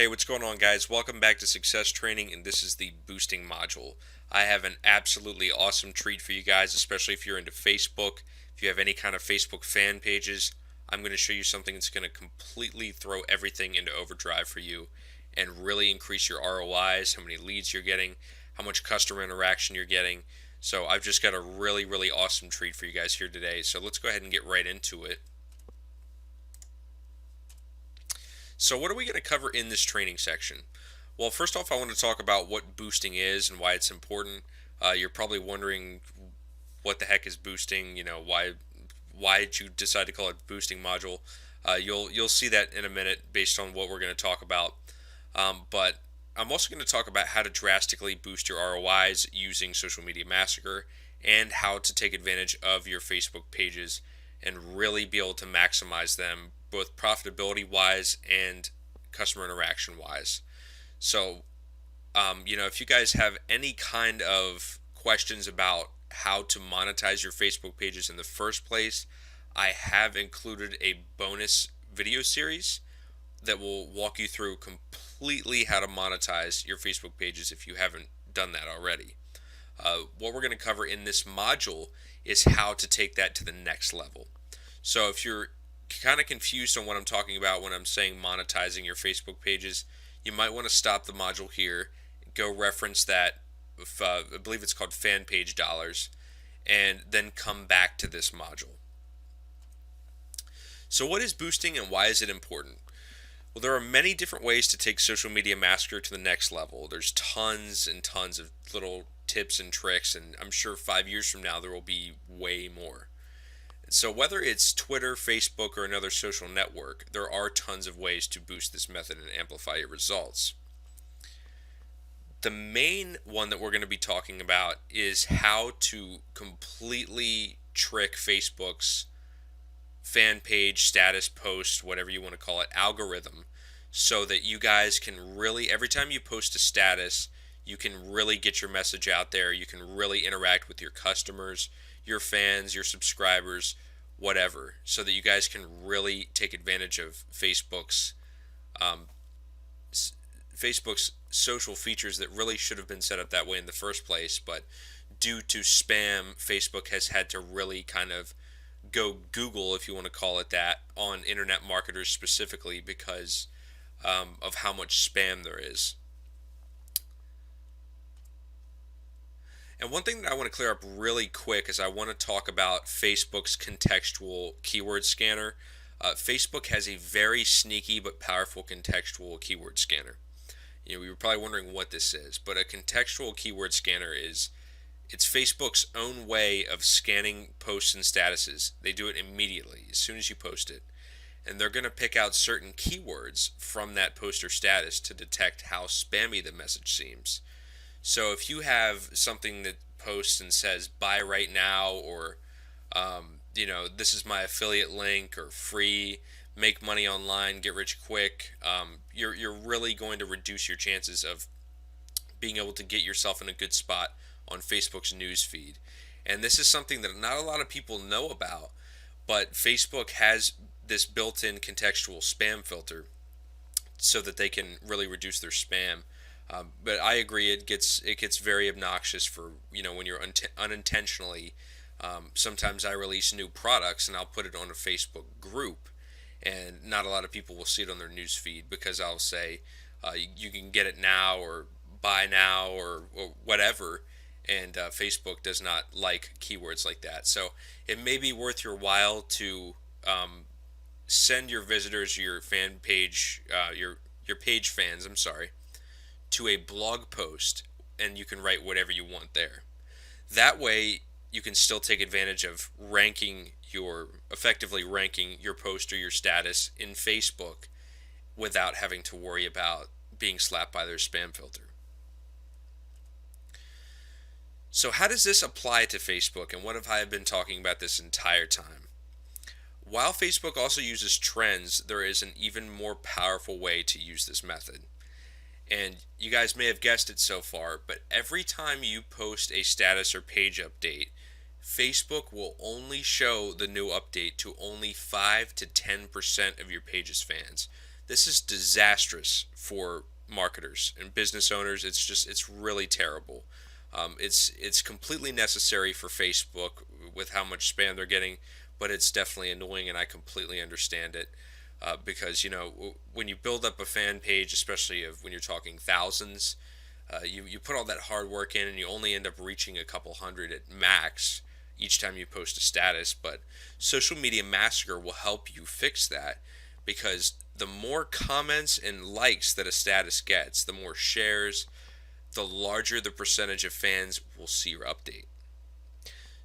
Hey, what's going on, guys? Welcome back to Success Training, and this is the boosting module. I have an absolutely awesome treat for you guys, especially if you're into Facebook. If you have any kind of Facebook fan pages, I'm going to show you something that's going to completely throw everything into overdrive for you and really increase your ROIs, how many leads you're getting, how much customer interaction you're getting. So I've just got a really awesome treat for you guys here today. So let's go ahead and get right into it. So what are we going to cover in this training section? Well, first off, I want to talk about what boosting is and why it's important. You're probably wondering what the heck is boosting. Why did you decide to call it boosting module? You'll see that in a minute based on what we're going to talk about. But I'm also going to talk about how to drastically boost your ROIs using Social Media Massacre and how to take advantage of your Facebook pages and really be able to maximize them both profitability wise and customer interaction wise. So, if you guys have any kind of questions about how to monetize your Facebook pages in the first place, I have included a bonus video series that will walk you through completely how to monetize your Facebook pages if you haven't done that already. What we're going to cover in this module is how to take that to the next level. So if you're kind of confused on what I'm talking about when I'm saying monetizing your Facebook pages, you might want to stop the module here, go reference that, I believe it's called fan page dollars, and then come back to this module. So what is boosting and why is it important? Well, there are many different ways to take Social Media Massacre to the next level. There's tons and tons of little tips and tricks, and I'm sure 5 years from now there will be way more. So whether it's Twitter, Facebook, or another social network, there are tons of ways to boost this method and amplify your results. The main one that we're going to be talking about is how to completely trick Facebook's fan page, status post, whatever you want to call it, algorithm, so that you guys can really, every time you post a status, you can really get your message out there. You can really interact with your customers, your fans, your subscribers, whatever, so that you guys can really take advantage of Facebook's social features that really should have been set up that way in the first place, but due to spam, Facebook has had to really kind of go Google, if you want to call it that, on internet marketers specifically because of how much spam there is. And one thing that I want to clear up really quick is I want to talk about Facebook's contextual keyword scanner. Facebook has a very sneaky but powerful contextual keyword scanner. We were probably wondering what this is, but a contextual keyword scanner it's Facebook's own way of scanning posts and statuses. They do it immediately as soon as you post it. And they're going to pick out certain keywords from that post or status to detect how spammy the message seems. So if you have something that posts and says buy right now, or this is my affiliate link, or free, make money online, get rich quick, you're really going to reduce your chances of being able to get yourself in a good spot on Facebook's news feed. And this is something that not a lot of people know about, but Facebook has this built-in contextual spam filter so that they can really reduce their spam. But I agree, it gets very obnoxious for when you're unintentionally. Sometimes I release new products and I'll put it on a Facebook group, and not a lot of people will see it on their news feed because I'll say you can get it now, or buy now, or whatever. And Facebook does not like keywords like that. So it may be worth your while to send your visitors, your fan page, your page fans, I'm sorry, to a blog post, and you can write whatever you want there. That way you can still take advantage of effectively ranking your post or your status in Facebook without having to worry about being slapped by their spam filter. So how does this apply to Facebook, and what have I been talking about this entire time? While Facebook also uses trends, there is an even more powerful way to use this method. And you guys may have guessed it so far, but every time you post a status or page update, Facebook will only show the new update to only 5 to 10% of your page's fans. This is disastrous for marketers and business owners. It's really terrible. It's completely necessary for Facebook with how much spam they're getting, but it's definitely annoying, and I completely understand it. Because when you build up a fan page, especially when you're talking thousands, you put all that hard work in, and you only end up reaching a couple hundred at max each time you post a status. But Social Media Massacre will help you fix that, because the more comments and likes that a status gets, the more shares, the larger the percentage of fans will see your update.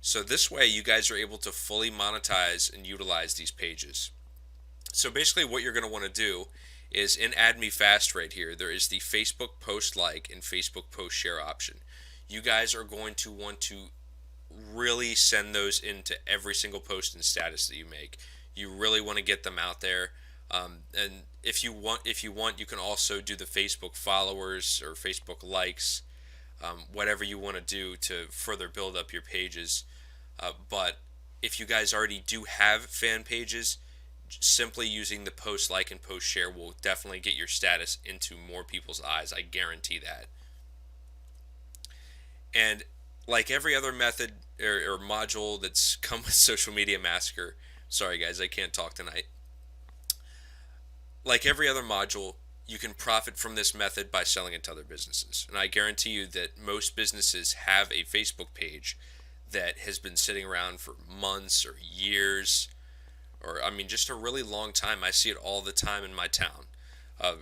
So this way, you guys are able to fully monetize and utilize these pages. So basically, what you're going to want to do is in Add Me Fast right here, there is the Facebook post like and Facebook post share option. You guys are going to want to really send those into every single post and status that you make. You really want to get them out there. And if you want, you can also do the Facebook followers or Facebook likes, whatever you want to do to further build up your pages. But if you guys already do have fan pages, simply using the post like and post share will definitely get your status into more people's eyes. I guarantee that. And like every other method or module that's come with Social Media Massacre, sorry guys, I can't talk tonight. Like every other module, you can profit from this method by selling it to other businesses. And I guarantee you that most businesses have a Facebook page that has been sitting around for months or years, or I mean, just a really long time. I see it all the time in my town.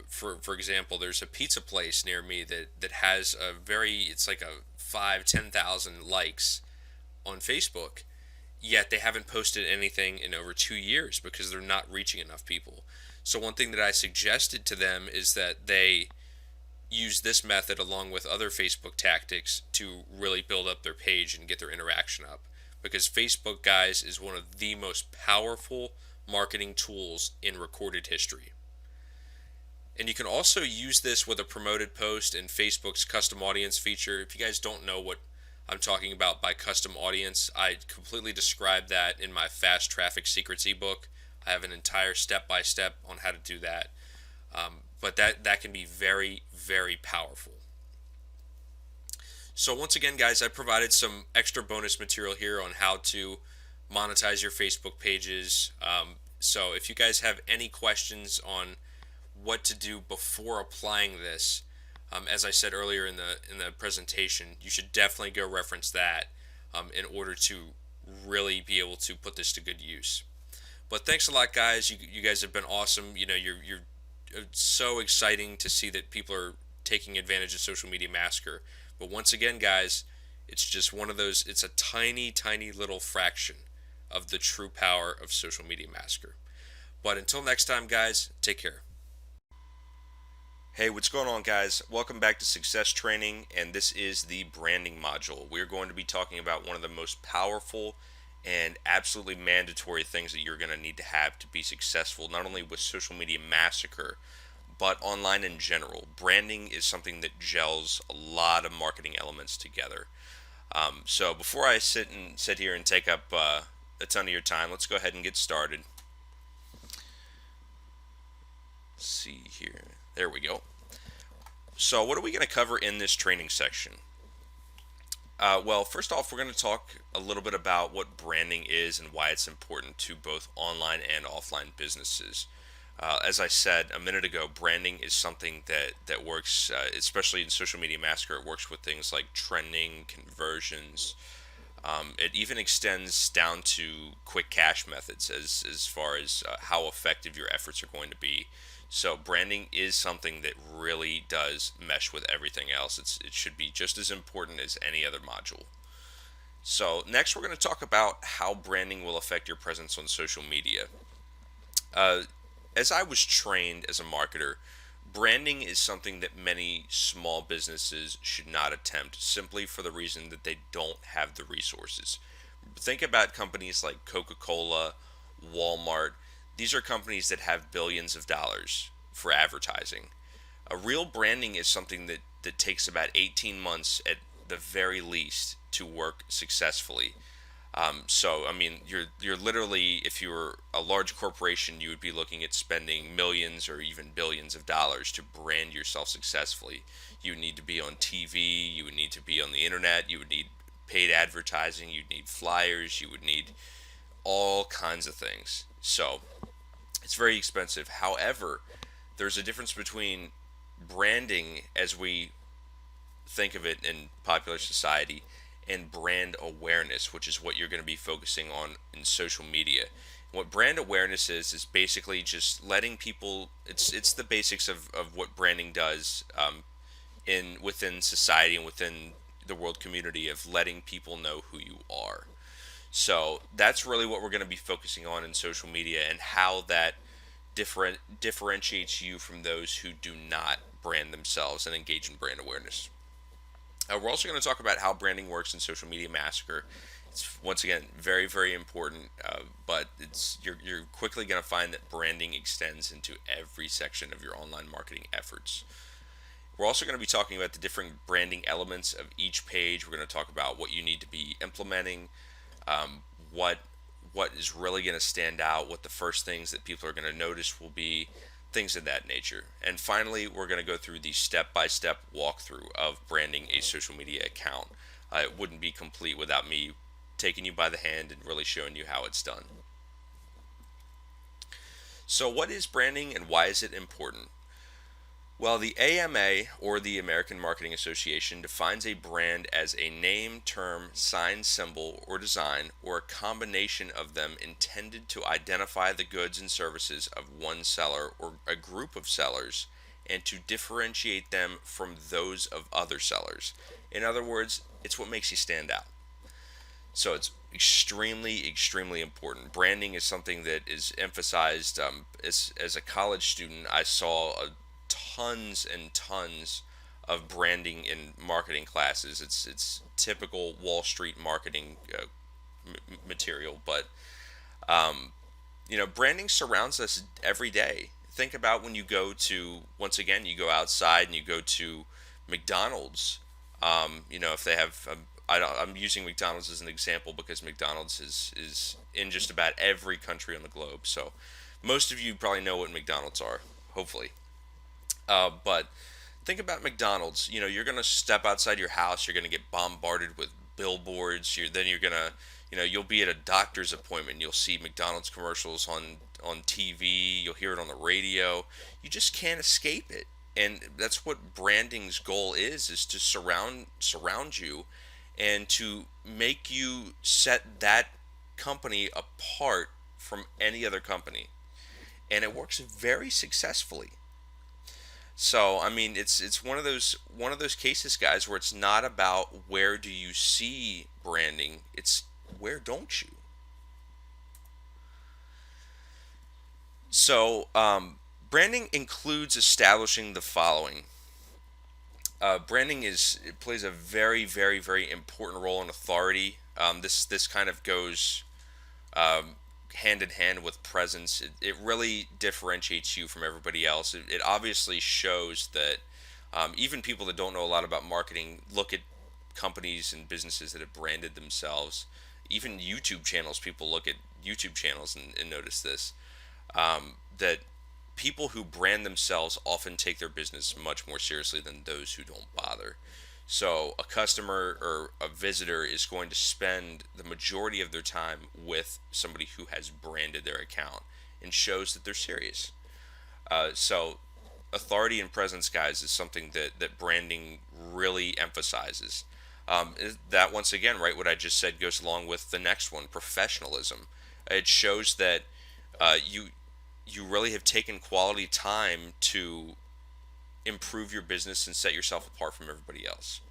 For example, there's a pizza place near me that has it's like a 5-10,000 likes on Facebook, yet they haven't posted anything in over 2 years because they're not reaching enough people. So one thing that I suggested to them is that they use this method along with other Facebook tactics to really build up their page and get their interaction up. Because Facebook, guys, is one of the most powerful marketing tools in recorded history. And you can also use this with a promoted post in Facebook's custom audience feature. If you guys don't know what I'm talking about by custom audience, I completely describe that in my Fast Traffic Secrets ebook. I have an entire step-by-step on how to do that. But that can be very, very powerful. So once again, guys, I provided some extra bonus material here on how to monetize your Facebook pages. So if you guys have any questions on what to do before applying this, as I said earlier in the presentation, you should definitely go reference that in order to really be able to put this to good use. But thanks a lot, guys. You guys have been awesome. You're so exciting to see that people are taking advantage of Social Media Massacre. But once again, guys, it's just one of those. It's a tiny, tiny little fraction of the true power of Social Media Massacre. But until next time, guys, take care. Hey, what's going on, guys? Welcome back to Success Training, and this is the branding module. We're going to be talking about one of the most powerful and absolutely mandatory things that you're going to need to have to be successful, not only with Social Media Massacre, but online in general. Branding is something that gels a lot of marketing elements together. So before I sit here and take up a ton of your time, let's go ahead and get started. Let's see here. There we go. So what are we going to cover in this training section? Well, first off, we're going to talk a little bit about what branding is and why it's important to both online and offline businesses. As I said a minute ago, branding is something that works, especially in Social Media Massacre. It works with things like trending, conversions. It even extends down to quick cash methods as far as how effective your efforts are going to be. So branding is something that really does mesh with everything else. It should be just as important as any other module. So next we're going to talk about how branding will affect your presence on social media. As I was trained as a marketer, branding is something that many small businesses should not attempt, simply for the reason that they don't have the resources. Think about companies like Coca-Cola, Walmart. These are companies that have billions of dollars for advertising. A real branding is something that takes about 18 months at the very least to work successfully. So I mean, you're literally, if you were a large corporation, you would be looking at spending millions or even billions of dollars to brand yourself successfully. You would need to be on TV. You would need to be on the internet. You would need paid advertising. You'd need flyers. You would need all kinds of things. So it's very expensive. However, there's a difference between branding as we think of it in popular society and brand awareness, which is what you're going to be focusing on in social media. What brand awareness is basically just letting people. It's the basics of what branding does, in within society and within the world community, of letting people know who you are. So that's really what we're going to be focusing on in social media, and how that differentiates you from those who do not brand themselves and engage in brand awareness. We're also going to talk about how branding works in Social Media Massacre. It's once again very, very important, but you're quickly going to find that branding extends into every section of your online marketing efforts. We're also going to be talking about the different branding elements of each page. We're going to talk about what you need to be implementing, um, what what is really going to stand out, what the first things that people are going to notice will be, things of that nature. And finally, we're going to go through the step-by-step walkthrough of branding a social media account. It wouldn't be complete without me taking you by the hand and really showing you how it's done. So, what is branding and why is it important? Well, the AMA, or the American Marketing Association, defines a brand as a name, term, sign, symbol, or design, or a combination of them intended to identify the goods and services of one seller or a group of sellers and to differentiate them from those of other sellers. In other words, it's what makes you stand out. So it's extremely, extremely important. Branding is something that is emphasized. As a college student, I saw tons and tons of branding in marketing classes. It's typical Wall Street marketing material, but branding surrounds us every day. Think about when you go to, once again, you go outside and you go to McDonald's. If they have, I'm using McDonald's as an example because McDonald's is in just about every country on the globe. So most of you probably know what McDonald's are, hopefully. But think about McDonald's. You're gonna step outside your house. You're gonna get bombarded with billboards. You're gonna, you'll be at a doctor's appointment. You'll see McDonald's commercials on TV. You'll hear it on the radio. You just can't escape it. And that's what branding's goal is to surround you, and to make you set that company apart from any other company. And it works very successfully. So I mean, it's one of those cases, guys, where it's not about where do you see branding, it's where don't you. So branding includes establishing the following. Branding it plays a very, very, very important role in authority. This kind of goes um, hand in hand with presence. It really differentiates you from everybody else. It obviously shows that even people that don't know a lot about marketing look at companies and businesses that have branded themselves. Even YouTube channels, people look at YouTube channels and notice this, that people who brand themselves often take their business much more seriously than those who don't bother. So a customer or a visitor is going to spend the majority of their time with somebody who has branded their account and shows that they're serious. So authority and presence, guys, is something that branding really emphasizes. That, once again, right, what I just said goes along with the next one, professionalism. It shows that you really have taken quality time to improve your business and set yourself apart from everybody else.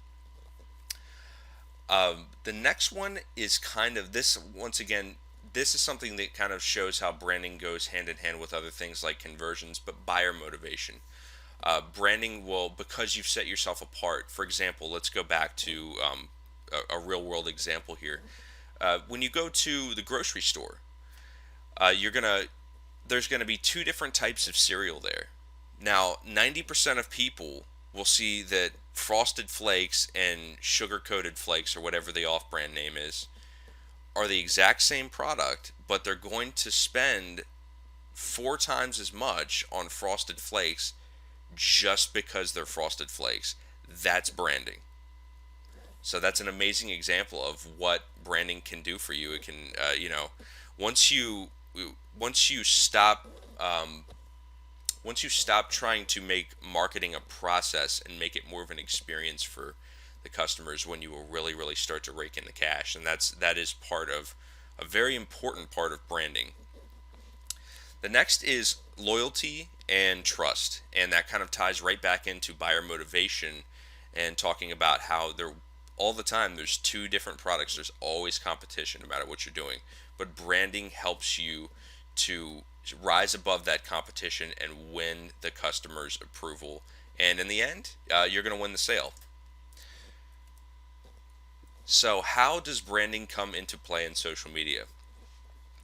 The next one is kind of this, once again, this is something that kind of shows how branding goes hand in hand with other things like conversions, but buyer motivation. Branding will, because you've set yourself apart. For example, let's go back to a real world example here. When you go to the grocery store, you're gonna there's gonna be two different types of cereal there. Now, 90% of people will see that Frosted Flakes and Sugar Coated Flakes, or whatever the off brand name is, are the exact same product, but they're going to spend 4 times as much on Frosted Flakes just because they're Frosted Flakes. That's branding. So that's an amazing example of what branding can do for you. It can, once you once you stop um, once you stop trying to make marketing a process and make it more of an experience for the customers, when you will really start to rake in the cash, and that is part of a very important part of branding. The next is loyalty and trust, and that kind of ties right back into buyer motivation and talking about how there all the time there's two different products. There's always competition no matter what you're doing, but branding helps you to rise above that competition and win the customer's approval. And in the end, you're going to win the sale. So, how does branding come into play in social media?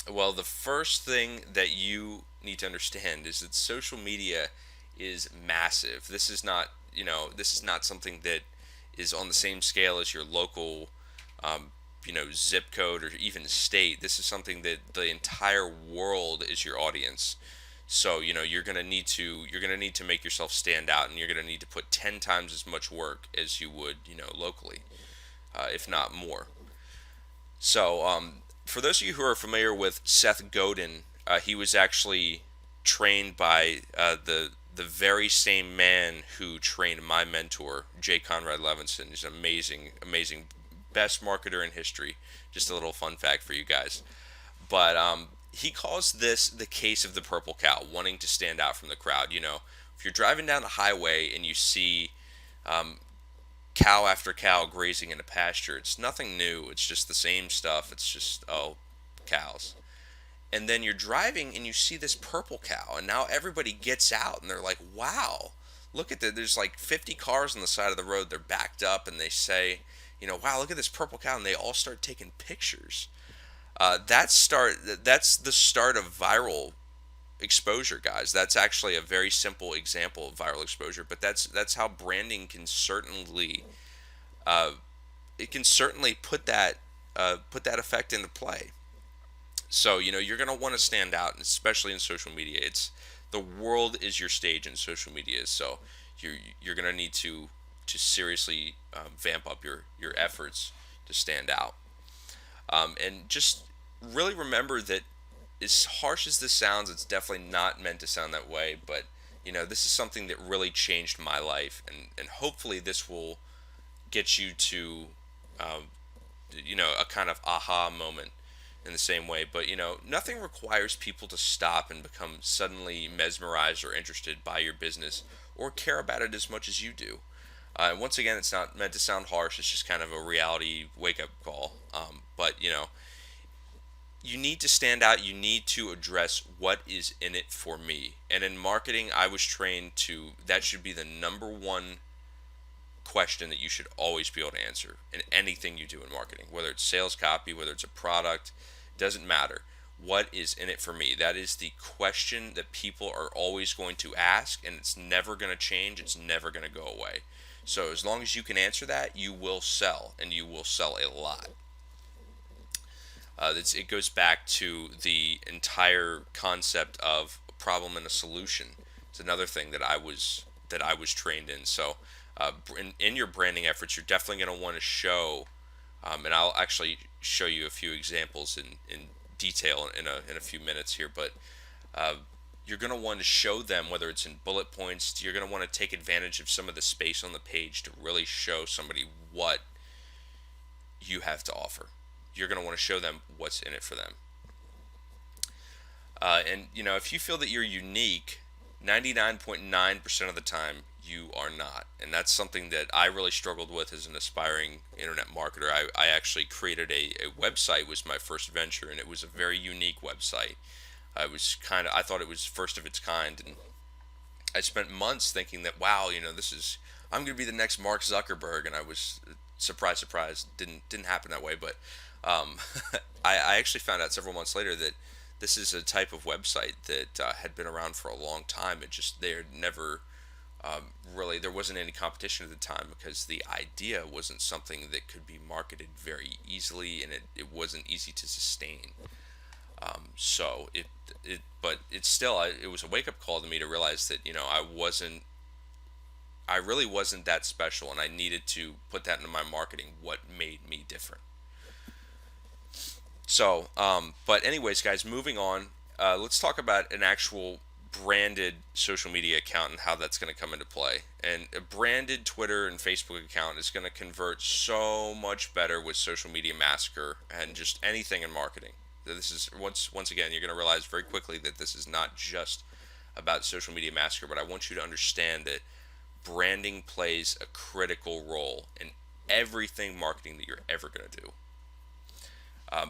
Well, the first thing that you need to understand is that social media is massive. This is not something that is on the same scale as your local, zip code or even state. This is something that the entire world is your audience. So, you're gonna need to make yourself stand out, and you're gonna need to put 10 times as much work as you would, locally, if not more. So, for those of you who are familiar with Seth Godin, he was actually trained by the very same man who trained my mentor, J. Conrad Levinson. He's an amazing, best marketer in history. Just a little fun fact for you guys. But he calls this the case of the purple cow, wanting to stand out from the crowd. If you're driving down a highway and you see cow after cow grazing in a pasture. It's nothing new. It's just the same stuff. It's just, oh, cows. And then you're driving and you see this purple cow, and now everybody gets out and they're like, wow, look at that. There's like 50 cars on the side of the road. They're backed up and they say, wow, look at this purple cow. And they all start taking pictures. That's the start of viral exposure, guys. That's actually a very simple example of viral exposure, but that's how branding can certainly uh, it can certainly put that effect into play. So you're gonna want to stand out, especially in social media. It's the world is your stage in social media, so you're gonna need to seriously vamp up your efforts to stand out, and just really remember that as harsh as this sounds, it's definitely not meant to sound that way, but this is something that really changed my life, and hopefully this will get you to, um, a kind of aha moment in the same way. But nothing requires people to stop and become suddenly mesmerized or interested by your business or care about it as much as you do. Once again, it's not meant to sound harsh. It's just kind of a reality wake-up call. But you need to stand out. You need to address what is in it for me. And in marketing, I was trained to that should be the number one question that you should always be able to answer in anything you do in marketing, whether it's sales copy, whether it's a product, doesn't matter. What is in it for me? That is the question that people are always going to ask, and it's never going to change. It's never going to go away. So as long as you can answer that, you will sell, and you will sell a lot. It goes back to the entire concept of a problem and a solution. It's another thing that I was trained in. So in your branding efforts, you're definitely going to want to show, and I'll actually show you a few examples in detail in a few minutes here. But uh, you're going to want to show them, whether it's in bullet points. You're going to want to take advantage of some of the space on the page to really show somebody what you have to offer. You're going to want to show them what's in it for them. And if you feel that you're unique, 99.9% of the time you are not. And that's something that I really struggled with as an aspiring internet marketer. I actually created a website, was my first venture, and it was a very unique website. I thought it was first of its kind, and I spent months thinking that, wow, I'm going to be the next Mark Zuckerberg, and I was surprised, didn't happen that way. But um, I actually found out several months later that this is a type of website that had been around for a long time. It just they never Really, there wasn't any competition at the time because the idea wasn't something that could be marketed very easily, and it wasn't easy to sustain. So but it's still, it was a wake up call to me to realize that I really wasn't that special, and I needed to put that into my marketing. What made me different? So, but anyways, guys, moving on. Let's talk about an actual branded social media account and how that's going to come into play. And a branded Twitter and Facebook account is going to convert so much better with Social Media Massacre and just anything in marketing. This is once again, you're going to realize very quickly that this is not just about Social Media Massacre, but I want you to understand that branding plays a critical role in everything marketing that you're ever going to do.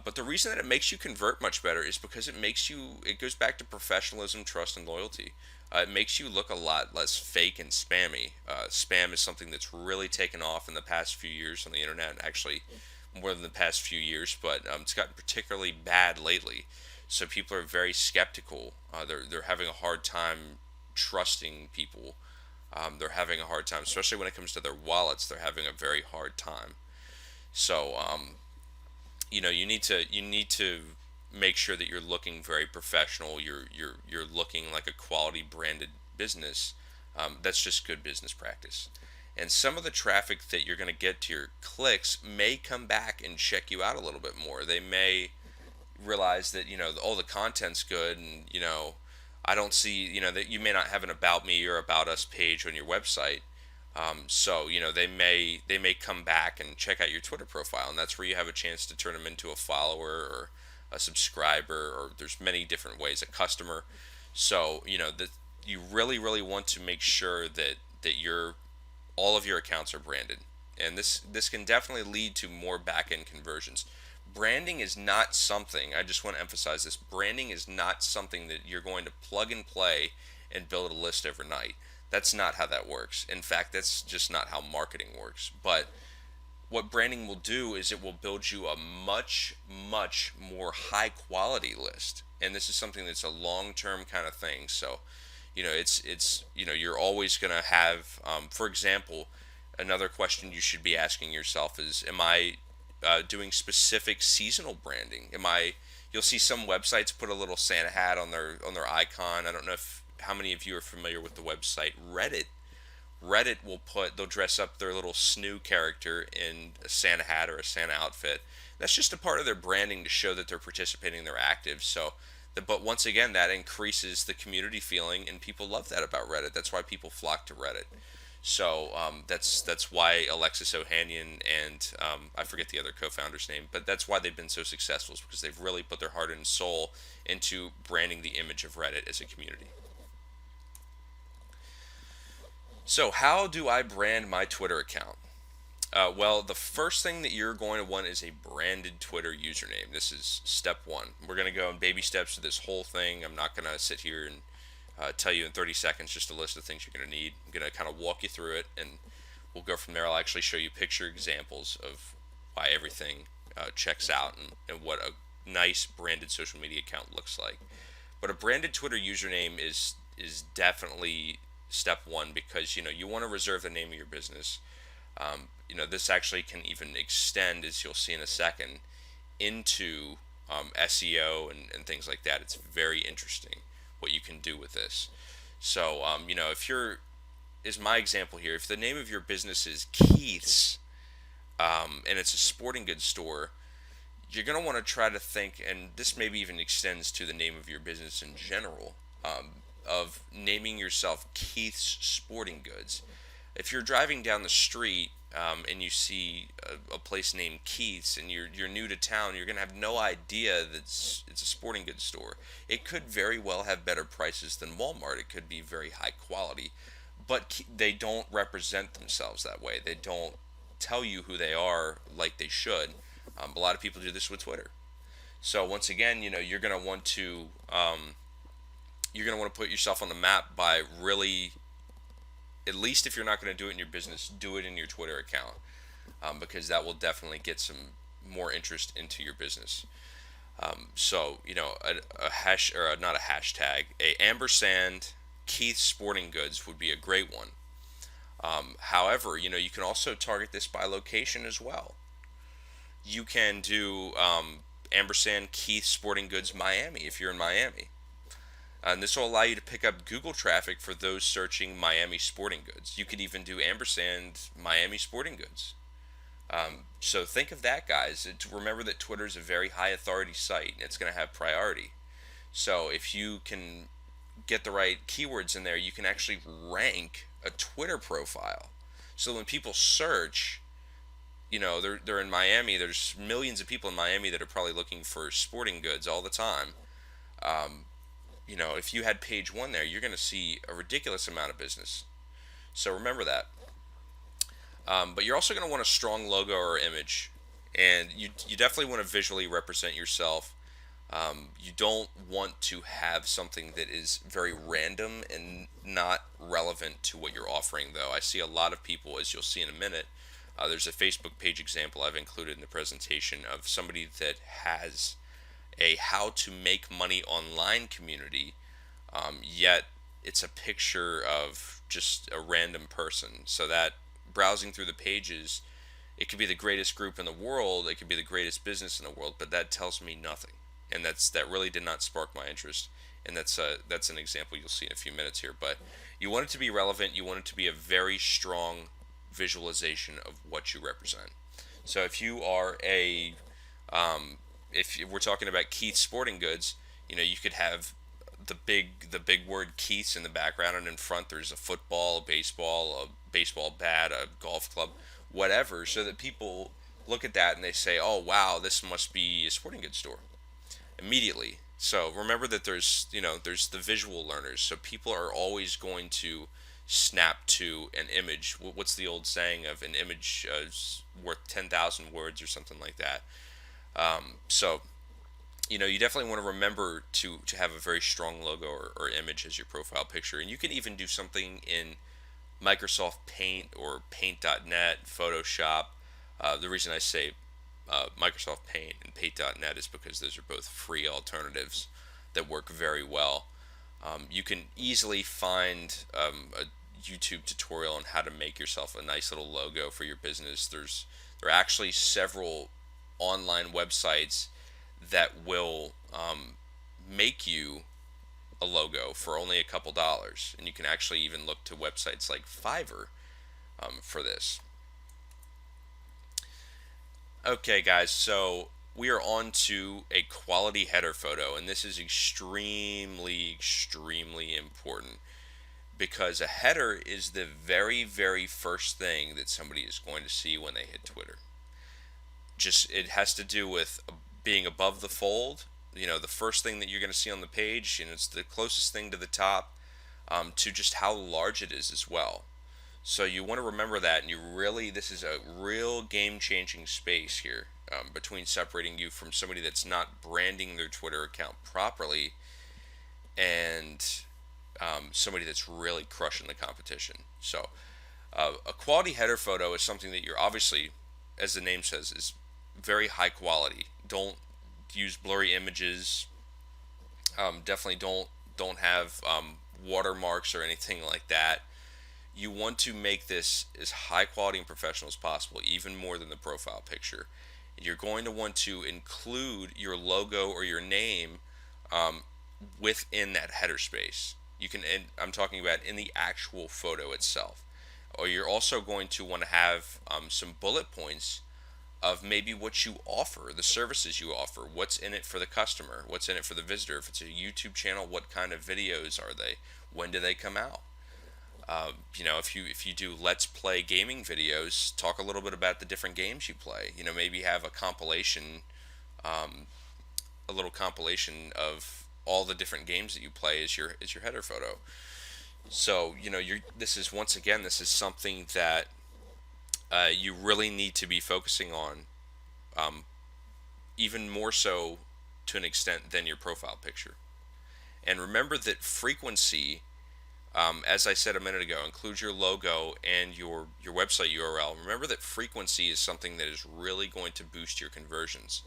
But the reason that it makes you convert much better is because it goes back to professionalism, trust, and loyalty. It makes you look a lot less fake and spammy. Spam is something that's really taken off in the past few years on the internet, actually more than the past few years, but it's gotten particularly bad lately. So people are very skeptical. They're having a hard time trusting people. They're having a hard time, especially when it comes to their wallets. They're having a very hard time. So you need to make sure that you're looking very professional. You're looking like a quality branded business. That's just good business practice. And some of the traffic that you're going to get to your clicks may come back and check you out a little bit more. They may realize that all the content's good, and I don't see that you may not have an about me or about us page on your website. So they may come back and check out your Twitter profile, and that's where you have a chance to turn them into a follower or a subscriber, or there's many different ways, a customer. So that you really want to make sure that all of your accounts are branded, and this can definitely lead to more back end conversions. Branding is not something, I just want to emphasize this, branding is not something that you're going to plug and play and build a list overnight. That's not how that works. In fact, that's just not how marketing works. But what branding will do is it will build you a much, much more high quality list. And this is something that's a long term kind of thing. So, you're always going to have, for example, another question you should be asking yourself is, am I doing specific seasonal branding? You'll see some websites put a little Santa hat on their icon. I don't know if how many of you are familiar with the website Reddit. They'll dress up their little snoo character in a Santa hat or a Santa outfit. That's just a part of their branding to show that they're participating, they're active. But once again, that increases the community feeling, and people love that about Reddit. That's why people flock to Reddit. So that's why Alexis Ohanian and I forget the other co-founder's name, but that's why they've been so successful, is because they've really put their heart and soul into branding the image of Reddit as a community. So how do I brand my Twitter account? Well, the first thing that you're going to want is a branded Twitter username. This is step one. We're going to go in baby steps to this whole thing. I'm not going to sit here and tell you in 30 seconds just a list of things you're going to need. I'm going to kind of walk you through it, and we'll go from there. I'll actually show you picture examples of why everything checks out, and what a nice branded social media account looks like. But a branded Twitter username is definitely step one, because you want to reserve the name of your business. This actually can even extend, as you'll see in a second, into SEO and things like that. It's very interesting what you can do with this. So, if is my example here, if the name of your business is Keith's, and it's a sporting goods store, you're going to want to try to think, and this maybe even extends to the name of your business in general, of naming yourself Keith's Sporting Goods. If you're driving down the street and you see a place named Keith's, and you're new to town, you're going to have no idea that it's a sporting goods store. It could very well have better prices than Walmart. It could be very high quality, but they don't represent themselves that way. They don't tell you who they are like they should. A lot of people do this with Twitter. So once again, you're going to want to put yourself on the map by really, at least if you're not going to do it in your business, do it in your Twitter account, because that will definitely get some more interest into your business. A hash, or not a hashtag, a ampersand Keith Sporting Goods would be a great one. However, you can also target this by location as well. You can do ampersand Keith Sporting Goods Miami if you're in Miami. And this will allow you to pick up Google traffic for those searching Miami sporting goods. You could even do ampersand Miami sporting goods. So think of that, guys. Remember that Twitter is a very high authority site and it's going to have priority. So if you can get the right keywords in there, you can actually rank a Twitter profile. So when people search, they're in Miami. There's millions of people in Miami that are probably looking for sporting goods all the time. Um, if you had page one there, you're going to see a ridiculous amount of business. So remember that. But you're also going to want a strong logo or image, and you definitely want to visually represent yourself. You don't want to have something that is very random and not relevant to what you're offering, though. I see a lot of people, as you'll see in a minute. There's a Facebook page example I've included in the presentation of somebody that has a how to make money online community, yet it's a picture of just a random person. So that browsing through the pages, it could be the greatest group in the world, it could be the greatest business in the world, but that tells me nothing, and that really did not spark my interest. And that's an example you'll see in a few minutes here. But you want it to be relevant. You want it to be a very strong visualization of what you represent. So if you are um, if we're talking about Keith Sporting Goods, you could have the big word Keith's in the background, and in front there's a football, a baseball bat, a golf club, whatever, so that people look at that and they say, "Oh wow, this must be a sporting goods store." Immediately. So remember that there's the visual learners. So people are always going to snap to an image. What's the old saying of an image is worth 10,000 words or something like that? So you definitely want to remember to have a very strong logo or image as your profile picture, and you can even do something in Microsoft Paint or Paint.net, Photoshop. The reason I say Microsoft Paint and Paint.net is because those are both free alternatives that work very well. You can easily find a YouTube tutorial on how to make yourself a nice little logo for your business. There are actually several online websites that will make you a logo for only a couple dollars, and you can actually even look to websites like Fiverr for this. Okay, guys, so we are on to a quality header photo, and this is extremely, extremely important because a header is the very, very first thing that somebody is going to see when they hit Twitter. Just it has to do with being above the fold. The first thing that you're going to see on the page, and it's the closest thing to the top, to just how large it is as well. So you want to remember that, and this is a real game-changing space here between separating you from somebody that's not branding their Twitter account properly and somebody that's really crushing the competition. So a quality header photo is something that you're obviously, as the name says, is very high quality. Don't use blurry images. Definitely don't have watermarks or anything like that. You want to make this as high quality and professional as possible, even more than the profile picture. And you're going to want to include your logo or your name within that header space. And I'm talking about in the actual photo itself. Or you're also going to want to have some bullet points of maybe what you offer, the services you offer, what's in it for the customer, what's in it for the visitor. If it's a YouTube channel, what kind of videos are they? When do they come out? If you do let's play gaming videos, talk a little bit about the different games you play. Maybe have a compilation, a little compilation of all the different games that you play as your header photo. So this is something that you really need to be focusing on, even more so to an extent than your profile picture. And remember that frequency, as I said a minute ago, includes your logo and your website URL. Remember that frequency is something that is really going to boost your conversions.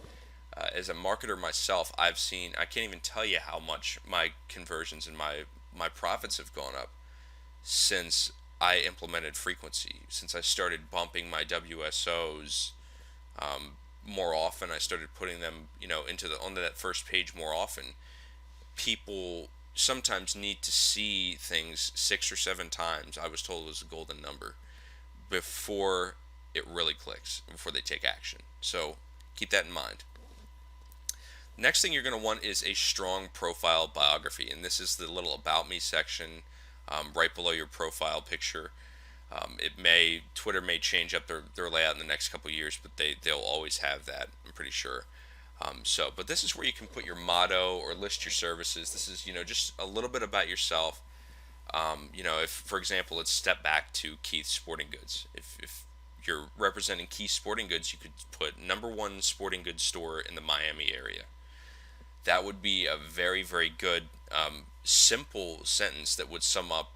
As a marketer myself, I can't even tell you how much my conversions and my profits have gone up since I implemented frequency. Since I started bumping my WSOs more often, I started putting them, into the onto that first page more often. People sometimes need to see things 6 or 7 times. I was told it was a golden number before it really clicks, before they take action. So keep that in mind. Next thing you're going to want is a strong profile biography, and this is the little about me section right below your profile picture. Twitter may change up their layout in the next couple of years, but they'll always have that, I'm pretty sure. But this is where you can put your motto or list your services. This is, just a little bit about yourself. If, for example, let's step back to Keith's Sporting Goods. If you're representing Keith Sporting Goods, you could put number one sporting goods store in the Miami area. That would be a very, very good, simple sentence that would sum up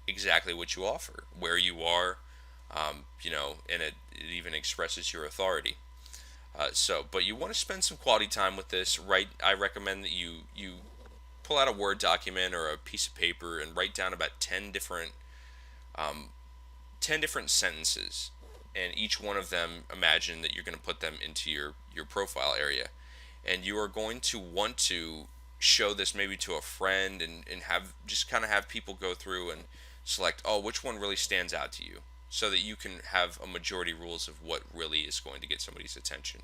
exactly what you offer, where you are, and it even expresses your authority. But you want to spend some quality time with this. Right, I recommend that you pull out a Word document or a piece of paper and write down about um, 10 different sentences, and each one of them, imagine that you're going to put them into your profile area, and you are going to want to show this maybe to a friend, and have just kind of have people go through and select, oh, which one really stands out to you, so that you can have a majority rules of what really is going to get somebody's attention.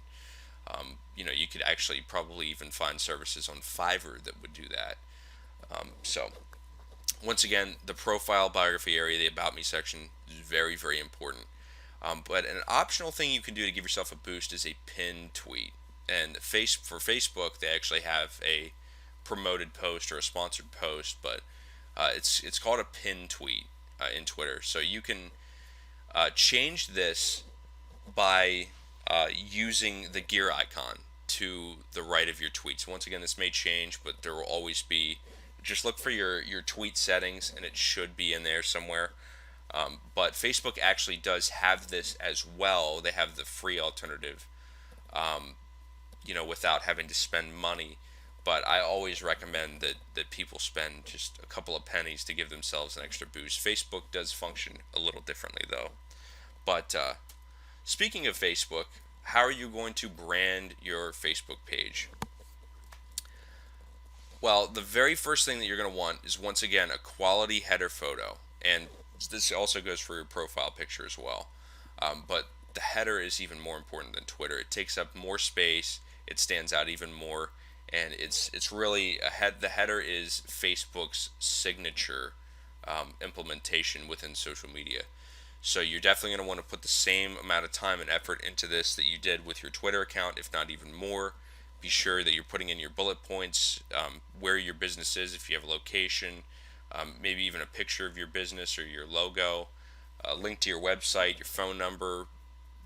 You could actually probably even find services on Fiverr that would do that. So once again, the profile biography area, the about me section, is very, very important. But an optional thing you can do to give yourself a boost is a pinned tweet. And for Facebook, they actually have a promoted post or a sponsored post, but it's called a pinned tweet in Twitter. So you can change this by using the gear icon to the right of your tweets. Once again, this may change, but there will always be. Just look for your tweet settings, and it should be in there somewhere. But Facebook actually does have this as well. They have the free alternative, without having to spend money. But I always recommend that people spend just a couple of pennies to give themselves an extra boost. Facebook does function a little differently, though. But speaking of Facebook, how are you going to brand your Facebook page? Well, the very first thing that you're going to want is, once again, a quality header photo. And this also goes for your profile picture as well. But the header is even more important than Twitter. It takes up more space. It stands out even more. And it's really the header is Facebook's signature implementation within social media. So you're definitely going to want to put the same amount of time and effort into this that you did with your Twitter account, if not even more. Be sure that you're putting in your bullet points, where your business is, if you have a location, maybe even a picture of your business or your logo, a link to your website, your phone number.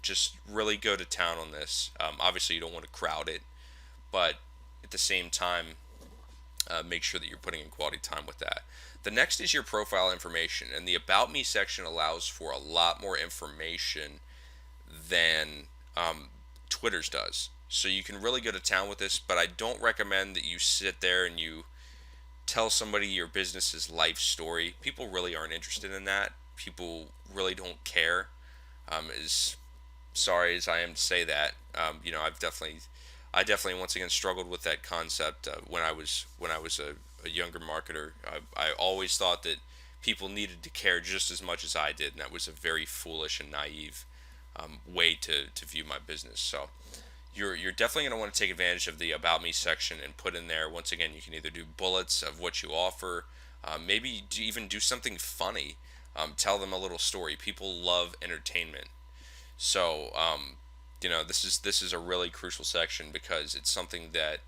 Just really go to town on this. Obviously, you don't want to crowd it, but at the same time, make sure that you're putting in quality time with that. The next is your profile information, and the About Me section allows for a lot more information than Twitter's does. So you can really go to town with this, but I don't recommend that you sit there and you tell somebody your business's life story. People really aren't interested in that. People really don't care. As sorry as I am to say that, I definitely once again struggled with that concept when I was a younger marketer. I always thought that people needed to care just as much as I did, and that was a very foolish and naive way to view my business. So you're definitely going to want to take advantage of the About Me section and put in there, once again, you can either do bullets of what you offer, maybe even do something funny, tell them a little story. People love entertainment. So this is a really crucial section, because it's something that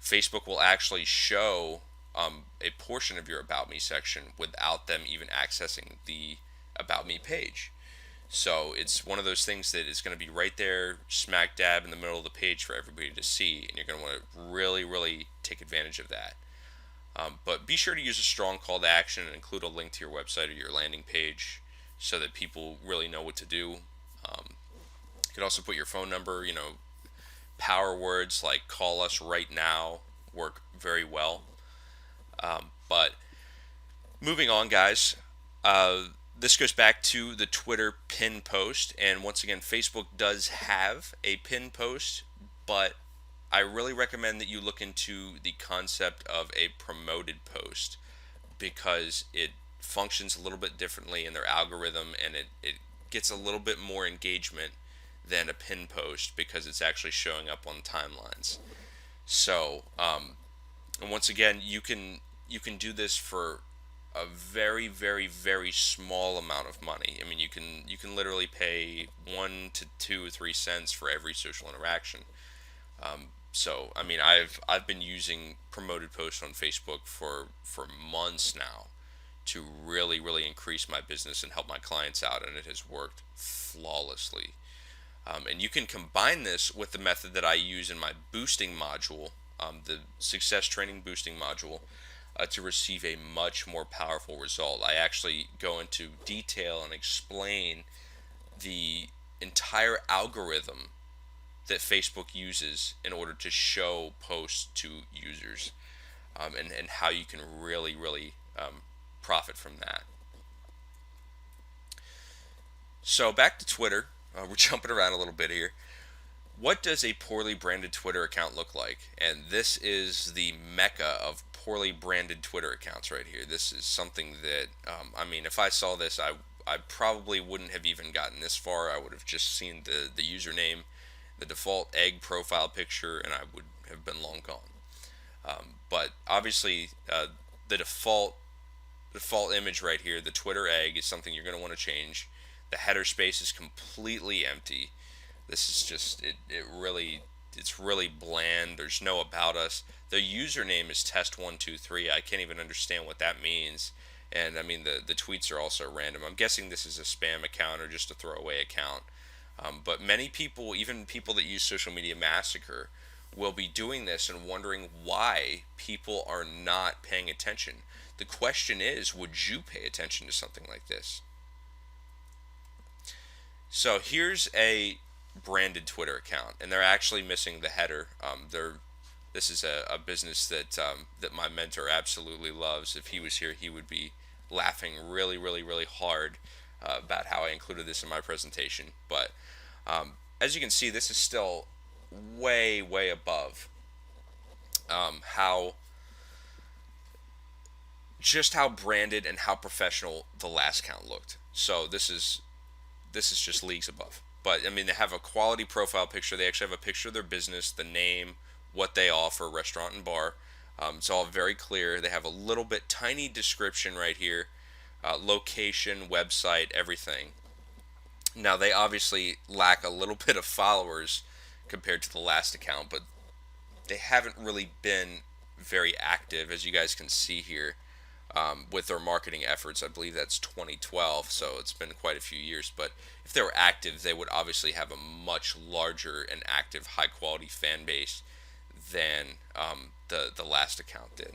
Facebook will actually show a portion of your About Me section without them even accessing the About Me page. So it's one of those things that is going to be right there, smack dab in the middle of the page for everybody to see, and you're going to want to really, really take advantage of that. But be sure to use a strong call to action and include a link to your website or your landing page so that people really know what to do. You could also put your phone number. Power words like "call us right now" work very well. But moving on, guys, this goes back to the Twitter pin post, and once again, Facebook does have a pin post, but I really recommend that you look into the concept of a promoted post because it functions a little bit differently in their algorithm, and it gets a little bit more engagement than a pin post because it's actually showing up on timelines. So, and once again, you can do this for a very, very, very small amount of money. I mean, you can literally pay 1 to 2 or 3 cents for every social interaction. So, I mean, I've been using promoted posts on Facebook for months now to really, really increase my business and help my clients out, and it has worked flawlessly. And you can combine this with the method that I use in my boosting module, the success training boosting module, to receive a much more powerful result. I actually go into detail and explain the entire algorithm that Facebook uses in order to show posts to users, and how you can really, really profit from that. So back to Twitter. We're jumping around a little bit here. What does a poorly branded Twitter account look like? And this is the mecca of poorly branded Twitter accounts right here. This is something that, I mean, if I saw this, I probably wouldn't have even gotten this far. I would have just seen the username, the default egg profile picture, and I would have been long gone. But obviously, the default image right here, the Twitter egg, is something you're going to want to change. The header space is completely empty. This is just it's really bland. There's no about us. The username is test123. I can't even understand what that means. And I mean the tweets are also random. I'm guessing this is a spam account or just a throwaway account. But many people, even people that use Social Media Massacre, will be doing this and wondering why people are not paying attention. The question is, would you pay attention to something like this? So here's a branded Twitter account, and they're actually missing the header. This is a business that my mentor absolutely loves. If he was here, he would be laughing really, really, really hard about how I included this in my presentation. But as you can see, this is still way, way above how just how branded and how professional the last count looked. So this is just leagues above. But I mean, they have a quality profile picture. They actually have a picture of their business, the name, what they offer, restaurant and bar. It's all very clear. They have a little bit tiny description right here, location, website, everything. Now they obviously lack a little bit of followers compared to the last account, but they haven't really been very active, as you guys can see here, with their marketing efforts. I believe that's 2012, so it's been quite a few years. But if they were active, they would obviously have a much larger and active, high-quality fan base than the last account did.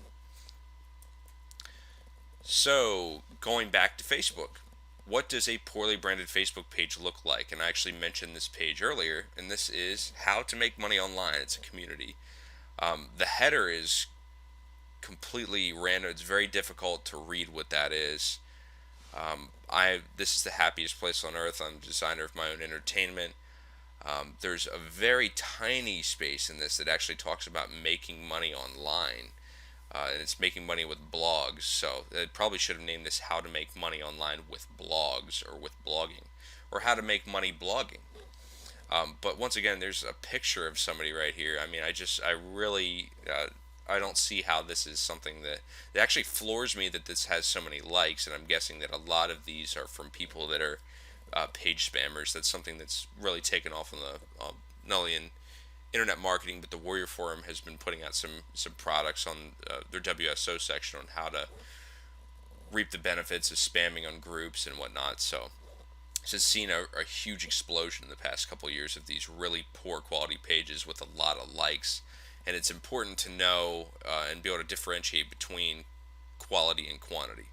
So going back to Facebook, what does a poorly branded Facebook page look like? And I actually mentioned this page earlier, and this is how to make money online. It's a community. The header is completely random. It's very difficult to read what that is. This is the happiest place on earth. I'm a designer of my own entertainment. There's a very tiny space in this that actually talks about making money online. And it's making money with blogs. So it probably should have named this "How to Make Money Online with Blogs" or with blogging, or "How to Make Money Blogging." But once again, there's a picture of somebody right here. I mean, I really, I don't see how this is something that it actually floors me that this has so many likes, and I'm guessing that a lot of these are from people that are page spammers. That's something that's really taken off in the not only in internet marketing, but the Warrior Forum has been putting out some products on their WSO section on how to reap the benefits of spamming on groups and whatnot. So it's seen a huge explosion in the past couple of years of these really poor quality pages with a lot of likes. And it's important to know and be able to differentiate between quality and quantity.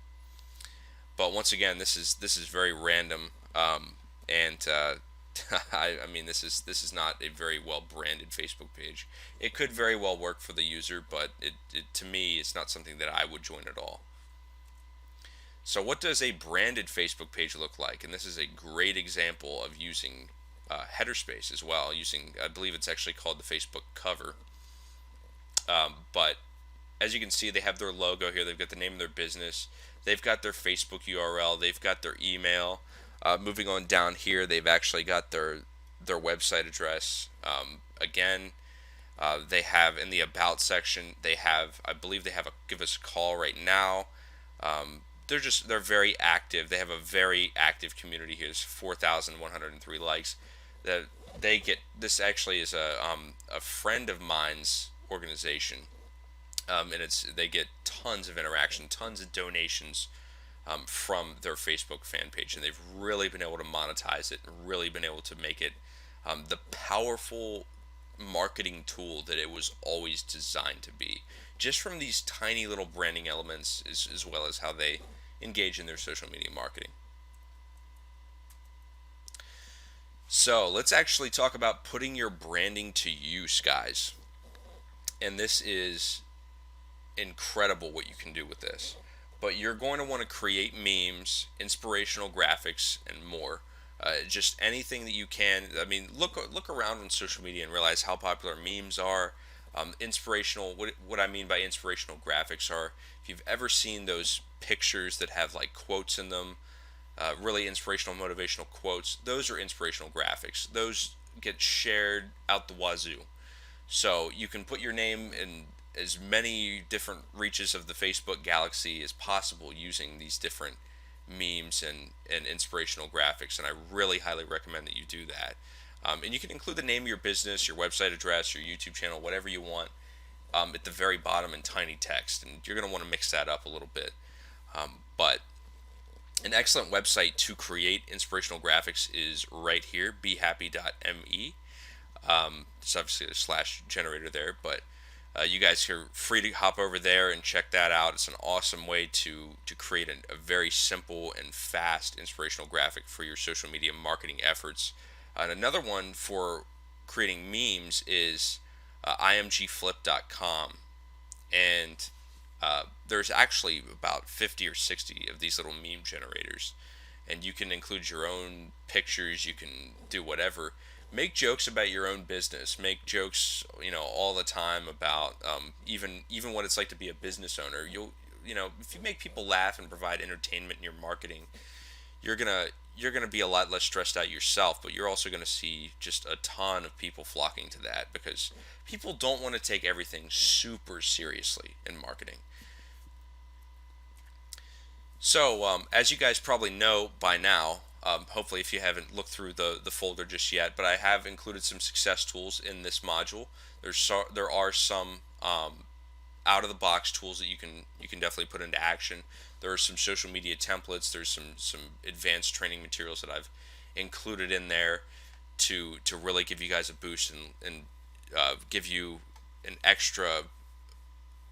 But once again, this is very random, and I mean, this is not a very well branded Facebook page. It could very well work for the user, but it to me, it's not something that I would join at all. So what does a branded Facebook page look like? And this is a great example of using header space as well, using, I believe it's actually called the Facebook cover. But as you can see, they have their logo here. They've got the name of their business. They've got their Facebook URL. They've got their email. Moving on down here, they've actually got their website address. Again, they have in the about section. They have, I believe, they have a give us a call right now. They're very active. They have a very active community here. There's 4,103 likes. That they get this actually is a friend of mine's organization, and they get tons of interaction, tons of donations from their Facebook fan page, and they've really been able to monetize it and really been able to make it the powerful marketing tool that it was always designed to be. Just from these tiny little branding elements, as well as how they engage in their social media marketing. So let's actually talk about putting your branding to use, guys. And this is incredible what you can do with this. But you're going to want to create memes, inspirational graphics, and more. Just anything that you can. I mean, look around on social media and realize how popular memes are. Inspirational. What I mean by inspirational graphics are, if you've ever seen those pictures that have like quotes in them, really inspirational, motivational quotes. Those are inspirational graphics. Those get shared out the wazoo. So you can put your name in as many different reaches of the Facebook galaxy as possible using these different memes and inspirational graphics. And I really highly recommend that you do that. And you can include the name of your business, your website address, your YouTube channel, whatever you want, at the very bottom in tiny text. And you're going to want to mix that up a little bit. But an excellent website to create inspirational graphics is right here, behappy.me. It's obviously a slash generator there, but you guys are free to hop over there and check that out. It's an awesome way to create a very simple and fast inspirational graphic for your social media marketing efforts. And another one for creating memes is imgflip.com. And there's actually about 50 or 60 of these little meme generators. And you can include your own pictures, you can do whatever. Make jokes about your own business. Make jokes, all the time about even what it's like to be a business owner. If you make people laugh and provide entertainment in your marketing, you're gonna be a lot less stressed out yourself. But you're also gonna see just a ton of people flocking to that because people don't want to take everything super seriously in marketing. So, as you guys probably know by now, hopefully if you haven't looked through the folder just yet, but I have included some success tools in this module. There are some out of the box tools that you can definitely put into action. There are some social media templates. There's some advanced training materials that I've included in there to really give you guys a boost and give you an extra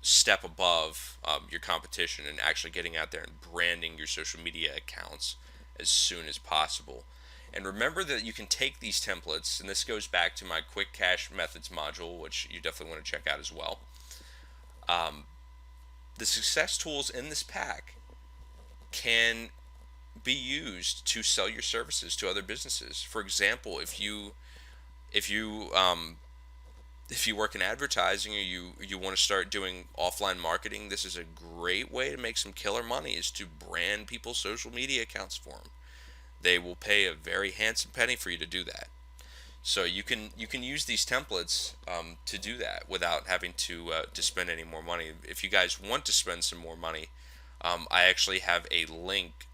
step above your competition and actually getting out there and branding your social media accounts as soon as possible. And remember that you can take these templates, and this goes back to my quick cash methods module, which you definitely want to check out as well. The success tools in this pack can be used to sell your services to other businesses. For example, if you work in advertising or you want to start doing offline marketing, this is a great way to make some killer money, is to brand people's social media accounts for them. They will pay a very handsome penny for you to do that. So you can use these templates to do that without having to spend any more money. If you guys want to spend some more money, I actually have a link,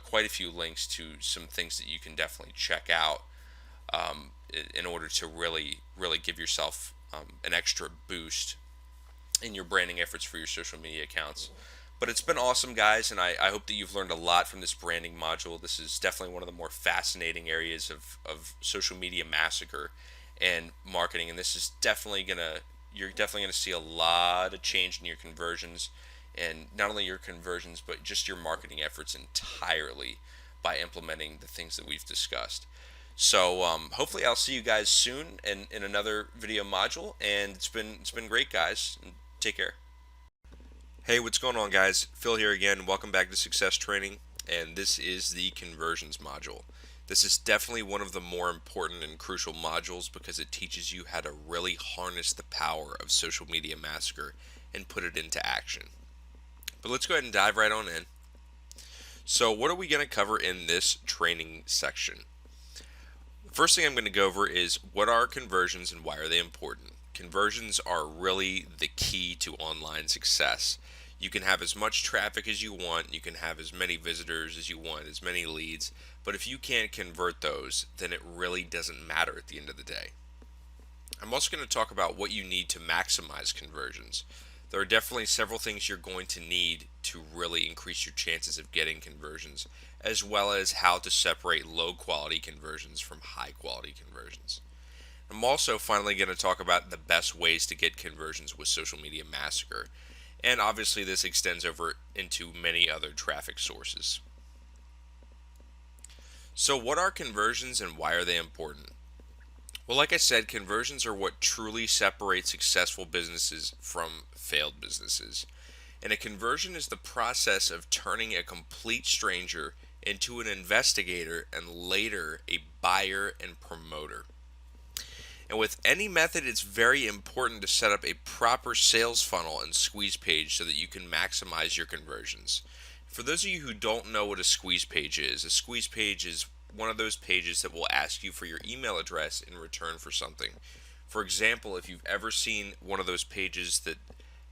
quite a few links to some things that you can definitely check out in order to really give yourself an extra boost in your branding efforts for your social media accounts. But it's been awesome, guys, and I hope that you've learned a lot from this branding module. This is definitely one of the more fascinating areas of social media massacre and marketing, and this is you're definitely gonna see a lot of change in your conversions, and not only your conversions, but just your marketing efforts entirely by implementing the things that we've discussed. So hopefully I'll see you guys soon in another video module, and it's been great, guys. Take care. Hey, what's going on, guys? Phil here again. Welcome back to Success Training, and this is the conversions module. This is definitely one of the more important and crucial modules because it teaches you how to really harness the power of Social Media Massacre and put it into action. But let's go ahead and dive right on in. So, what are we going to cover in this training section? The first thing I'm going to go over is what are conversions and why are they important? Conversions are really the key to online success. You can have as much traffic as you want, you can have as many visitors as you want, as many leads, but if you can't convert those, then it really doesn't matter at the end of the day. I'm also going to talk about what you need to maximize conversions. There are definitely several things you're going to need to really increase your chances of getting conversions, as well as how to separate low quality conversions from high quality conversions. I'm also finally going to talk about the best ways to get conversions with Social Media Massacre. And obviously this extends over into many other traffic sources. So what are conversions and why are they important? Well, like I said, conversions are what truly separates successful businesses from failed businesses. And a conversion is the process of turning a complete stranger into an investigator and later a buyer and promoter. And with any method, it's very important to set up a proper sales funnel and squeeze page so that you can maximize your conversions. For those of you who don't know what a squeeze page is, a squeeze page is one of those pages that will ask you for your email address in return for something. For example, if you've ever seen one of those pages that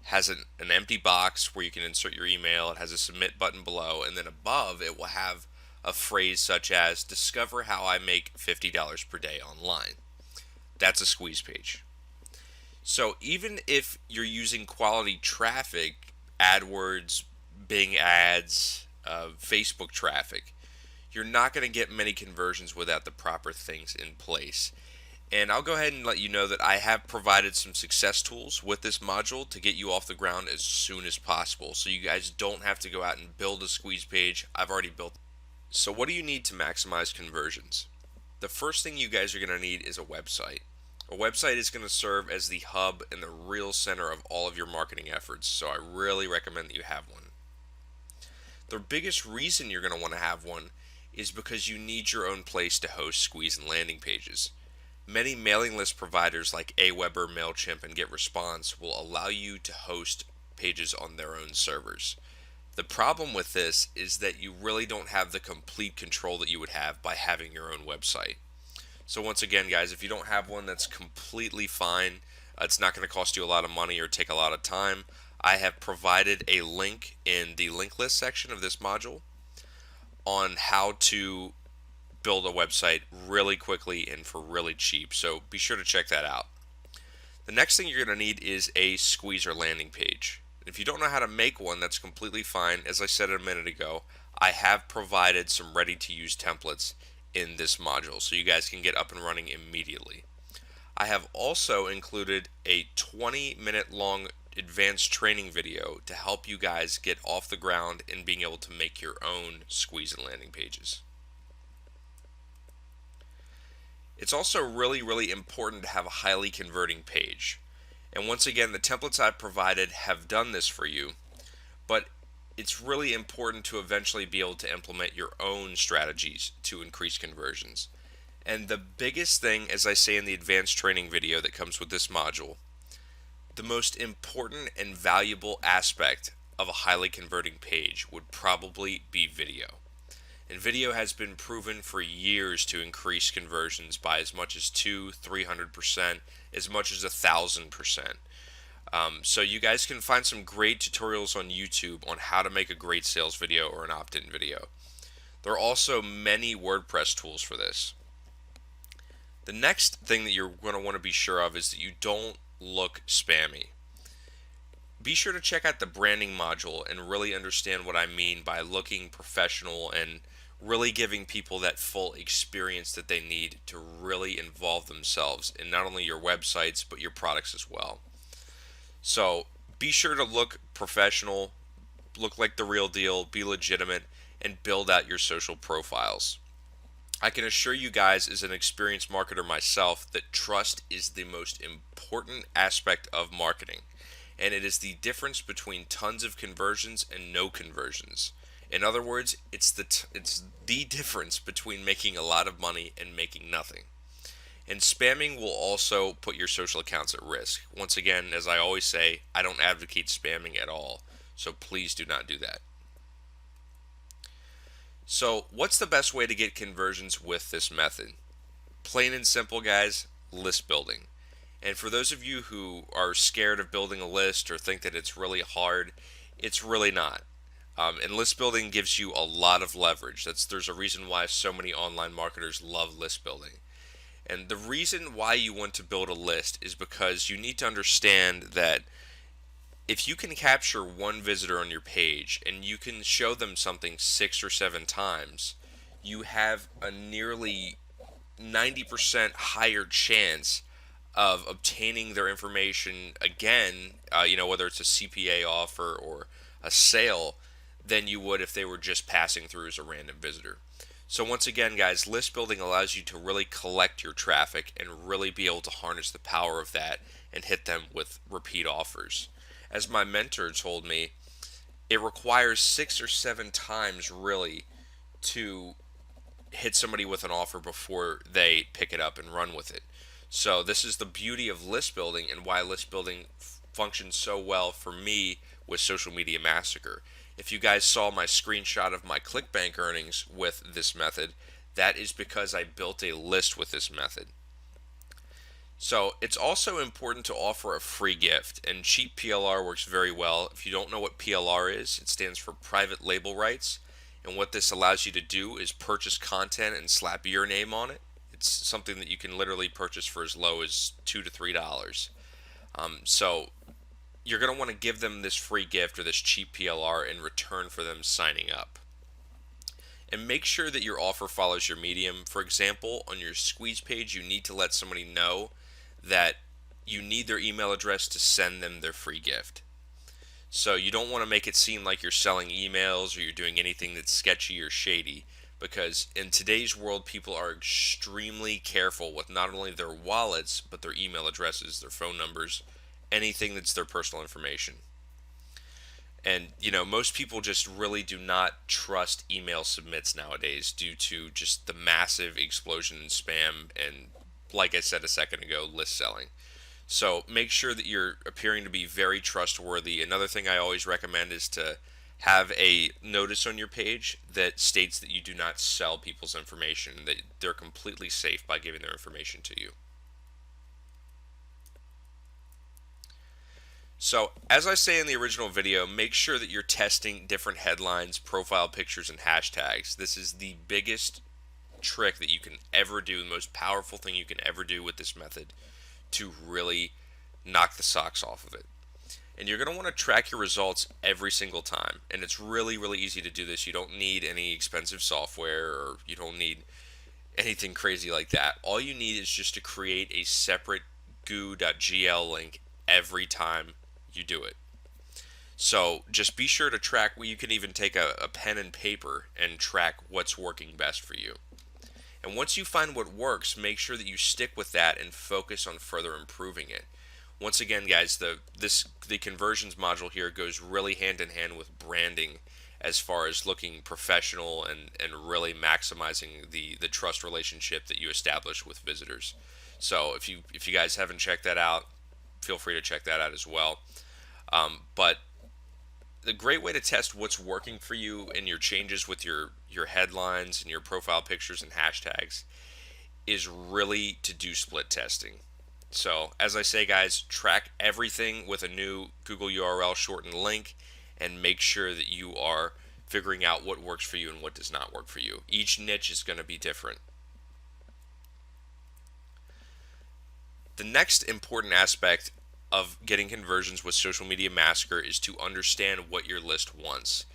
has an empty box where you can insert your email, it has a submit button below, and then above it will have a phrase such as discover how I make $50 per day online. That's a squeeze page. So even if you're using quality traffic, AdWords, Bing ads, Facebook traffic, you're not going to get many conversions without the proper things in place. And I'll go ahead and let you know that I have provided some success tools with this module to get you off the ground as soon as possible. So you guys don't have to go out and build a squeeze page. I've already built. So what do you need to maximize conversions? The first thing you guys are going to need is a website. A website is going to serve as the hub and the real center of all of your marketing efforts, so I really recommend that you have one. The biggest reason you're going to want to have one is because you need your own place to host, squeeze, and landing pages. Many mailing list providers like Aweber, MailChimp, and GetResponse will allow you to host pages on their own servers. The problem with this is that you really don't have the complete control that you would have by having your own website. So once again, guys, if you don't have one, that's completely fine. It's not going to cost you a lot of money or take a lot of time. I have provided a link in the link list section of this module on how to build a website really quickly and for really cheap. So be sure to check that out. The next thing you're going to need is a squeezer landing page. If you don't know how to make one, that's completely fine. As I said a minute ago, I have provided some ready-to-use templates in this module so you guys can get up and running immediately. I have also included a 20-minute long advanced training video to help you guys get off the ground and being able to make your own squeeze and landing pages. It's also really important to have a highly converting page. And once again, the templates I've provided have done this for you, but it's really important to eventually be able to implement your own strategies to increase conversions. And the biggest thing, as I say in the advanced training video that comes with this module, the most important and valuable aspect of a highly converting page would probably be video. And video has been proven for years to increase conversions by as much as 200-300%, as much as 1,000%. So you guys can find some great tutorials on YouTube on how to make a great sales video or an opt-in video. There are also many WordPress tools for this. The next thing that you're going to want to be sure of is that you don't look spammy. Be sure to check out the branding module and really understand what I mean by looking professional and really giving people that full experience that they need to really involve themselves in not only your websites but your products as well. So be sure to look professional, look like the real deal, be legitimate, and build out your social profiles. I can assure you guys, as an experienced marketer myself, that trust is the most important aspect of marketing. and it is the difference between tons of conversions and no conversions. In other words, it's the difference between making a lot of money and making nothing. And spamming will also put your social accounts at risk. Once again, as I always say, I don't advocate spamming at all, so please do not do that. So, what's the best way to get conversions with this method? Plain and simple, guys, list building. And for those of you who are scared of building a list or think that it's really hard, it's really not. And list building gives you a lot of leverage. There's a reason why so many online marketers love list building. And the reason why you want to build a list is because you need to understand that if you can capture one visitor on your page and you can show them something 6 or 7 times, you have a nearly 90% higher chance of obtaining their information again, whether it's a CPA offer or a sale, than you would if they were just passing through as a random visitor. So once again, guys, list building allows you to really collect your traffic and really be able to harness the power of that and hit them with repeat offers. As my mentor told me, it requires 6 or 7 times really to hit somebody with an offer before they pick it up and run with it. So this is the beauty of list building and why list building functions so well for me with Social Media Massacre. If you guys saw my screenshot of my ClickBank earnings with this method, that is because I built a list with this method. So it's also important to offer a free gift, and cheap PLR works very well. If you don't know what PLR is, it stands for private label rights, and what this allows you to do is purchase content and slap your name on it. It's something that you can literally purchase for as low as $2 to $3. So you're going to want to give them this free gift or this cheap PLR in return for them signing up. And make sure that your offer follows your medium. For example, on your squeeze page, you need to let somebody know that you need their email address to send them their free gift. So you don't want to make it seem like you're selling emails or you're doing anything that's sketchy or shady, because in today's world, people are extremely careful with not only their wallets, but their email addresses, their phone numbers, anything that's their personal information. And, most people just really do not trust email submits nowadays due to just the massive explosion in spam and, like I said a second ago, list selling. So make sure that you're appearing to be very trustworthy. Another thing I always recommend is to have a notice on your page that states that you do not sell people's information, that they're completely safe by giving their information to you. So, as I say in the original video, make sure that you're testing different headlines, profile pictures, and hashtags. This is the biggest trick that you can ever do, the most powerful thing you can ever do with this method to really knock the socks off of it. And you're going to want to track your results every single time. And it's really, really easy to do this. You don't need any expensive software, or you don't need anything crazy like that. All you need is just to create a separate goo.gl link every time you do it. So just be sure to track. You can even take a pen and paper and track what's working best for you. And once you find what works, make sure that you stick with that and focus on further improving it. Once again, guys, the conversions module here goes really hand in hand with branding, as far as looking professional and really maximizing the trust relationship that you establish with visitors. So if you guys haven't checked that out, feel free to check that out as well. But the great way to test what's working for you in your changes with your headlines and your profile pictures and hashtags is really to do split testing. So as I say, guys, track everything with a new Google URL shortened link and make sure that you are figuring out what works for you and what does not work for you. Each niche is going to be different. The next important aspect of getting conversions with Social Media Massacre is to understand what your list wants.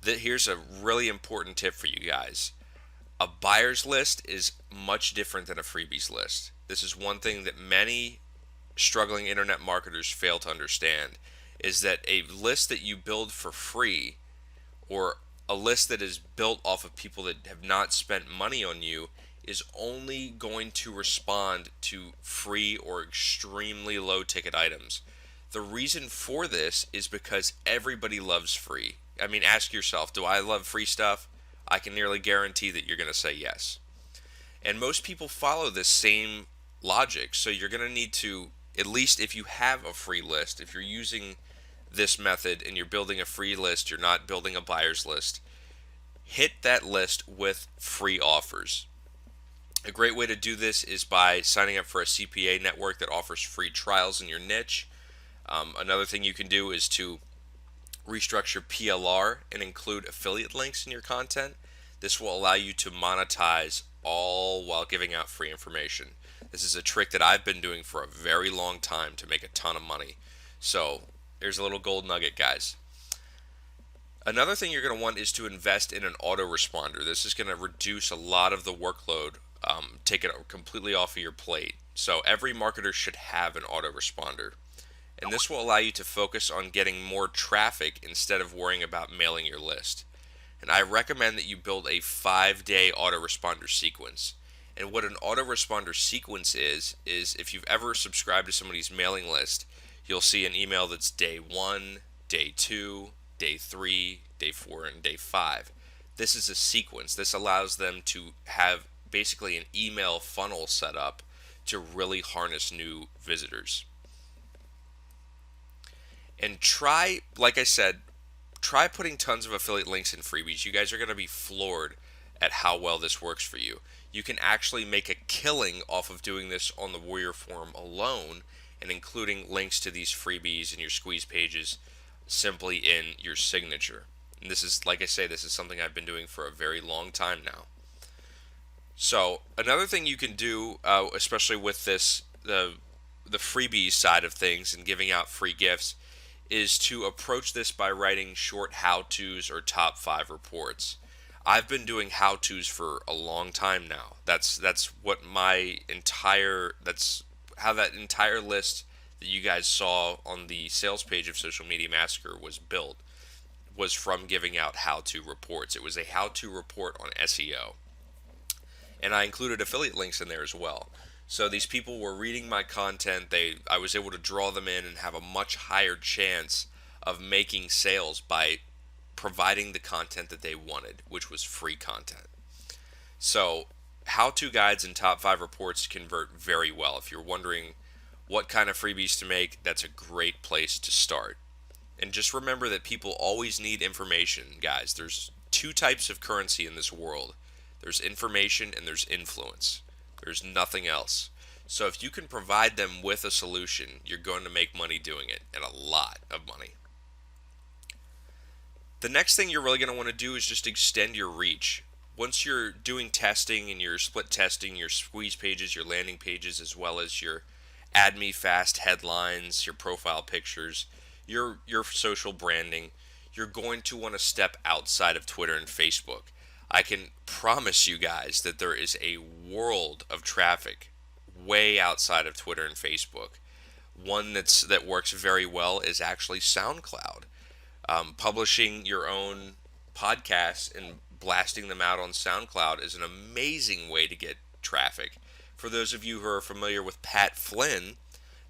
Here's a really important tip for you guys. A buyer's list is much different than a freebies list. This is one thing that many struggling internet marketers fail to understand, is that a list that you build for free, or a list that is built off of people that have not spent money on you, is only going to respond to free or extremely low ticket items. The reason for this is because everybody loves free. I mean, ask yourself, do I love free stuff? I can nearly guarantee that you're going to say yes. And most people follow this same logic. So you're going to need to, at least if you have a free list, if you're using this method and you're building a free list, you're not building a buyer's list, hit that list with free offers. A great way to do this is by signing up for a CPA network that offers free trials in your niche. Another thing you can do is to restructure PLR and include affiliate links in your content. This will allow you to monetize all while giving out free information. This is a trick that I've been doing for a very long time to make a ton of money. So there's a little gold nugget, guys. Another thing you're going to want is to invest in an autoresponder. This is going to reduce a lot of the workload, take it completely off of your plate. So every marketer should have an autoresponder. And this will allow you to focus on getting more traffic instead of worrying about mailing your list. And I recommend that you build a 5-day autoresponder sequence. And what an autoresponder sequence is if you've ever subscribed to somebody's mailing list, you'll see an email that's day 1, day 2, day 3, day 4, and day 5. This is a sequence. This allows them to have basically an email funnel set up to really harness new visitors. And try, like I said, try putting tons of affiliate links in freebies. You guys are going to be floored at how well this works for you. You can actually make a killing off of doing this on the Warrior Forum alone and including links to these freebies and your squeeze pages simply in your signature. And this is, like I say, this is something I've been doing for a very long time now. So another thing you can do, especially with this, the freebies side of things and giving out free gifts, is to approach this by writing short how-tos or top 5 reports. I've been doing how-tos for a long time now. That's what that's how that entire list that you guys saw on the sales page of Social Media Massacre was built, was from giving out how-to reports. It was a how-to report on SEO. And I included affiliate links in there as well. So these people were reading my content. I was able to draw them in and have a much higher chance of making sales by providing the content that they wanted, which was free content. So how-to guides and top 5 reports convert very well. If you're wondering what kind of freebies to make, that's a great place to start. And just remember that people always need information, guys. There's 2 types of currency in this world. There's information and there's influence. There's nothing else. So if you can provide them with a solution, you're going to make money doing it, and a lot of money. The next thing you're really going to want to do is just extend your reach. Once you're doing testing and you're split testing your squeeze pages, your landing pages, as well as your add me fast headlines, your profile pictures, your social branding, you're going to want to step outside of Twitter and Facebook. I can promise you guys that there is a world of traffic way outside of Twitter and Facebook. One that works very well is actually SoundCloud. Publishing your own podcasts and blasting them out on SoundCloud is an amazing way to get traffic. For those of you who are familiar with Pat Flynn,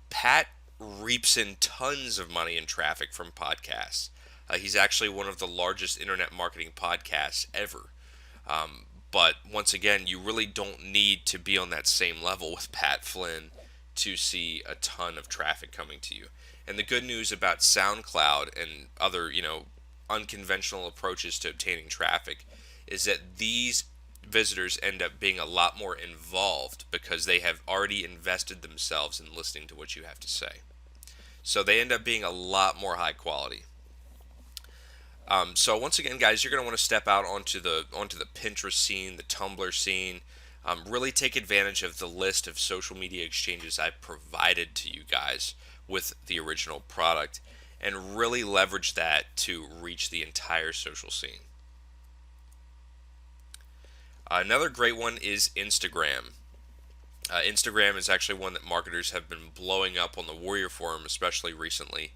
Pat reaps in tons of money in traffic from podcasts. He's actually one of the largest internet marketing podcasts ever. But once again, you really don't need to be on that same level with Pat Flynn to see a ton of traffic coming to you. And the good news about SoundCloud and other, unconventional approaches to obtaining traffic is that these visitors end up being a lot more involved because they have already invested themselves in listening to what you have to say. So they end up being a lot more high quality. So once again, guys, you're going to want to step out onto the Pinterest scene, the Tumblr scene. Really take advantage of the list of social media exchanges I provided to you guys with the original product, and really leverage that to reach the entire social scene. Another great one is Instagram. Instagram is actually one that marketers have been blowing up on the Warrior Forum, especially recently.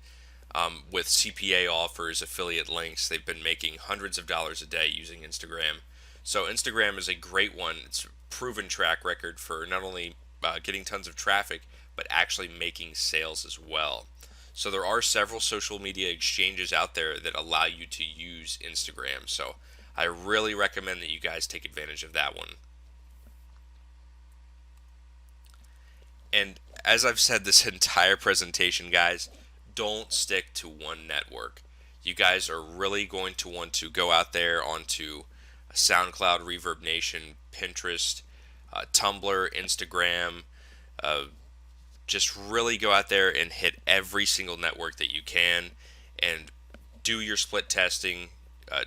With CPA offers, affiliate links, they've been making hundreds of dollars a day using Instagram. So Instagram is a great one. It's a proven track record for not only getting tons of traffic, but actually making sales as well. So there are several social media exchanges out there that allow you to use Instagram. So I really recommend that you guys take advantage of that one. And as I've said this entire presentation, guys, don't stick to one network. You guys are really going to want to go out there onto SoundCloud, Reverb Nation, Pinterest, Tumblr, Instagram. Uh, just really go out there and hit every single network that you can and do your split testing.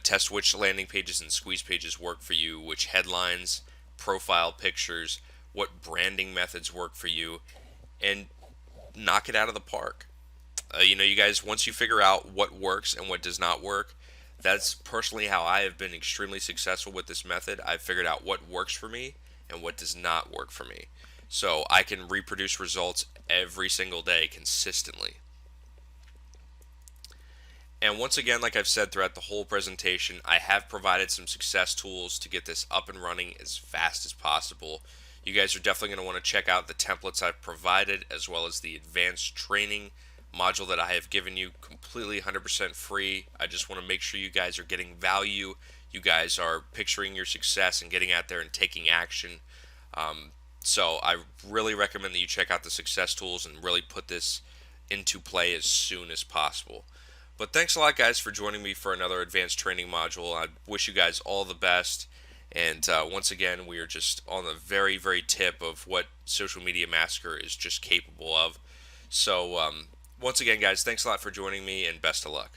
Test which landing pages and squeeze pages work for you, which headlines, profile pictures, what branding methods work for you, and knock it out of the park. You guys, once you figure out what works and what does not work, that's personally how I have been extremely successful with this method. I've figured out what works for me and what does not work for me. So I can reproduce results every single day consistently. And once again, like I've said throughout the whole presentation, I have provided some success tools to get this up and running as fast as possible. You guys are definitely going to want to check out the templates I've provided, as well as the advanced training module that I have given you completely 100% free. I just want to make sure you guys are getting value. You guys are picturing your success and getting out there and taking action. So I really recommend that you check out the success tools and really put this into play as soon as possible. But thanks a lot, guys, for joining me for another advanced training module. I wish you guys all the best. And once again, we are just on the very, very tip of what Social Media Massacre is just capable of. So once again, guys, thanks a lot for joining me, and best of luck.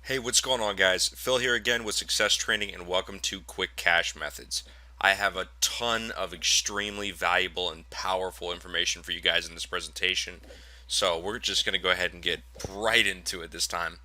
Hey, what's going on, guys? Phil here again with Success Training, and welcome to Quick Cash Methods. I have a ton of extremely valuable and powerful information for you guys in this presentation. So we're just going to go ahead and get right into it this time.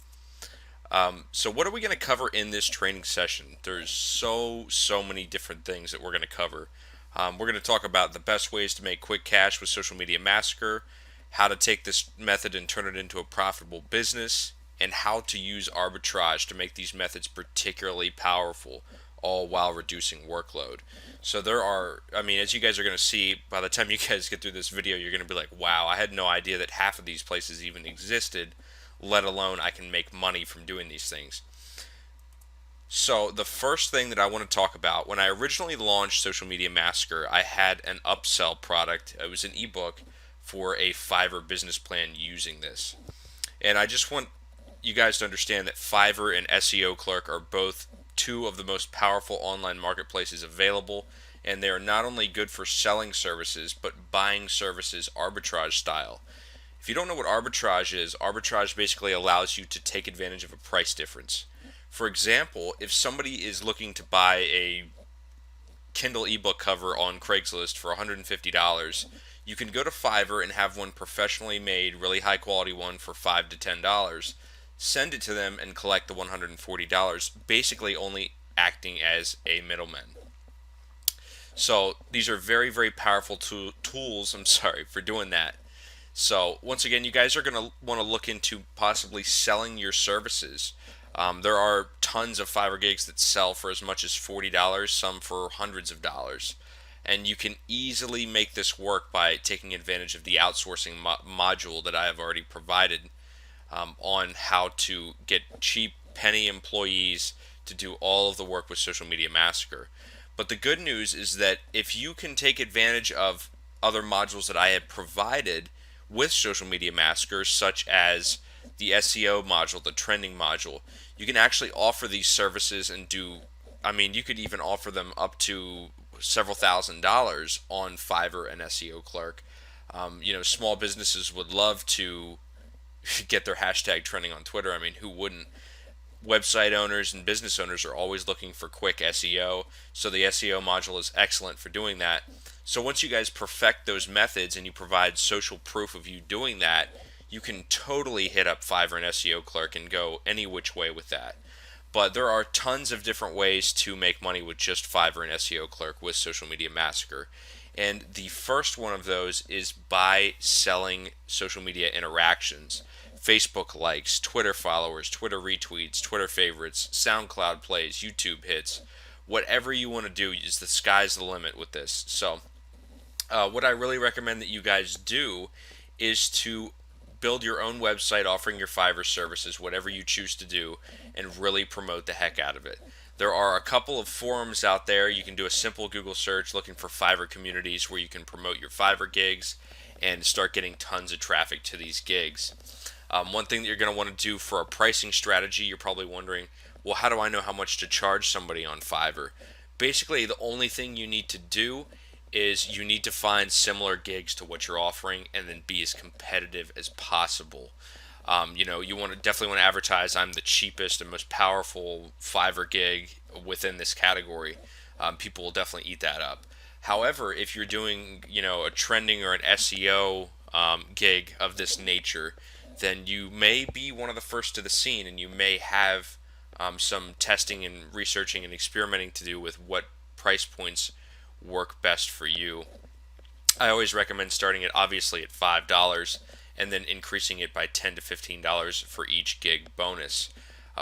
So what are we going to cover in this training session? There's so many different things that we're going to cover. We're going to talk about the best ways to make quick cash with Social Media Massacre, how to take this method and turn it into a profitable business, and how to use arbitrage to make these methods particularly powerful, all while reducing workload. So there are, as you guys are going to see, by the time you guys get through this video, you're going to be like, wow, I had no idea that half of these places even existed, let alone I can make money from doing these things. So the first thing that I want to talk about, when I originally launched Social Media Massacre, I had an upsell product. It was an ebook for a Fiverr business plan using this. And I just want you guys to understand that Fiverr and SEO Clerk are both two of the most powerful online marketplaces available, and they are not only good for selling services, but buying services arbitrage style. If you don't know what arbitrage is, arbitrage basically allows you to take advantage of a price difference. For example, if somebody is looking to buy a Kindle ebook cover on Craigslist for $150, you can go to Fiverr and have one professionally made, really high quality one for $5 to $10, send it to them and collect the $140, basically only acting as a middleman. So these are very, very powerful tools, for doing that. So once again, you guys are going to want to look into possibly selling your services. There are tons of Fiverr gigs that sell for as much as $40, some for hundreds of dollars. And you can easily make this work by taking advantage of the outsourcing module that I have already provided on how to get cheap penny employees to do all of the work with Social Media Massacre. But the good news is that if you can take advantage of other modules that I have provided with Social Media Massacre, such as the SEO module, the trending module, you can actually offer these services and you could even offer them up to several $1,000s on Fiverr and SEO Clerk. Small businesses would love to get their hashtag trending on Twitter. Who wouldn't? Website owners and business owners are always looking for quick SEO, so the SEO module is excellent for doing that. So once you guys perfect those methods and you provide social proof of you doing that, you can totally hit up Fiverr and SEO Clerk and go any which way with that. But there are tons of different ways to make money with just Fiverr and SEO Clerk with Social Media Massacre. And the first one of those is by selling social media interactions. Facebook likes, Twitter followers, Twitter retweets, Twitter favorites, SoundCloud plays, YouTube hits. Whatever you want to do, the sky's the limit with this. So what I really recommend that you guys do is to build your own website offering your Fiverr services, whatever you choose to do, and really promote the heck out of it. There are a couple of forums out there. You can do a simple Google search looking for Fiverr communities where you can promote your Fiverr gigs and start getting tons of traffic to these gigs. One thing that you're going to want to do for a pricing strategy, you're probably wondering, well, how do I know how much to charge somebody on Fiverr? Basically, the only thing you need to do is you need to find similar gigs to what you're offering and then be as competitive as possible. You want to definitely want to advertise I'm the cheapest and most powerful Fiverr gig within this category. People will definitely eat that up. However, if you're doing a trending or an SEO gig of this nature, then you may be one of the first to the scene, and you may have some testing and researching and experimenting to do with what price points work best for you. I always recommend starting it obviously at $5 and then increasing it by $10 to $15 for each gig bonus.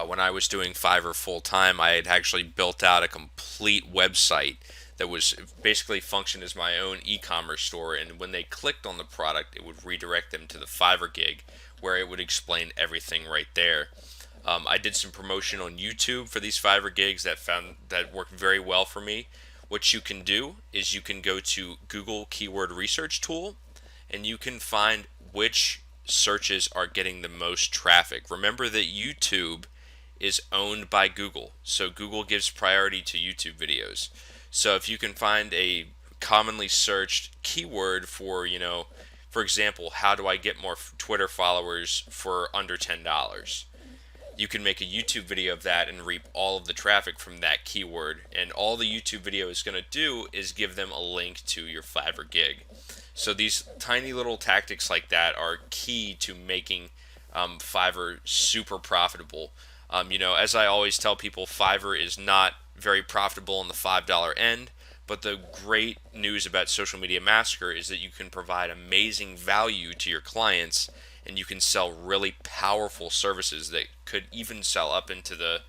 When I was doing Fiverr full time, I had actually built out a complete website that was basically functioned as my own e-commerce store, and when they clicked on the product, it would redirect them to the Fiverr gig where it would explain everything right there. I did some promotion on YouTube for these Fiverr gigs that worked very well for me. What you can do is you can go to Google Keyword Research Tool and you can find which searches are getting the most traffic. Remember that YouTube is owned by Google, so Google gives priority to YouTube videos. So if you can find a commonly searched keyword for example, how do I get more Twitter followers for under $10? You can make a YouTube video of that and reap all of the traffic from that keyword. And all the YouTube video is going to do is give them a link to your Fiverr gig. So these tiny little tactics like that are key to making Fiverr super profitable. As I always tell people, Fiverr is not very profitable on the $5 end. But the great news about Social Media Massacre is that you can provide amazing value to your clients, and you can sell really powerful services that could even sell up into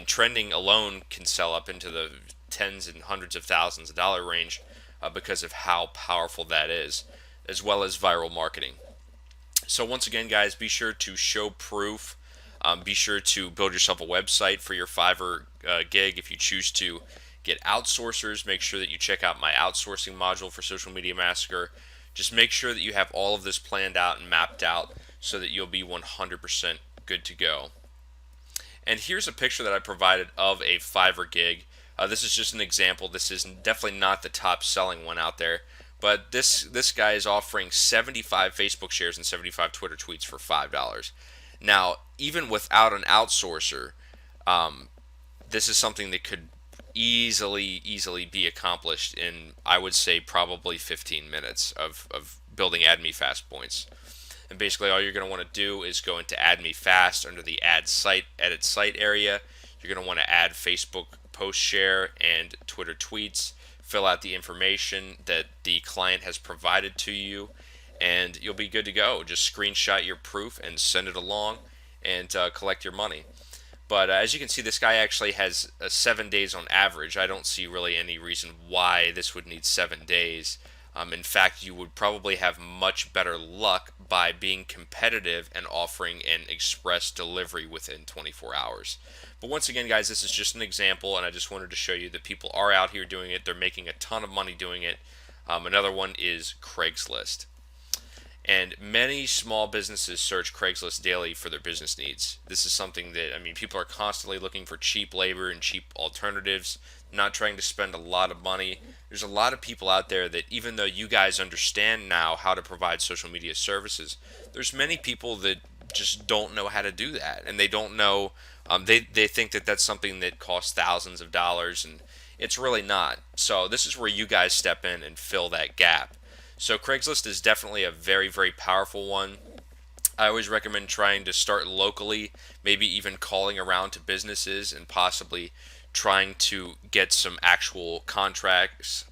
trending alone can sell up into the tens and hundreds of thousands of dollar range because of how powerful that is, as well as viral marketing. So once again, guys, be sure to show proof. Be sure to build yourself a website for your Fiverr gig. If you choose to get outsourcers, make sure that you check out my outsourcing module for Social Media Massacre. Just make sure that you have all of this planned out and mapped out so that you'll be 100% good to go. And here's a picture that I provided of a Fiverr gig. This is just an example. This is definitely not the top selling one out there. But this guy is offering 75 Facebook shares and 75 Twitter tweets for $5. Now, even without an outsourcer, this is something that could easily be accomplished in, I would say, probably 15 minutes of building AdMeFast points. And basically all you're going to want to do is go into AdMeFast under the Add Site, Edit Site area. You're going to want to add Facebook post share and Twitter tweets, fill out the information that the client has provided to you, and you'll be good to go. Just screenshot your proof and send it along and collect your money. But as you can see, this guy actually has 7 days on average. I don't see really any reason why this would need 7 days. In fact, you would probably have much better luck by being competitive and offering an express delivery within 24 hours. But once again, guys, this is just an example, and I just wanted to show you that people are out here doing it. They're making a ton of money doing it. Another one is Craigslist. And many small businesses search Craigslist daily for their business needs. This is something that, people are constantly looking for cheap labor and cheap alternatives, not trying to spend a lot of money. There's a lot of people out there that, even though you guys understand now how to provide social media services, there's many people that just don't know how to do that. And they don't know, they think that that's something that costs thousands of dollars, and it's really not. So this is where you guys step in and fill that gap. So Craigslist is definitely a very, very powerful one. I always recommend trying to start locally, maybe even calling around to businesses and possibly trying to get some actual contracts,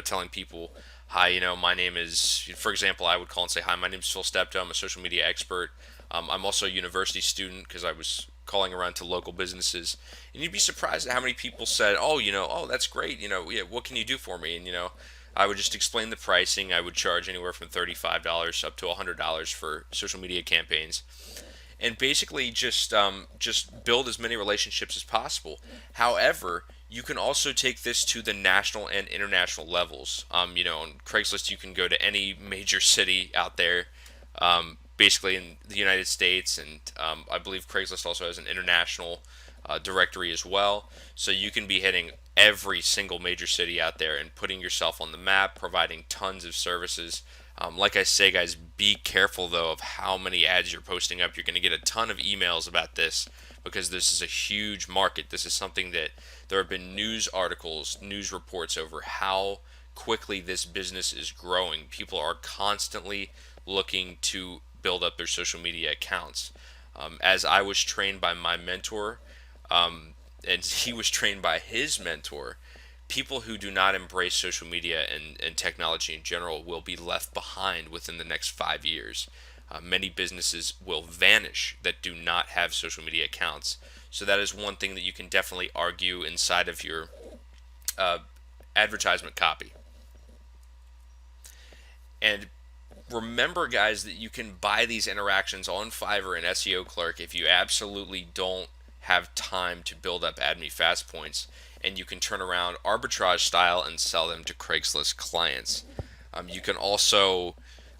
telling people, hi, my name is, for example, I would call and say, hi, my name is Phil Steptoe, I'm a social media expert. I'm also a university student, because I was calling around to local businesses, and you'd be surprised at how many people said, oh, that's great, yeah, what can you do for me? And I would just explain the pricing. I would charge anywhere from $35 up to $100 for social media campaigns, and basically just build as many relationships as possible. However, you can also take this to the national and international levels. On Craigslist, you can go to any major city out there, basically in the United States, and I believe Craigslist also has an international directory as well. So you can be hitting every single major city out there and putting yourself on the map, providing tons of services. Like I say, guys, be careful though of how many ads you're posting up. You're going to get a ton of emails about this because this is a huge market. This is something that there have been news articles, news reports over how quickly this business is growing. People are constantly looking to build up their social media accounts. As I was trained by my mentor, and he was trained by his mentor, people who do not embrace social media and technology in general will be left behind within the next 5 years. Many businesses will vanish that do not have social media accounts. So that is one thing that you can definitely argue inside of your uh, advertisement copy. And remember, guys, that you can buy these interactions on Fiverr and SEO Clerk if you absolutely don't have time to build up AdMe Fast Points, and you can turn around arbitrage style and sell them to Craigslist clients. You can also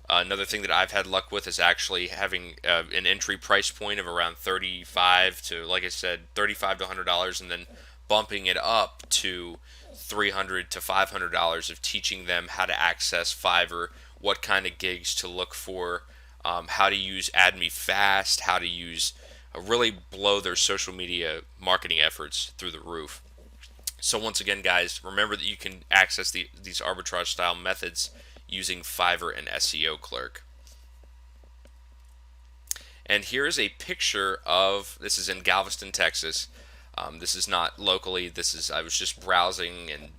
another thing that I've had luck with is actually having an entry price point of around 35 to, like I said, 35 to $100, and then bumping it up to $300 to $500 of teaching them how to access Fiverr, what kind of gigs to look for, how to use AdMe Fast, how to use really blow their social media marketing efforts through the roof. So once again, guys, remember that you can access these arbitrage style methods using Fiverr and SEO Clerk. And here is a picture of, this is in Galveston, Texas. This is not locally. I was just browsing and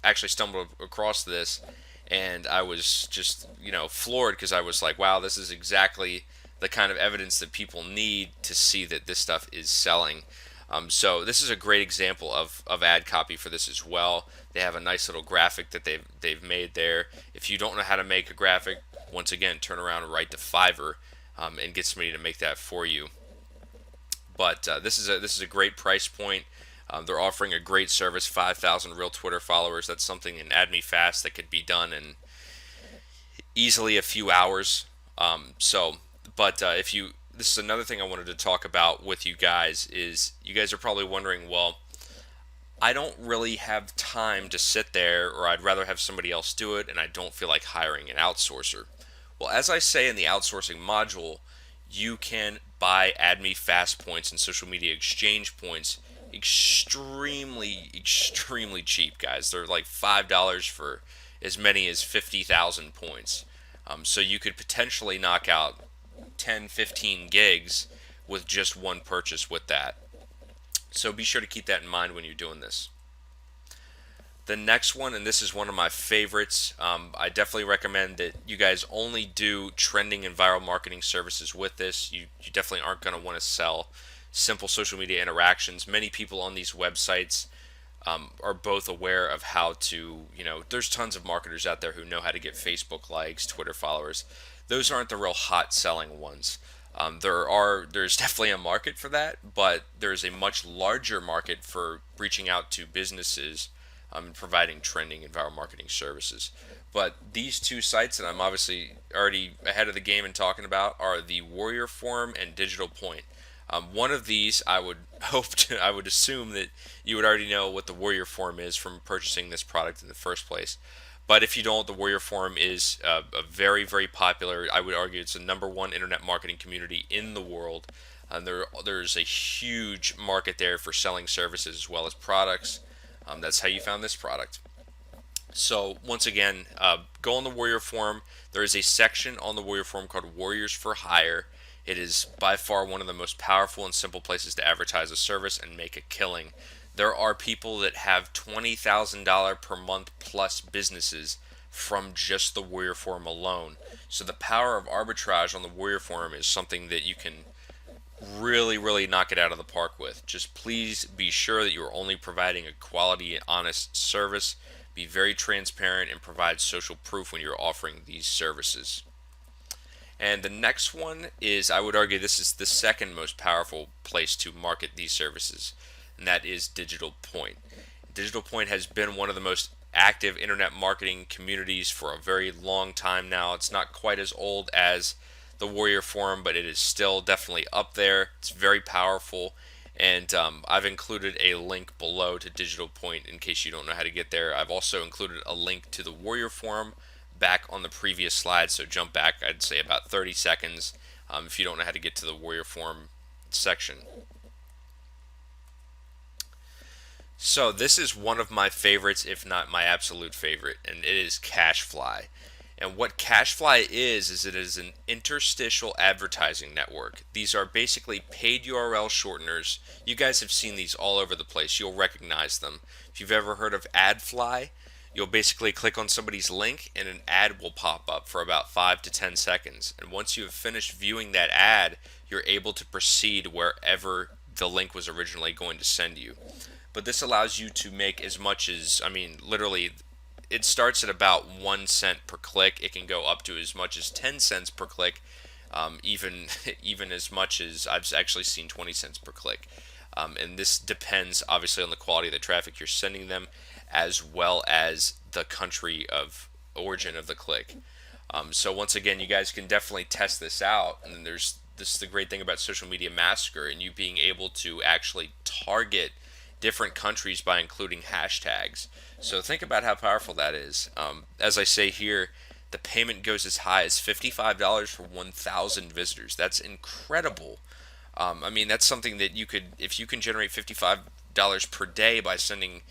actually stumbled across this, and I was just floored because I was like, wow, this is exactly the kind of evidence that people need to see that this stuff is selling. So this is a great example of ad copy for this as well. They have a nice little graphic that they've made there. If you don't know how to make a graphic, once again, turn around and write to Fiverr and get somebody to make that for you. But this is a great price point. They're offering a great service, 5,000 real Twitter followers. That's something in AdMe Fast that could be done in easily a few hours. This is another thing I wanted to talk about with you guys is you guys are probably wondering, well, I don't really have time to sit there, or I'd rather have somebody else do it, and I don't feel like hiring an outsourcer. Well, as I say in the outsourcing module, you can buy AdMe Fast Points and social media exchange points extremely, extremely cheap, guys. They're like $5 for as many as 50,000 points. So you could potentially knock out 10, 15 gigs with just one purchase with that. So be sure to keep that in mind when you're doing this. The next one, and this is one of my favorites, I definitely recommend that you guys only do trending and viral marketing services with this. You definitely aren't going to want to sell simple social media interactions. Many people on these websites are both aware of how to, there's tons of marketers out there who know how to get Facebook likes, Twitter followers. Those aren't the real hot selling ones. There's definitely a market for that, but there's a much larger market for reaching out to businesses and providing trending and viral marketing services. But these two sites that I'm obviously already ahead of the game in talking about are the Warrior Forum and Digital Point. One of these, I would assume that you would already know what the Warrior Forum is from purchasing this product in the first place. But if you don't, the Warrior Forum is a very, very popular, I would argue it's the #1 internet marketing community in the world. There's a huge market there for selling services as well as products. That's how you found this product. So once again, go on the Warrior Forum. There is a section on the Warrior Forum called Warriors for Hire. It is by far one of the most powerful and simple places to advertise a service and make a killing. There are people that have $20,000 per month plus businesses from just the Warrior Forum alone. So the power of arbitrage on the Warrior Forum is something that you can really, really knock it out of the park with. Just please be sure that you're only providing a quality, honest service. be very transparent, and provide social proof when you're offering these services. And the next one is, I would argue, this is the second most powerful place to market these services, and that is Digital Point. Digital Point has been one of the most active internet marketing communities for a very long time now. It's not quite as old as the Warrior Forum, but it is still definitely up there. It's very powerful, and I've included a link below to Digital Point in case you don't know how to get there. I've also included a link to the Warrior Forum back on the previous slide, so jump back, I'd say about 30 seconds if you don't know how to get to the Warrior Forum section. So this is one of my favorites, if not my absolute favorite, and it is Cashfly. And what Cashfly is it is an interstitial advertising network. These are basically paid URL shorteners. You guys have seen these all over the place. You'll recognize them. If you've ever heard of AdFly, you'll basically click on somebody's link and an ad will pop up for about 5 to 10 seconds. And once you have finished viewing that ad, you're able to proceed wherever the link was originally going to send you. But this allows you to make as much as, I mean, literally, it starts at about 1 cent per click. It can go up to as much as 10 cents per click, even as much as I've actually seen 20 cents per click. And this depends obviously on the quality of the traffic you're sending them, as well as the country of origin of the click. So once again, you guys can definitely test this out. And this is the great thing about Social Media Massacre and you being able to actually target different countries by including hashtags. So think about how powerful that is. As I say here, the payment goes as high as $55 for 1,000 visitors. That's incredible. I mean, that's something that you could, if you can generate $55 per day by sending,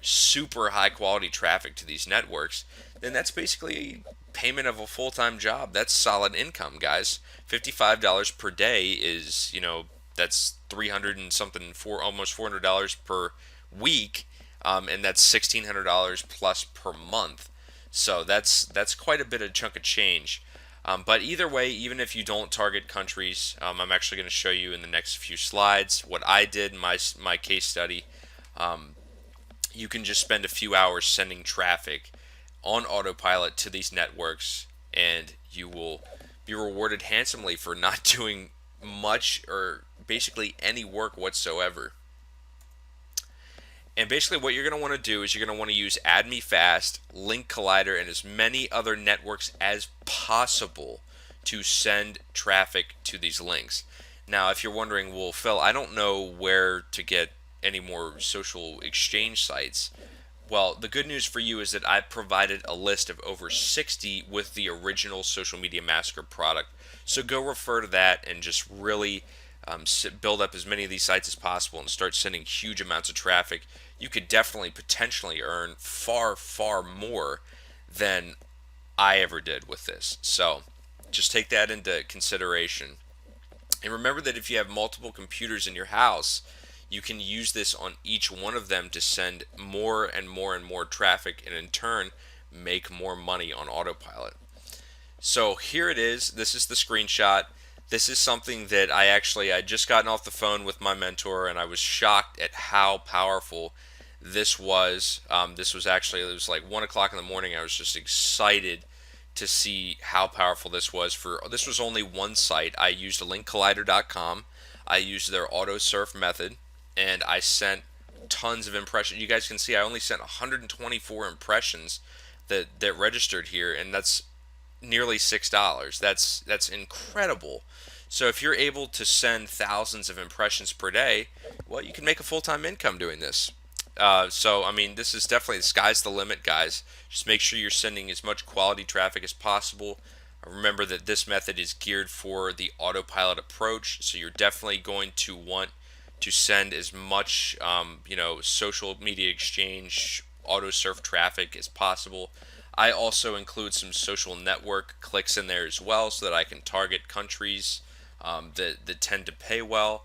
super high quality traffic to these networks, then that's basically payment of a full-time job. That's solid income, guys. $55 per day is, that's 300 and something, almost $400 per week, and that's $1,600 plus per month. So that's quite a bit of chunk of change. But either way, even if you don't target countries, I'm actually going to show you in the next few slides what I did in my case study. You can just spend a few hours sending traffic on autopilot to these networks, and you will be rewarded handsomely for not doing much or basically any work whatsoever. And basically what you're going to want to do is you're going to want to use AdMeFast, Link Collider, and as many other networks as possible to send traffic to these links. Now, if you're wondering, well, Phil, I don't know where to get any more social exchange sites. Well, the good news for you is that I've provided a list of over 60 with the original Social Media Massacre product. So go refer to that and just really build up as many of these sites as possible and start sending huge amounts of traffic. You could definitely potentially earn far, far more than I ever did with this. So just take that into consideration. And remember that if you have multiple computers in your house, you can use this on each one of them to send more and more and more traffic, and in turn make more money on autopilot. So here it is. This is the screenshot. This is something that I just gotten off the phone with my mentor, and I was shocked at how powerful this was. It was like 1 o'clock in the morning. I was just excited to see how powerful this was. This was only one site. I used linkcollider.com. I used their auto surf method, and I sent tons of impressions. You guys can see I only sent 124 impressions that registered here, and that's nearly $6. That's incredible. So if you're able to send thousands of impressions per day, well, you can make a full-time income doing this. So I mean, this is definitely, the sky's the limit, guys. Just make sure you're sending as much quality traffic as possible. Remember that this method is geared for the autopilot approach, so you're definitely going to want to send as much social media exchange auto surf traffic as possible. I also include some social network clicks in there as well, so that I can target countries that tend to pay well.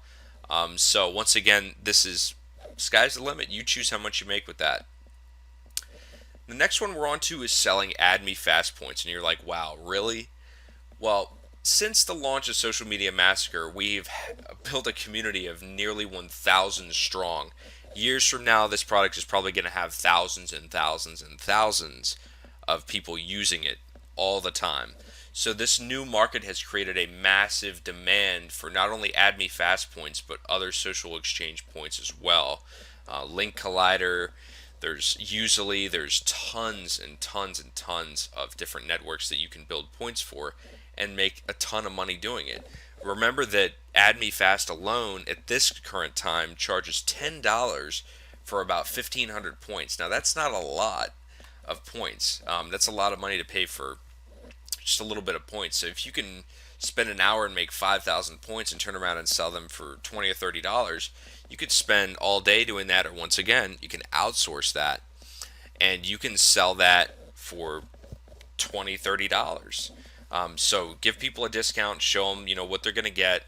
So once again, this is sky's the limit. You choose how much you make with that. The next one we're on to is selling AdMeFast points, and you're like, wow, really? Well, since the launch of Social Media Massacre, we've built a community of nearly 1,000 strong, Years from now, this product is probably going to have thousands and thousands and thousands of people using it all the time. So this new market has created a massive demand for not only Add Me Fast points, but other social exchange points as well. Link Collider, there's tons and tons and tons of different networks that you can build points for and make a ton of money doing it. Remember that Add Me Fast alone at this current time charges $10 for about 1,500 points. Now that's not a lot of points. That's a lot of money to pay for just a little bit of points. So if you can spend an hour and make 5,000 points and turn around and sell them for $20 or $30, you could spend all day doing that. Or once again, you can outsource that and you can sell that for $20, $30. So give people a discount, show them what they're going to get.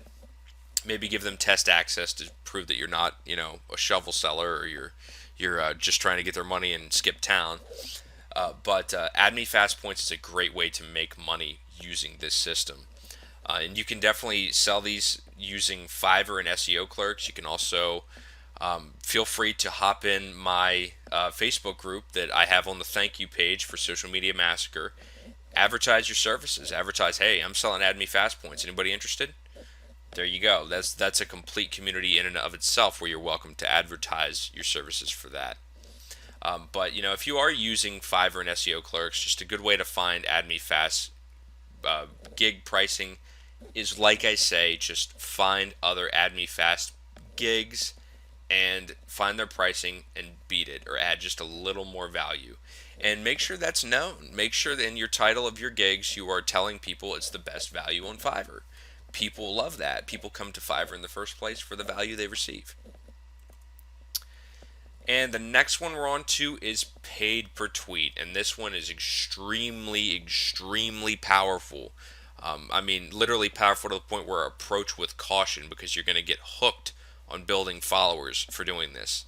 Maybe give them test access to prove that you're not a shovel seller, or you're just trying to get their money and skip town. But Add Me Fast Points is a great way to make money using this system. And you can definitely sell these using Fiverr and SEO clerks. You can also feel free to hop in my Facebook group that I have on the thank you page for Social Media Massacre. Advertise your services. Advertise, hey, I'm selling Add Me Fast Points. Anybody interested? There you go. That's a complete community in and of itself where you're welcome to advertise your services for that. But if you are using Fiverr and SEO clerks, just a good way to find Add Me Fast gig pricing is, like I say, just find other Add Me Fast gigs and find their pricing and beat it, or add just a little more value. And make sure that's known. Make sure that in your title of your gigs you are telling people it's the best value on Fiverr. People love that. People come to Fiverr in the first place for the value they receive. And the next one we're on to is paid per tweet, and this one is extremely, extremely powerful. I mean, literally powerful to the point where approach with caution, because you're going to get hooked on building followers for doing this.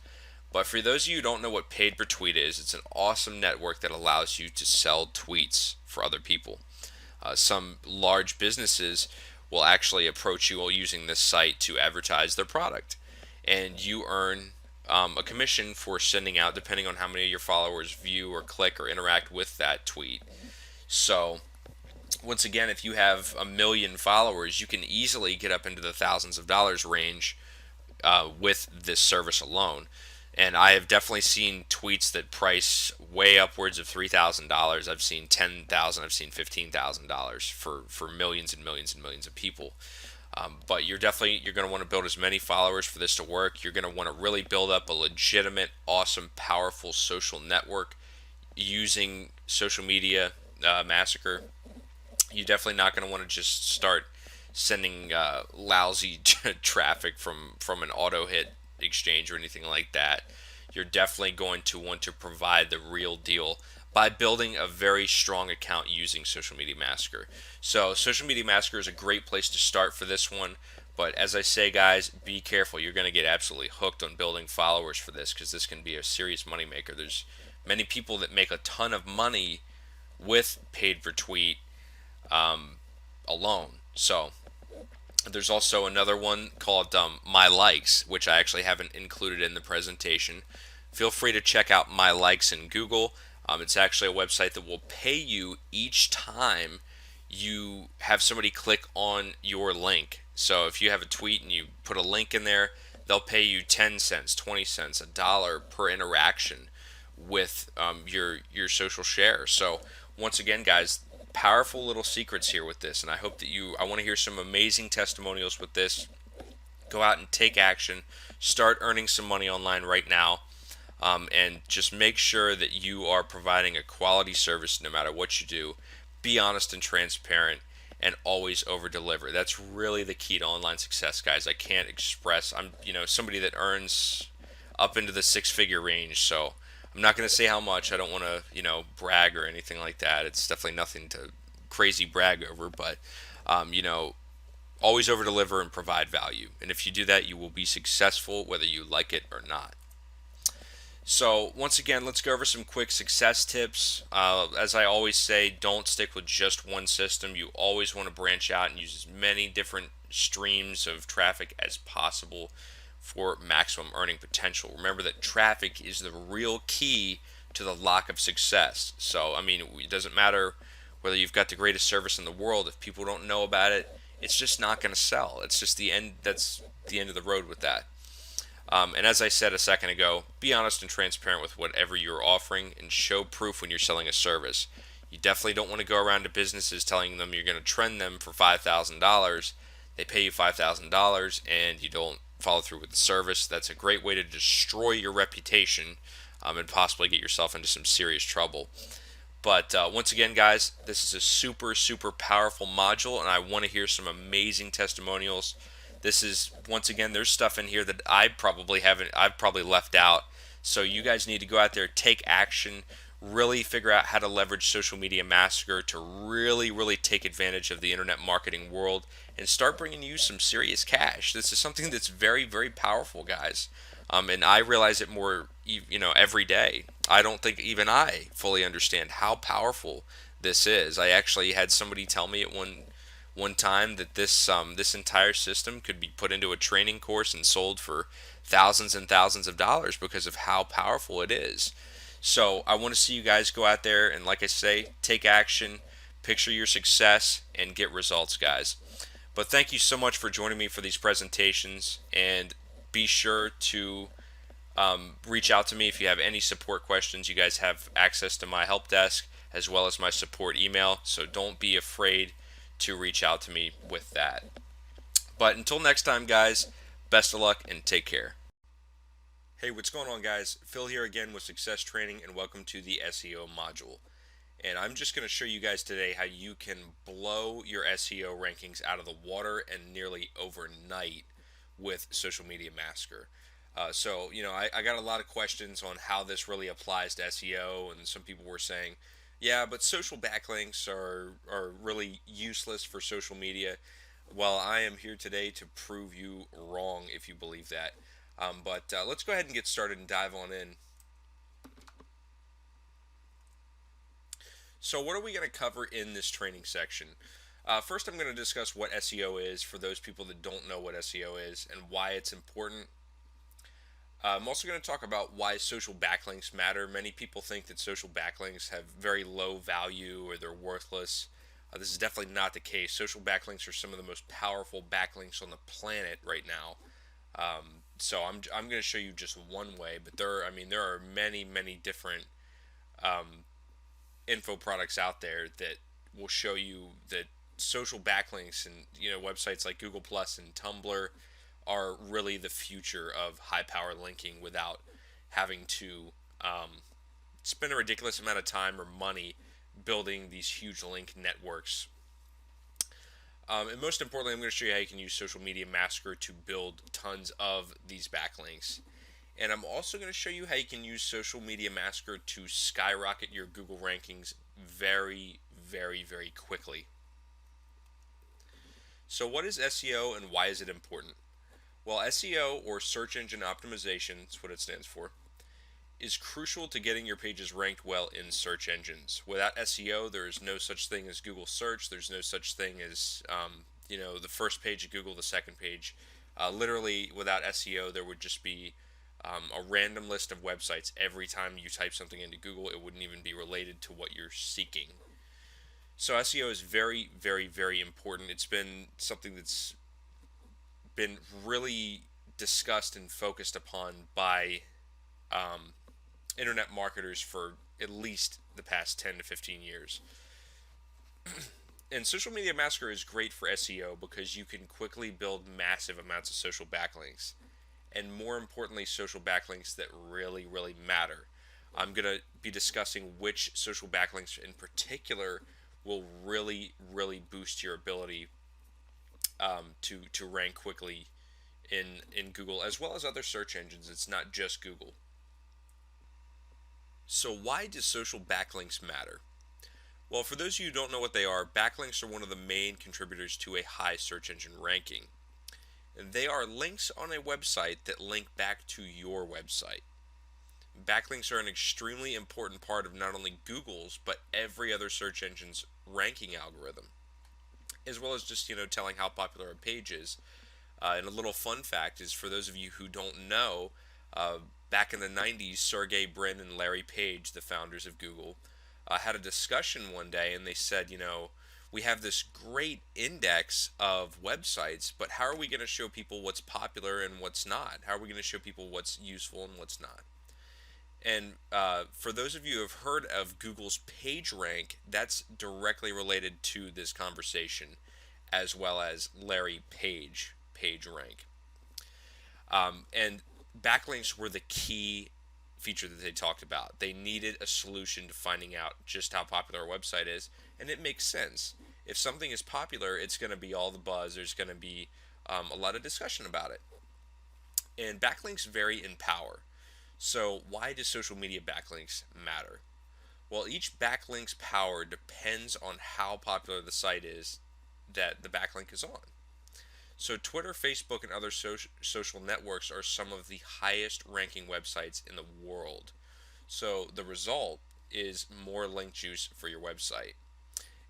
But for those of you who don't know what paid per tweet is, it's an awesome network that allows you to sell tweets for other people. Some large businesses will actually approach you while using this site to advertise their product, and you earn a commission for sending out, depending on how many of your followers view or click or interact with that tweet. So once again, if you have 1 million followers, you can easily get up into the thousands of dollars range with this service alone. And I have definitely seen tweets that price way upwards of $3,000. I've seen $10,000. I've seen $15,000 for millions and millions and millions of people. But you're going to want to build as many followers for this to work. You're going to want to really build up a legitimate, awesome, powerful social network using Social Media Massacre. You're definitely not going to want to just start sending lousy traffic from an auto hit exchange or anything like that. You're definitely going to want to provide the real deal by building a very strong account using Social Media Massacre. So Social Media Massacre is a great place to start for this one. But as I say, guys, be careful. You're going to get absolutely hooked on building followers for this, because this can be a serious moneymaker. There's many people that make a ton of money with paid per tweet alone. So there's also another one called My Likes, which I actually haven't included in the presentation. Feel free to check out My Likes in Google. It's actually a website that will pay you each time you have somebody click on your link. So if you have a tweet and you put a link in there, they'll pay you 10 cents, 20 cents, $1 per interaction with your social share. So once again, guys, powerful little secrets here with this, and I hope that I want to hear some amazing testimonials with this. Go out and take action. Start earning some money online right now. And just make sure that you are providing a quality service no matter what you do. Be honest and transparent, and always over deliver. That's really the key to online success, guys. I can't express. I'm somebody that earns up into the 6-figure range, so I'm not going to say how much. I don't want to brag or anything like that. It's definitely nothing to crazy brag over, but always over deliver and provide value. And if you do that, you will be successful whether you like it or not. So once again, let's go over some quick success tips. As I always say, don't stick with just one system. You always want to branch out and use as many different streams of traffic as possible for maximum earning potential. Remember that traffic is the real key to the lock of success. So, I mean, it doesn't matter whether you've got the greatest service in the world. If people don't know about it, it's just not going to sell. It's just the end. That's the end of the road with that. And as I said a second ago, be honest and transparent with whatever you're offering and show proof when you're selling a service. You definitely don't want to go around to businesses telling them you're going to trend them for $5,000. They pay you $5,000 and you don't follow through with the service. That's a great way to destroy your reputation, and possibly get yourself into some serious trouble. But once again, guys, this is a super, super powerful module, and I want to hear some amazing testimonials. This is, once again, there's stuff in here that I've probably left out. So you guys need to go out there, take action, really figure out how to leverage Social Media Massacre to really, really take advantage of the internet marketing world and start bringing you some serious cash. This is something that's very, very powerful, guys. And I realize it more, every day. I don't think even I fully understand how powerful this is. I actually had somebody tell me at one time that this entire system could be put into a training course and sold for thousands and thousands of dollars because of how powerful it is. So I want to see you guys go out there and, like I say, take action, picture your success, and get results, guys. But thank you so much for joining me for these presentations, and be sure to reach out to me if you have any support questions. You guys have access to my help desk as well as my support email, so don't be afraid to reach out to me with that. But until next time, guys, best of luck and take care. Hey, what's going on, guys? Phil here again with Success Training, and welcome to the SEO module. And I'm just going to show you guys today how you can blow your SEO rankings out of the water and nearly overnight with Social Media Massacre. I got a lot of questions on how this really applies to SEO, and some people were saying, yeah, but social backlinks are really useless for social media. Well, I am here today to prove you wrong if you believe that. But let's go ahead and get started and dive on in. So what are we going to cover in this training section? First, I'm going to discuss what SEO is for those people that don't know what SEO is and why it's important. I'm also going to talk about why social backlinks matter. Many people think that social backlinks have very low value or they're worthless. This is definitely not the case. Social backlinks are some of the most powerful backlinks on the planet right now. So I'm going to show you just one way, but there are many, many different info products out there that will show you that social backlinks and websites like Google Plus and Tumblr are really the future of high power linking without having to spend a ridiculous amount of time or money building these huge link networks. And most importantly, I'm going to show you how you can use Social Media Massacre to build tons of these backlinks. And I'm also going to show you how you can use Social Media Massacre to skyrocket your Google rankings very, very, very quickly. So what is SEO and why is it important? Well, SEO, or search engine optimization, is what it stands for, is crucial to getting your pages ranked well in search engines. Without SEO, there is no such thing as Google search. There's no such thing as the first page of Google, the second page. Literally, without SEO, there would just be a random list of websites. Every time you type something into Google, it wouldn't even be related to what you're seeking. So SEO is very, very, very important. It's been something that's been really discussed and focused upon by internet marketers for at least the past 10 to 15 years. And Social Media Massacre is great for SEO because you can quickly build massive amounts of social backlinks, and more importantly, social backlinks that really, really matter. I'm going to be discussing which social backlinks in particular will really, really boost your ability to rank quickly in Google as well as other search engines. It's not just Google. So why do social backlinks matter? Well, for those of you who don't know what they are, backlinks are one of the main contributors to a high search engine ranking. And they are links on a website that link back to your website. Backlinks are an extremely important part of not only Google's, but every other search engine's ranking algorithm, as well as just telling how popular a page is. And a little fun fact is for those of you who don't know, uh, back in the 90s, Sergey Brin and Larry Page, the founders of Google, had a discussion one day and they said, we have this great index of websites, but how are we going to show people what's popular and what's not? How are we going to show people what's useful and what's not? And for those of you who have heard of Google's PageRank, that's directly related to this conversation, as well as Larry Page PageRank. And backlinks were the key feature that they talked about. They needed a solution to finding out just how popular a website is, and it makes sense. If something is popular, it's going to be all the buzz. There's going to be a lot of discussion about it. And backlinks vary in power. So why do social media backlinks matter? Well, each backlink's power depends on how popular the site is that the backlink is on. So Twitter, Facebook, and other social networks are some of the highest ranking websites in the world. So the result is more link juice for your website.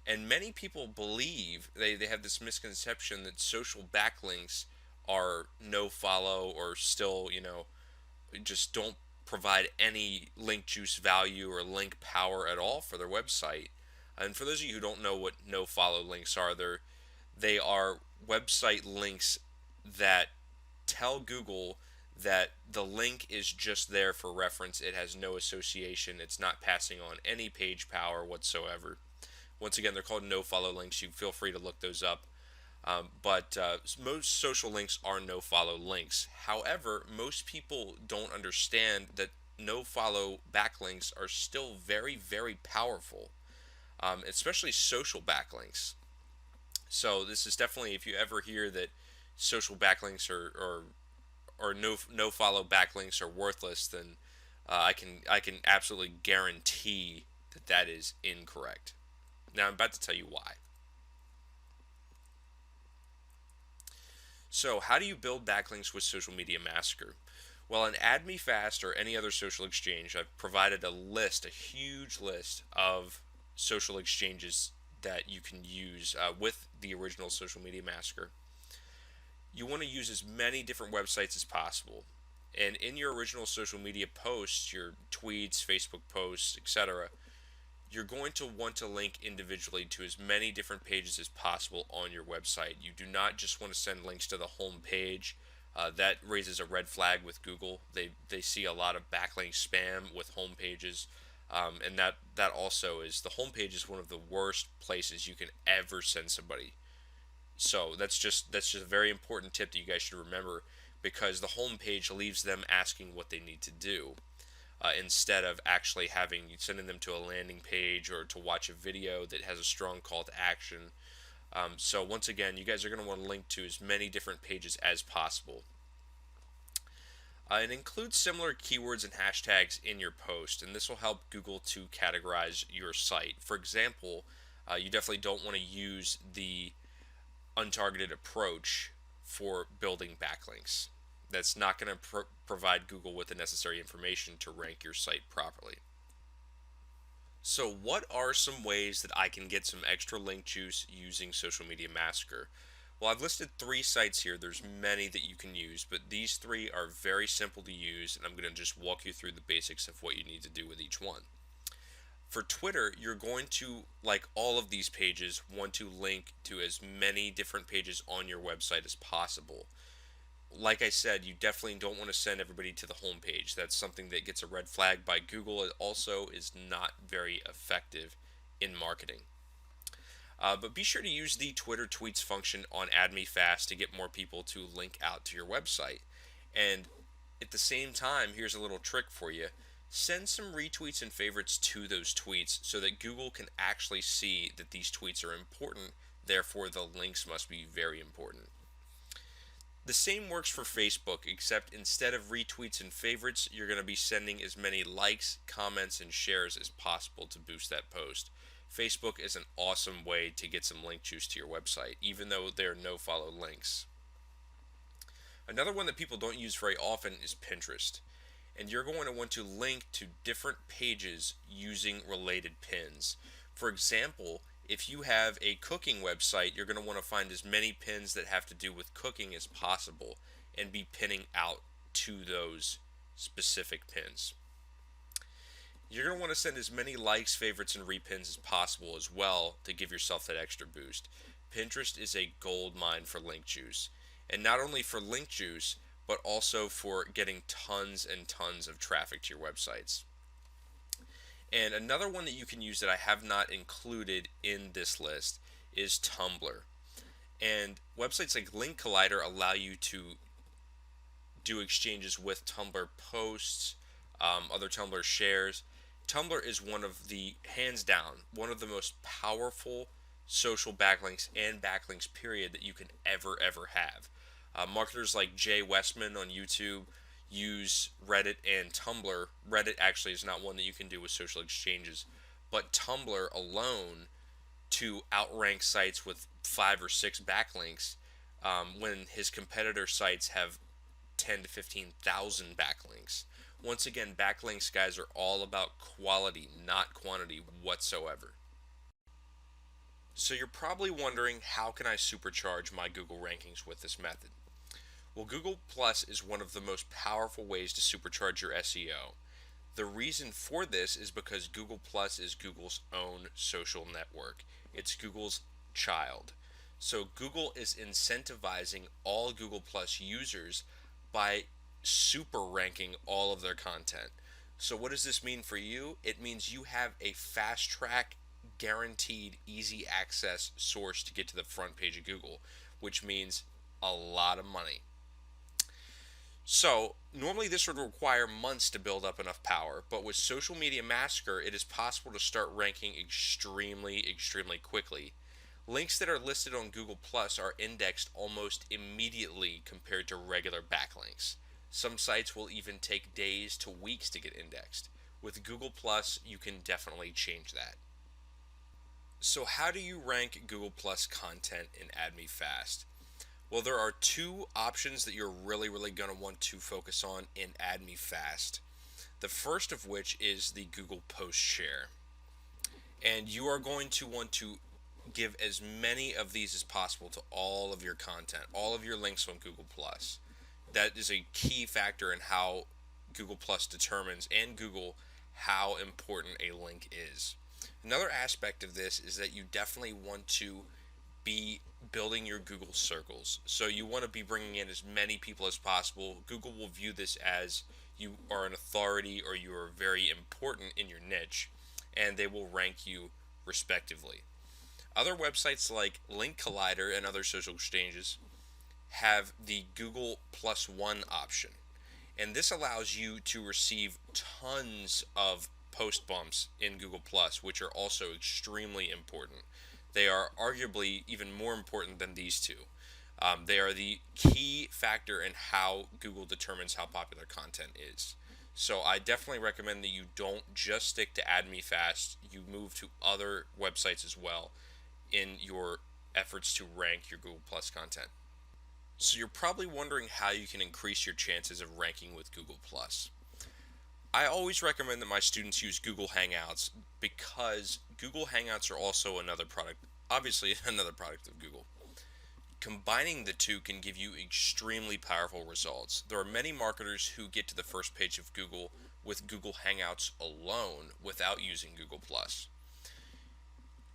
And many people believe, they have this misconception that social backlinks are no follow or still, just don't provide any link juice value or link power at all for their website. And for those of you who don't know what no follow links are, they are website links that tell Google that the link is just there for reference. It has no association. It's not passing on any page power whatsoever. Once again, they're called no follow links. You feel free to look those up. But most social links are no follow links. However, most people don't understand that no follow backlinks are still very, very powerful, especially social backlinks. So this is definitely, if you ever hear that social backlinks or no follow backlinks are worthless, then I can absolutely guarantee that that is incorrect. Now I'm about to tell you why. So how do you build backlinks with Social Media Massacre? Well, in Add Me Fast or any other social exchange, I've provided a huge list of social exchanges that you can use with the original Social Media Massacre. You want to use as many different websites as possible. And in your original social media posts, your tweets, Facebook posts, etc., you're going to want to link individually to as many different pages as possible on your website. You do not just want to send links to the home page. That raises a red flag with Google. They see a lot of backlink spam with home pages, and that also is, the home page is one of the worst places you can ever send somebody. So that's just a very important tip that you guys should remember, because the home page leaves them asking what they need to do. Instead of actually sending them to a landing page or to watch a video that has a strong call to action. So once again, you guys are going to want to link to as many different pages as possible. And include similar keywords and hashtags in your post, and this will help Google to categorize your site. For example, you definitely don't want to use the untargeted approach for building backlinks. That's not going to provide Google with the necessary information to rank your site properly. So what are some ways that I can get some extra link juice using Social Media Massacre? Well, I've listed 3 sites here. There's many that you can use, but these 3 are very simple to use, and I'm going to just walk you through the basics of what you need to do with each one. For Twitter, you're going to, like all of these pages, want to link to as many different pages on your website as possible. Like I said, you definitely don't want to send everybody to the home page. That's something that gets a red flag by Google. It also is not very effective in marketing. But be sure to use the Twitter tweets function on Add Me Fast to get more people to link out to your website. And at the same time, here's a little trick for you. Send some retweets and favorites to those tweets so that Google can actually see that these tweets are important. Therefore, the links must be very important. The same works for Facebook, except instead of retweets and favorites, you're going to be sending as many likes, comments, and shares as possible to boost that post. Facebook is an awesome way to get some link juice to your website, even though there are no follow links. Another one that people don't use very often is Pinterest. And you're going to want to link to different pages using related pins. For example, If you have a cooking website, you're going to want to find as many pins that have to do with cooking as possible and be pinning out to those specific pins. You're going to want to send as many likes, favorites, and repins as possible as well to give yourself that extra boost. Pinterest is a gold mine for link juice. And not only for link juice, but also for getting tons and tons of traffic to your websites. And another one that you can use that I have not included in this list is Tumblr. And websites like Link Collider allow you to do exchanges with Tumblr posts, other Tumblr shares. Tumblr is one of the, hands down, one of the most powerful social backlinks and backlinks period that you can ever have. Marketers like Jay Westman on YouTube use Reddit and Tumblr. Reddit actually is not one that you can do with social exchanges, but Tumblr alone to outrank sites with 5 or 6 backlinks when his competitor sites have 10 to 15,000 backlinks. Once again, backlinks, guys, are all about quality, not quantity whatsoever. So you're probably wondering, how can I supercharge my Google rankings with this method? Well, Google Plus is one of the most powerful ways to supercharge your SEO. The reason for this is because Google Plus is Google's own social network. It's Google's child. So Google is incentivizing all Google Plus users by super ranking all of their content. So what does this mean for you? It means you have a fast track, guaranteed, easy access source to get to the front page of Google, which means a lot of money. So, normally this would require months to build up enough power, but with Social Media Massacre, it is possible to start ranking extremely quickly. Links that are listed on Google Plus are indexed almost immediately compared to regular backlinks. Some sites will even take days to weeks to get indexed. With Google Plus, you can definitely change that. So how do you rank Google Plus content in AdMeFast? Well, there are 2 options that you're really going to want to focus on in AdMeFast. The first of which is the Google Post Share. And you are going to want to give as many of these as possible to all of your content, all of your links on Google Plus. That is a key factor in how Google Plus determines, and Google, how important a link is. Another aspect of this is that you definitely want to be building your Google circles. So you want to be bringing in as many people as possible. Google will view this as you are an authority or you are very important in your niche, and they will rank you respectively. Other websites like Link Collider and other social exchanges have the Google Plus One option, and this allows you to receive tons of post bumps in Google Plus, which are also extremely important. They are arguably even more important than these two. They are the key factor in how Google determines how popular content is. So I definitely recommend that you don't just stick to AdMeFast, you move to other websites as well in your efforts to rank your Google Plus content. So you're probably wondering how you can increase your chances of ranking with Google Plus. I always recommend that my students use Google Hangouts because Google Hangouts are also another product, obviously another product of Google. Combining the two can give you extremely powerful results. There are many marketers who get to the first page of Google with Google Hangouts alone without using Google Plus.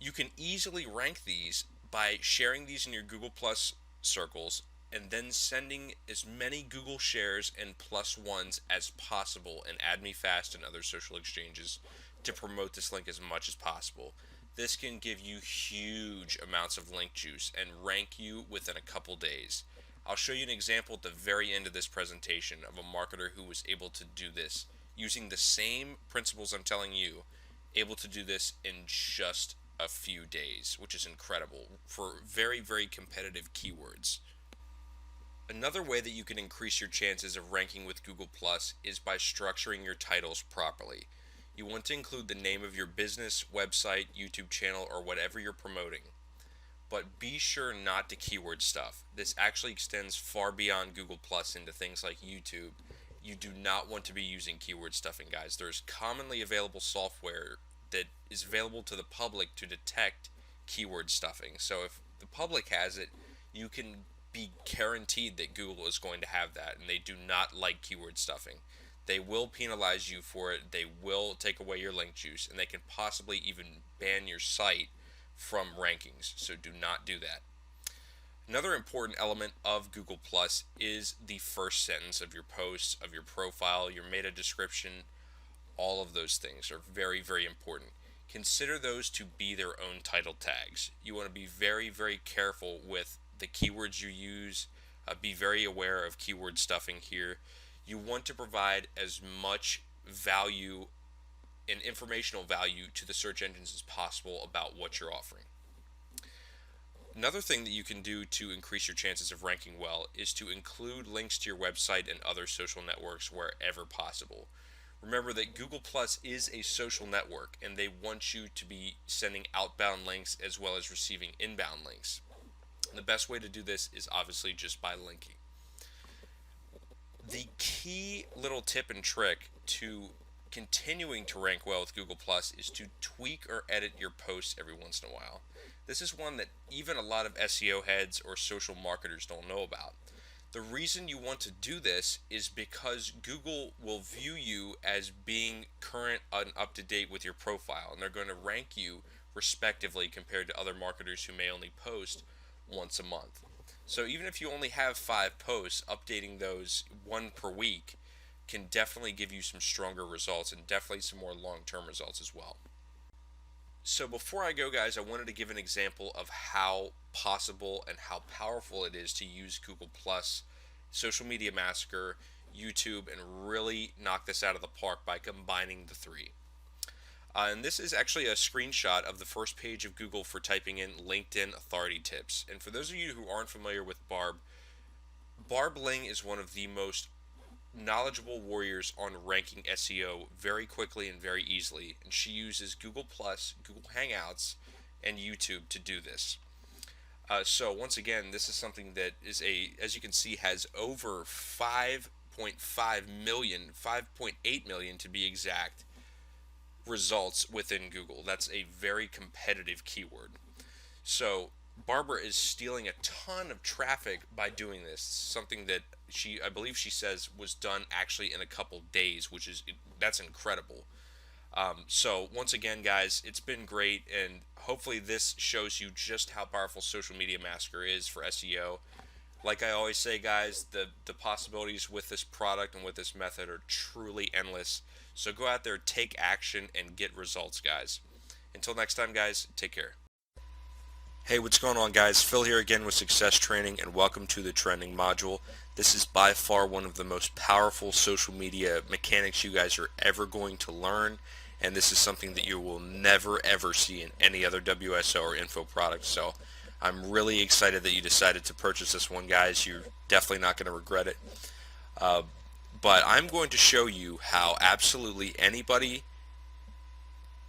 You can easily rank these by sharing these in your Google Plus circles and then sending as many Google shares and plus ones as possible in AdMeFast and other social exchanges to promote this link as much as possible. This can give you huge amounts of link juice and rank you within a couple days. I'll show you an example at the very end of this presentation of a marketer who was able to do this using the same principles I'm telling you, able to do this in just a few days, which is incredible for very competitive keywords. Another way that you can increase your chances of ranking with Google Plus is by structuring your titles properly. You want to include the name of your business, website, YouTube channel, or whatever you're promoting. But be sure not to keyword stuff. This actually extends far beyond Google Plus into things like YouTube. You do not want to be using keyword stuffing, guys. There's commonly available software that is available to the public to detect keyword stuffing. So if the public has it, you can be guaranteed that Google is going to have that, and they do not like keyword stuffing. They will penalize you for it. They will take away your link juice, and they can possibly even ban your site from rankings. So do not do that. Another important element of Google Plus is the first sentence of your post, of your profile, your meta description. All of those things are very, very important. Consider those to be their own title tags. You want to be very, very careful with the keywords you use. Be very aware of keyword stuffing here. You want to provide as much value and informational value to the search engines as possible about what you're offering. Another thing that you can do to increase your chances of ranking well is to include links to your website and other social networks wherever possible. Remember that Google Plus is a social network, and they want you to be sending outbound links as well as receiving inbound links. And the best way to do this is obviously just by linking. The key little tip and trick to continuing to rank well with Google Plus is to tweak or edit your posts every once in a while. This is one that even a lot of SEO heads or social marketers don't know about. The reason you want to do this is because Google will view you as being current and up to date with your profile, and they're going to rank you respectively compared to other marketers who may only post once a month. So even if you only have 5 posts, updating those one per week can definitely give you some stronger results and definitely some more long-term results as well. So before I go, guys, I wanted to give an example of how possible and how powerful it is to use Google Plus, Social Media Massacre, YouTube, and really knock this out of the park by combining the three. And this is actually a screenshot of the first page of Google for typing in LinkedIn authority tips. And for those of you who aren't familiar with Barb Ling is one of the most knowledgeable warriors on ranking SEO very quickly and very easily, and she uses Google Plus, Google Hangouts, and YouTube to do this. So once again, this is something that is as you can see, has over 5.5 million, 5.8 million to be exact, results within Google. That's a very competitive keyword. So Barbara is stealing a ton of traffic by doing this. Something that I believe she says was done actually in a couple days, that's incredible. So once again, guys, it's been great, and hopefully this shows you just how powerful Social Media Massacre is for SEO. Like I always say, guys, the possibilities with this product and with this method are truly endless. So go out there, take action, and get results, guys. Until next time, guys, take care. Hey, what's going on, guys? Phil here again with Success Training, and welcome to the trending module. This is by far one of the most powerful social media mechanics you guys are ever going to learn, and this is something that you will never ever see in any other WSO or info product. So I'm really excited that you decided to purchase this one, guys. You're definitely not going to regret it. But I'm going to show you how absolutely anybody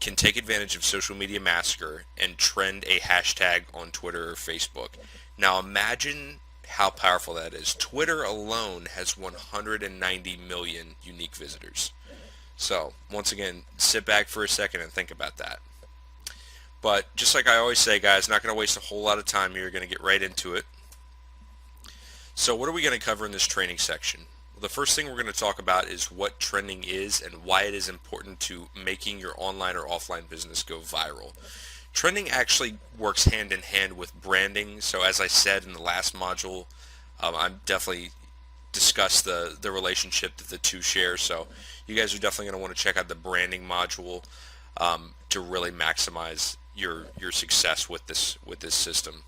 can take advantage of Social Media Massacre and trend a hashtag on Twitter or Facebook. Now imagine how powerful that is. Twitter alone has 190 million unique visitors. So once again, sit back for a second and think about that. But just like I always say, guys, not going to waste a whole lot of time here. We're going to get right into it. So what are we going to cover in this training section? The first thing we're going to talk about is what trending is and why it is important to making your online or offline business go viral. Trending actually works hand in hand with branding. So as I said in the last module, I'm definitely discussed the relationship that the two share. So you guys are definitely going to want to check out the branding module to really maximize your success with this system.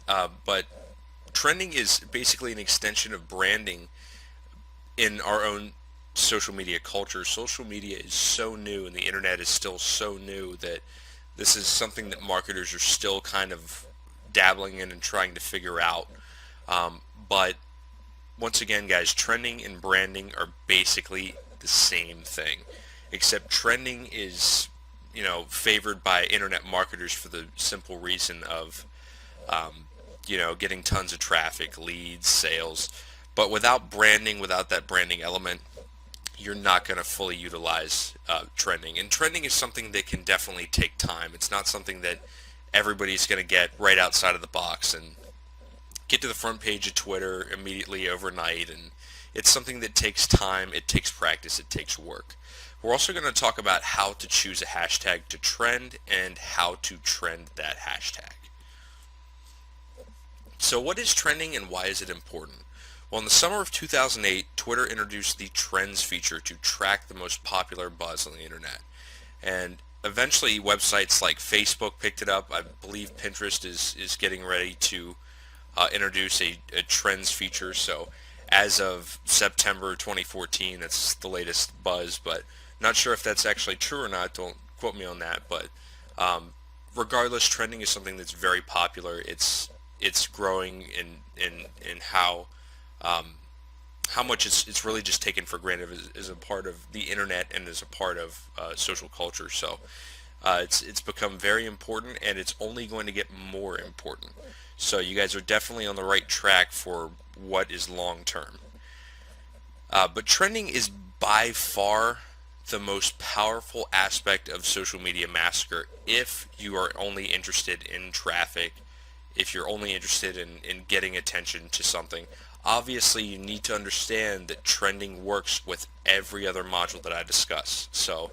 But trending is basically an extension of branding in our own social media culture. Social media is so new and the internet is still so new that this is something that marketers are still kind of dabbling in and trying to figure out. But once again, guys, trending and branding are basically the same thing, except trending is, favored by internet marketers for the simple reason of, getting tons of traffic, leads, sales. But without branding, without that branding element, you're not going to fully utilize trending. And trending is something that can definitely take time. It's not something that everybody's going to get right outside of the box and get to the front page of Twitter immediately overnight. And it's something that takes time, it takes practice, it takes work. We're also going to talk about how to choose a hashtag to trend and how to trend that hashtag. So what is trending and why is it important? Well, in the summer of 2008, Twitter introduced the Trends feature to track the most popular buzz on the internet. And eventually websites like Facebook picked it up. I believe Pinterest is getting ready to introduce a Trends feature. So as of September 2014, that's the latest buzz, but not sure if that's actually true or not. Don't quote me on that. But regardless, trending is something that's very popular. It's growing in how much it's really just taken for granted as a part of the internet and as a part of social culture. So it's become very important, and it's only going to get more important. So you guys are definitely on the right track for what is long term. But trending is by far the most powerful aspect of social media Massacre if you are only interested in traffic, if you're only interested in getting attention to something. Obviously, you need to understand that trending works with every other module that I discuss. So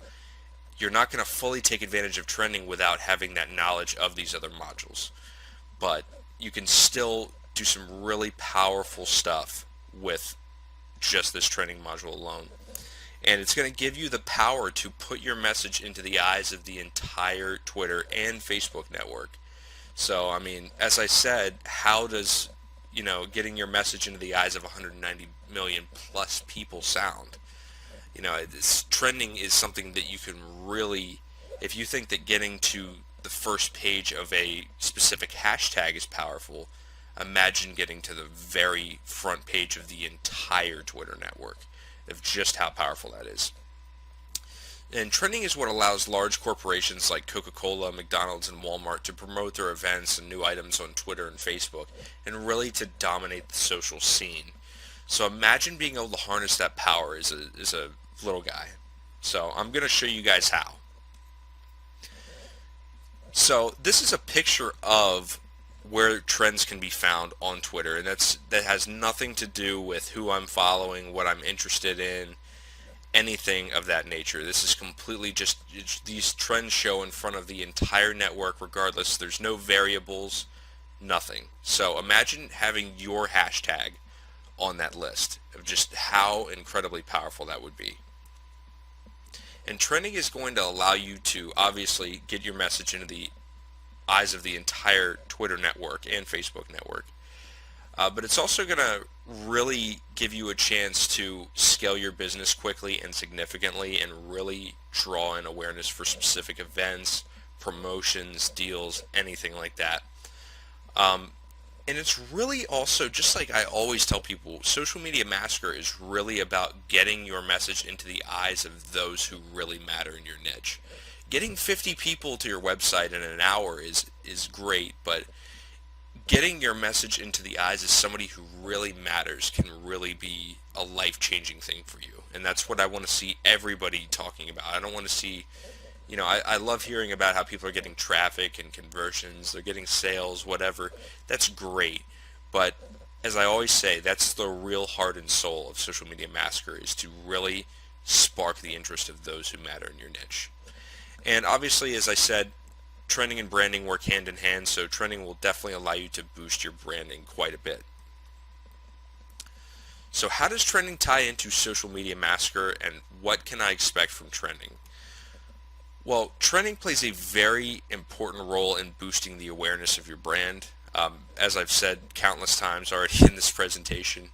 you're not going to fully take advantage of trending without having that knowledge of these other modules. But you can still do some really powerful stuff with just this trending module alone. And it's going to give you the power to put your message into the eyes of the entire Twitter and Facebook network. So, I mean, as I said, how does, getting your message into the eyes of 190 million plus people sound? This trending is something that you can really, if you think that getting to the first page of a specific hashtag is powerful, imagine getting to the very front page of the entire Twitter network, of just how powerful that is. And trending is what allows large corporations like Coca-Cola, McDonald's, and Walmart to promote their events and new items on Twitter and Facebook, and really to dominate the social scene. So imagine being able to harness that power as a little guy. So I'm going to show you guys how. So this is a picture of where trends can be found on Twitter, and that has nothing to do with who I'm following, what I'm interested in, anything of that nature. This is completely just these trends show in front of the entire network regardless. There's no variables, nothing. So imagine having your hashtag on that list of just how incredibly powerful that would be. And trending is going to allow you to obviously get your message into the eyes of the entire Twitter network and Facebook network. But it's also going to really give you a chance to scale your business quickly and significantly and really draw in awareness for specific events, promotions, deals, anything like that. And it's really also, just like I always tell people, Social Media Massacre is really about getting your message into the eyes of those who really matter in your niche. Getting 50 people to your website in an hour is great, but getting your message into the eyes of somebody who really matters can really be a life-changing thing for you. And that's what I want to see everybody talking about. I don't want to see, I love hearing about how people are getting traffic and conversions, they're getting sales, whatever. That's great. But as I always say, that's the real heart and soul of Social Media Massacre, is to really spark the interest of those who matter in your niche. And obviously, as I said, trending and branding work hand in hand, so trending will definitely allow you to boost your branding quite a bit. So how does trending tie into Social Media Massacre, and what can I expect from trending? Well, trending plays a very important role in boosting the awareness of your brand. As I've said countless times already in this presentation,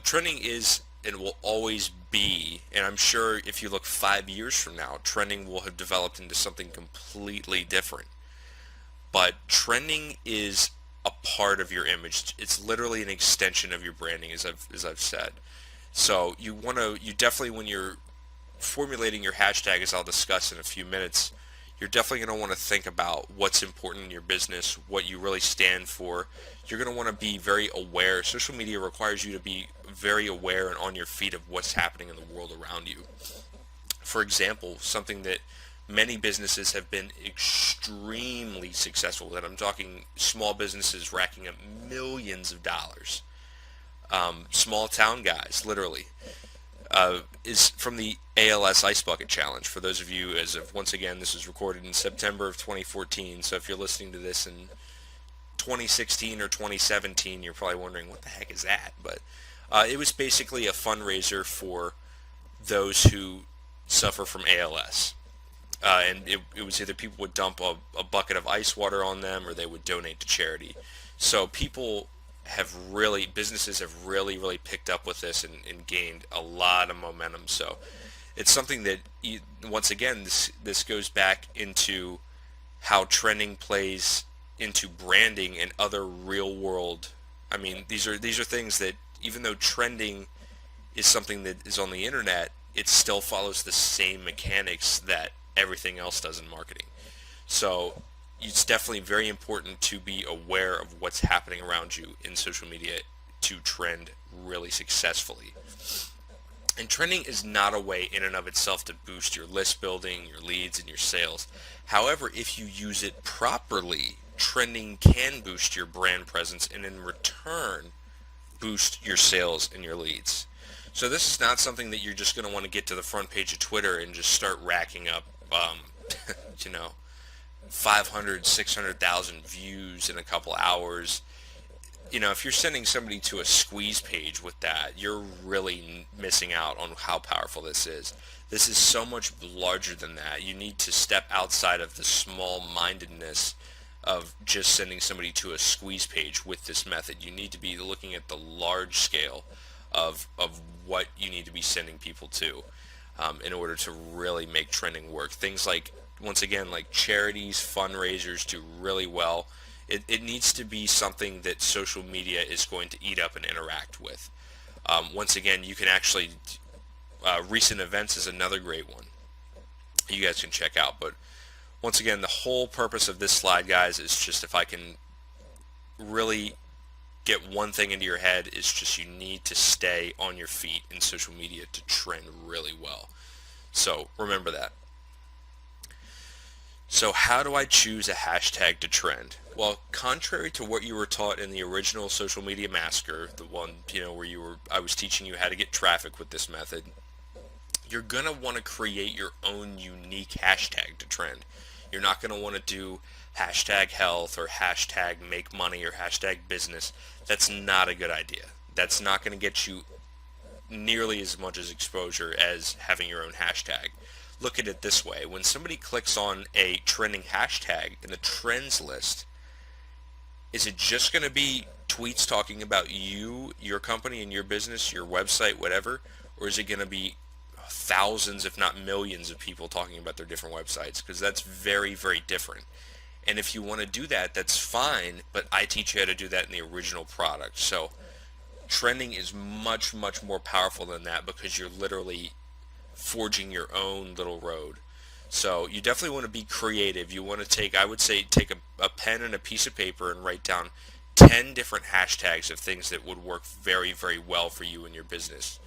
trending is and will always be, and I'm sure if you look 5 years from now, trending will have developed into something completely different. But trending is a part of your image. It's literally an extension of your branding, as I've said. So you definitely, when you're formulating your hashtag, as I'll discuss in a few minutes, you're definitely going to want to think about what's important in your business, what you really stand for. You're going to want to be very aware. Social media requires you to be very aware and on your feet of what's happening in the world around you. For example, something that Many businesses have been extremely successful with it. I'm talking small businesses racking up millions of dollars. Small town guys, literally. Is from the ALS Ice Bucket Challenge. For those of you, as of once again, this was recorded in September of 2014. So if you're listening to this in 2016 or 2017, you're probably wondering what the heck is that. But it was basically a fundraiser for those who suffer from ALS. And it was either people would dump a bucket of ice water on them, or they would donate to charity. So businesses have really picked up with this and gained a lot of momentum. So it's something that, once again, this goes back into how trending plays into branding and other real world. I mean, these are things that, even though trending is something that is on the internet, it still follows the same mechanics that everything else does in marketing. So it's definitely very important to be aware of what's happening around you in social media to trend really successfully. And trending is not a way in and of itself to boost your list building, your leads, and your sales. However, if you use it properly, trending can boost your brand presence and in return boost your sales and your leads. So this is not something that you're just going to want to get to the front page of Twitter and just start racking up, you know, 500, 600,000 views in a couple hours. You know, if you're sending somebody to a squeeze page with that, you're really missing out on how powerful this is. This is so much larger than that. You need to step outside of the small-mindedness of just sending somebody to a squeeze page with this method. You need to be looking at the large scale of what you need to be sending people to in order to really make trending work. Things like, once again, like charities, fundraisers do really well. It needs to be something that social media is going to eat up and interact with. Once again, you can actually, recent events is another great one you guys can check out. But once again, the whole purpose of this slide, guys, is just, if I can really get one thing into your head, is just you need to stay on your feet in social media to trend really well. So remember that. So how do I choose a hashtag to trend? Well, contrary to what you were taught in the original Social Media Massacre, the one, where I was teaching you how to get traffic with this method, you're going to want to create your own unique hashtag to trend. You're not going to want to do hashtag health or hashtag make money or hashtag business. That's not a good idea. That's not going to get you nearly as much as exposure as having your own hashtag. Look at it this way. When somebody clicks on a trending hashtag in the trends list, is it just going to be tweets talking about you, your company, and your business, your website, whatever? Or is it going to be thousands, if not millions, of people talking about their different websites? Because that's very, very different. And if you want to do that, that's fine, but I teach you how to do that in the original product. So trending is much, much more powerful than that, because you're literally forging your own little road. So you definitely want to be creative. You want to take a pen and a piece of paper and write down 10 different hashtags of things that would work very, very well for you and your business.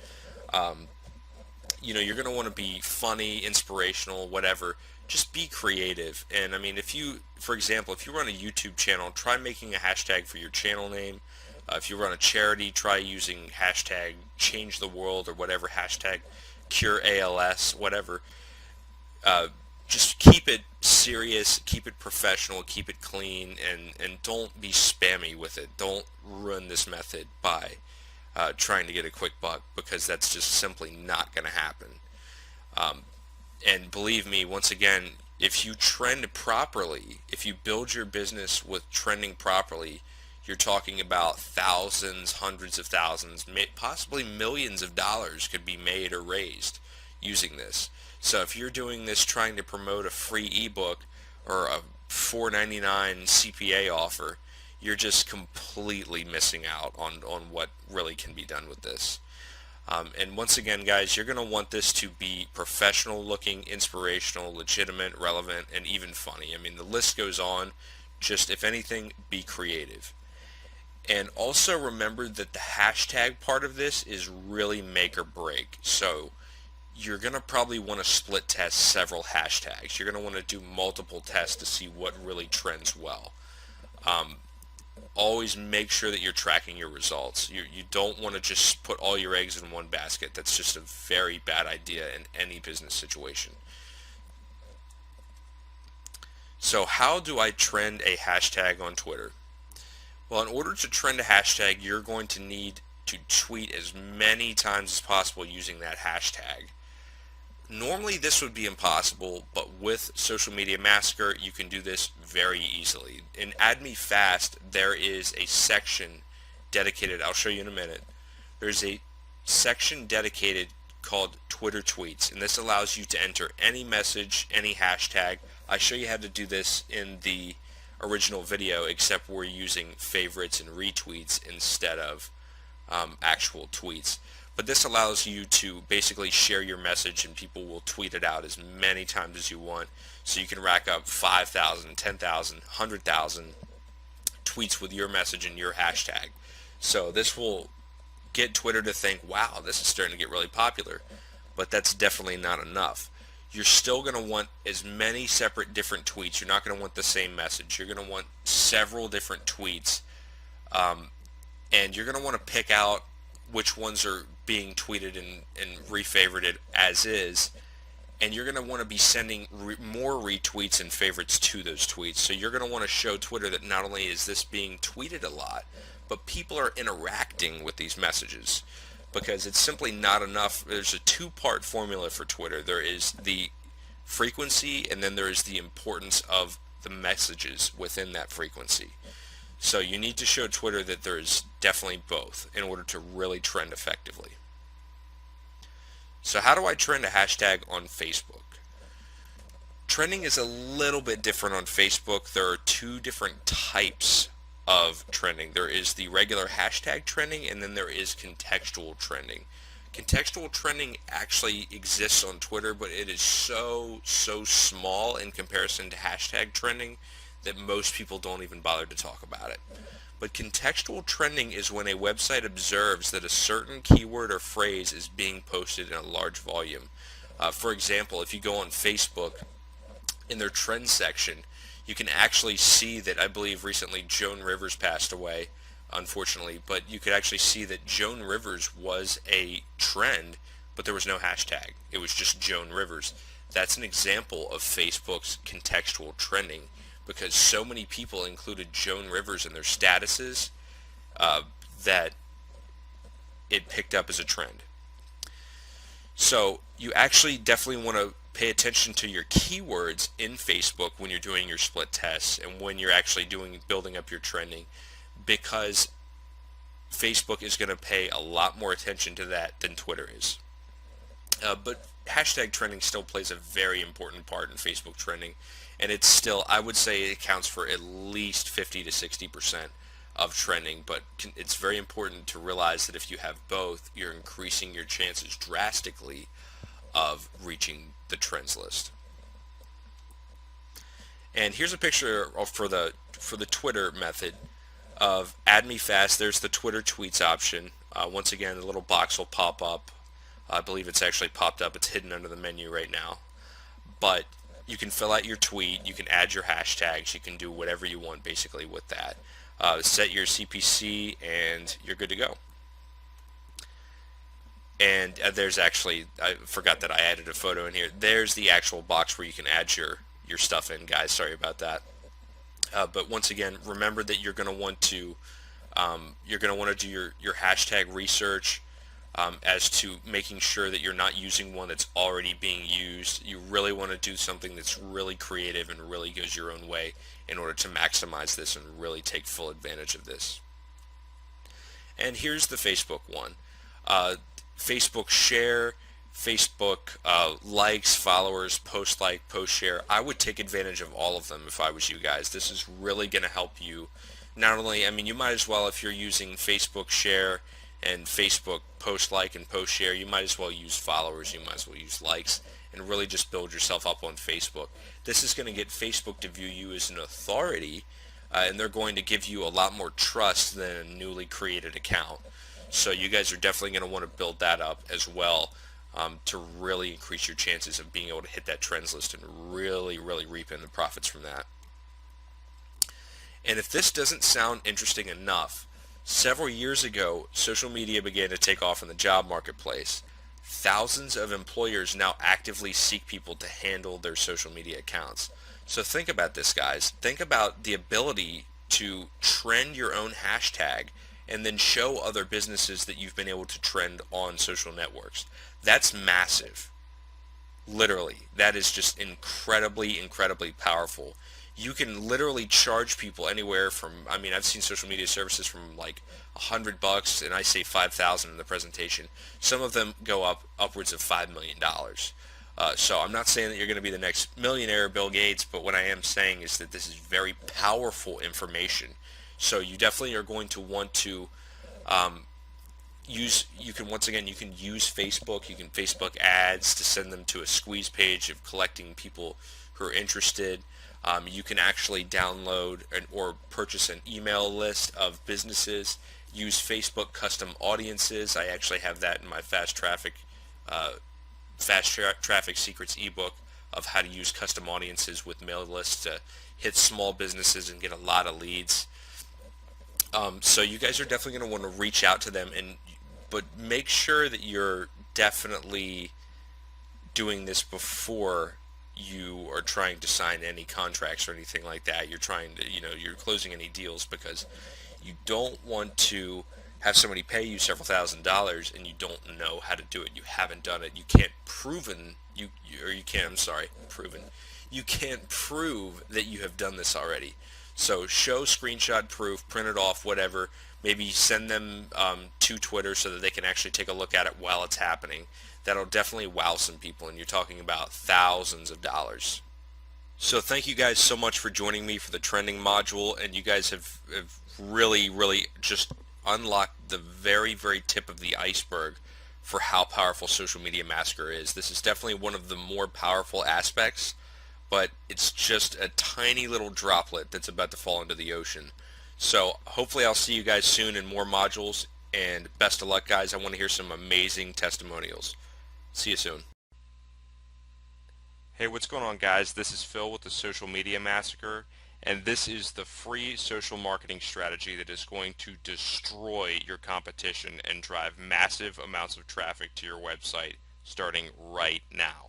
You're going to want to be funny, inspirational, whatever. Just be creative. And I mean, for example, if you run a YouTube channel, try making a hashtag for your channel name. If you run a charity, try using hashtag change the world or whatever, hashtag cure ALS, whatever. Just keep it serious, keep it professional, keep it clean, and don't be spammy with it. Don't ruin this method by trying to get a quick buck, because that's just simply not going to happen. And believe me, once again, if you trend properly, if you build your business with trending properly, you're talking about thousands, hundreds of thousands, possibly millions of dollars could be made or raised using this. So if you're doing this trying to promote a free ebook or a $4.99 CPA offer, you're just completely missing out on what really can be done with this. And once again, guys, you're going to want this to be professional looking, inspirational, legitimate, relevant, and even funny. I mean, the list goes on. Just, if anything, be creative. And also remember that the hashtag part of this is really make or break. So you're going to probably want to split test several hashtags. You're going to want to do multiple tests to see what really trends well. Always make sure that you're tracking your results. You don't want to just put all your eggs in one basket. That's just a very bad idea in any business situation. So how do I trend a hashtag on Twitter? Well, in order to trend a hashtag, you're going to need to tweet as many times as possible using that hashtag. Normally this would be impossible, but with Social Media Massacre, you can do this very easily. In Add Me Fast, there is a section dedicated, I'll show you in a minute. There's a section dedicated called Twitter Tweets, and this allows you to enter any message, any hashtag. I show you how to do this in the original video, except we're using favorites and retweets instead of actual tweets. But this allows you to basically share your message, and people will tweet it out as many times as you want. So you can rack up 5,000, 10,000, 100,000 tweets with your message and your hashtag. So this will get Twitter to think, wow, this is starting to get really popular. But that's definitely not enough. You're still going to want as many separate different tweets. You're not going to want the same message. You're going to want several different tweets. And you're going to want to pick out which ones are being tweeted and refavorited as is, and you're going to want to be sending more retweets and favorites to those tweets. So you're going to want to show Twitter that not only is this being tweeted a lot, but people are interacting with these messages, because it's simply not enough. There's a two-part formula for Twitter. There is the frequency, and then there is the importance of the messages within that frequency. So you need to show Twitter that there's definitely both in order to really trend effectively. So how do I trend a hashtag on Facebook? Trending is a little bit different on Facebook. There are two different types of trending. There is the regular hashtag trending, and then there is contextual trending. Contextual trending actually exists on Twitter, but it is so small in comparison to hashtag trending that most people don't even bother to talk about it. But contextual trending is when a website observes that a certain keyword or phrase is being posted in a large volume. For example, if you go on Facebook, in their trends section, you can actually see that, I believe recently Joan Rivers passed away, unfortunately, but you could actually see that Joan Rivers was a trend, but there was no hashtag. It was just Joan Rivers. That's an example of Facebook's contextual trending, because so many people included Joan Rivers in their statuses that it picked up as a trend. So you actually definitely want to pay attention to your keywords in Facebook when you're doing your split tests and when you're actually building up your trending, because Facebook is going to pay a lot more attention to that than Twitter is. But hashtag trending still plays a very important part in Facebook trending, and it's still, I would say, it accounts for at least 50 to 60% of trending, but it's very important to realize that if you have both, you're increasing your chances drastically of reaching the trends list. And here's a picture for the Twitter method of Add Me Fast. There's the Twitter tweets option. Once again, the little box will pop up. I believe it's actually popped up. It's hidden under the menu right now. But you can fill out your tweet. You can add your hashtags. You can do whatever you want basically with that. Set your CPC and you're good to go. And there's actually, I forgot that I added a photo in here. There's the actual box where you can add your stuff in, guys. Sorry about that. But once again, remember that you're going to want to do your hashtag research as to making sure that you're not using one that's already being used. You really want to do something that's really creative and really goes your own way in order to maximize this and really take full advantage of this. And here's the Facebook one. Facebook share, Facebook likes, followers, post like, post share. I would take advantage of all of them if I was you guys. This is really going to help you. Not only, I mean, you might as well, if you're using Facebook share and Facebook post like and post share, you might as well use followers, you might as well use likes, and really just build yourself up on Facebook. This is going to get Facebook to view you as an authority, and they're going to give you a lot more trust than a newly created account. So you guys are definitely going to want to build that up as well. to really increase your chances of being able to hit that trends list and really, really reap in the profits from that. And if this doesn't sound interesting enough, several years ago, social media began to take off in the job marketplace. Thousands of employers now actively seek people to handle their social media accounts. So think about this, guys. Think about the ability to trend your own hashtag and then show other businesses that you've been able to trend on social networks. That's massive. Literally, that is just incredibly, incredibly powerful. You can literally charge people anywhere from, I mean, I've seen social media services from like $100, and I say 5,000 in the presentation. Some of them go up upwards of $5 million. So I'm not saying that you're going to be the next millionaire Bill Gates, but what I am saying is that this is very powerful information. So you definitely are going to want to you can once again, you can use Facebook, you can Facebook ads to send them to a squeeze page of collecting people who are interested. You can actually download or purchase an email list of businesses, use Facebook custom audiences. I actually have that in my Traffic Secrets ebook of how to use custom audiences with mail lists to hit small businesses and get a lot of leads. So you guys are definitely going to want to reach out to them, but make sure that you're definitely doing this before you are trying to sign any contracts or anything like that. You're trying to, you're closing any deals, because you don't want to have somebody pay you several $1,000s and you don't know how to do it. You haven't done it. You can't You can't prove that you have done this already. So show screenshot proof, print it off, whatever. Maybe send them to Twitter so that they can actually take a look at it while it's happening. That'll definitely wow some people, and you're talking about thousands of dollars. So thank you guys so much for joining me for the trending module, and you guys have really, really just unlocked the very, very tip of the iceberg for how powerful Social Media Massacre is. This is definitely one of the more powerful aspects, but it's just a tiny little droplet that's about to fall into the ocean. So hopefully I'll see you guys soon in more modules, and best of luck, guys. I want to hear some amazing testimonials. See you soon. Hey, what's going on, guys? This is Phil with the Social Media Massacre, and this is the free social marketing strategy that is going to destroy your competition and drive massive amounts of traffic to your website starting right now.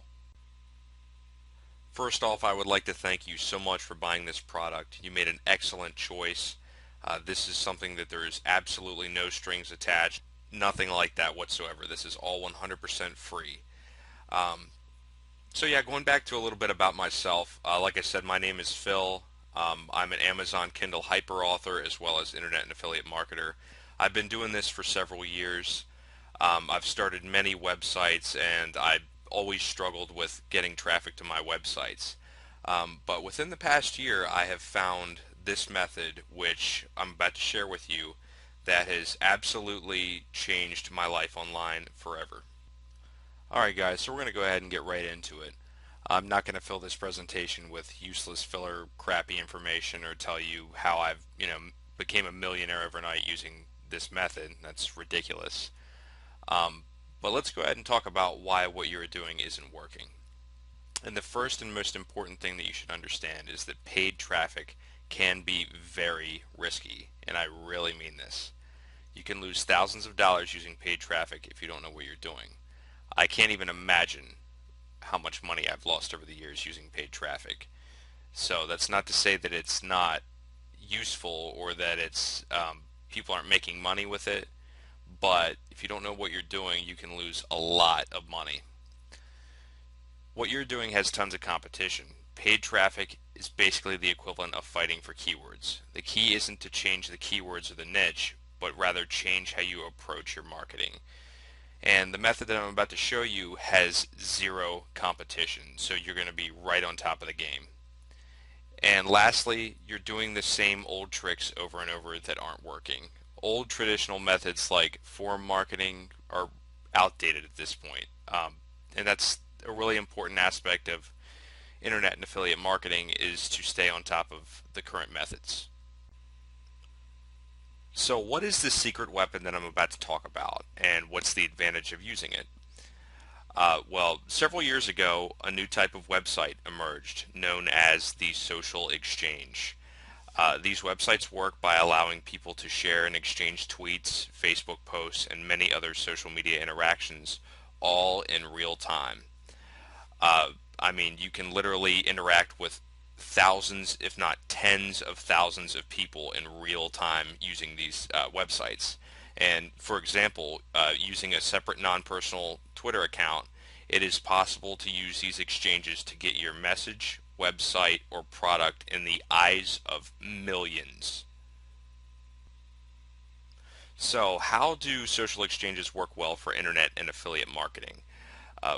First off, I would like to thank you so much for buying this product. You made an excellent choice. This is something that there is absolutely no strings attached, nothing like that whatsoever. This is all 100% free. So yeah, going back to a little bit about myself, like I said, my name is Phil. I'm an Amazon Kindle hyper author as well as internet and affiliate marketer. I've been doing this for several years. I've started many websites, and I always struggled with getting traffic to my websites. But within the past year, I have found this method, which I'm about to share with you, that has absolutely changed my life online forever. Alright guys, so we're going to go ahead and get right into it. I'm not going to fill this presentation with useless filler crappy information or tell you how I've became a millionaire overnight using this method. That's ridiculous. But let's go ahead and talk about why what you're doing isn't working. And the first and most important thing that you should understand is that paid traffic can be very risky, and I really mean this. You can lose thousands of dollars using paid traffic if you don't know what you're doing. I can't even imagine how much money I've lost over the years using paid traffic. So that's not to say that it's not useful or that it's people aren't making money with it, but if you don't know what you're doing, you can lose a lot of money. What you're doing has tons of competition. Paid traffic is basically the equivalent of fighting for keywords. The key isn't to change the keywords or the niche, but rather change how you approach your marketing. And the method that I'm about to show you has zero competition, so you're going to be right on top of the game. And lastly, you're doing the same old tricks over and over that aren't working. Old traditional methods like forum marketing are outdated at this point, and that's a really important aspect of internet and affiliate marketing, is to stay on top of the current methods. So what is the secret weapon that I'm about to talk about, and what's the advantage of using it? Well, several years ago, a new type of website emerged known as the social exchange. These websites work by allowing people to share and exchange tweets, Facebook posts, and many other social media interactions all in real time. Uh, I mean, you can literally interact with thousands, if not tens of thousands of people in real time using these websites. And for example, using a separate non-personal Twitter account, it is possible to use these exchanges to get your message, website, or product in the eyes of millions. So, how do social exchanges work well for internet and affiliate marketing?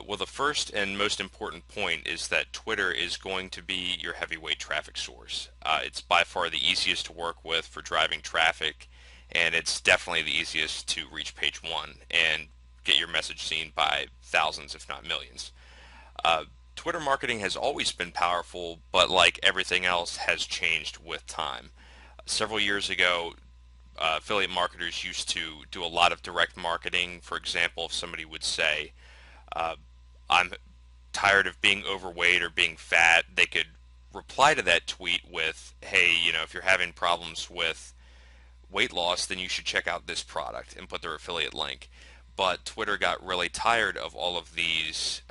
Well, the first and most important point is that Twitter is going to be your heavyweight traffic source. It's by far the easiest to work with for driving traffic, and it's definitely the easiest to reach page one and get your message seen by thousands, if not millions. Uh, Twitter marketing has always been powerful, but like everything else, has changed with time. Several years ago, affiliate marketers used to do a lot of direct marketing. For example, if somebody would say, uh, I'm tired of being overweight or being fat, they could reply to that tweet with, hey, if you're having problems with weight loss, then you should check out this product and put their affiliate link. But Twitter got really tired of all of these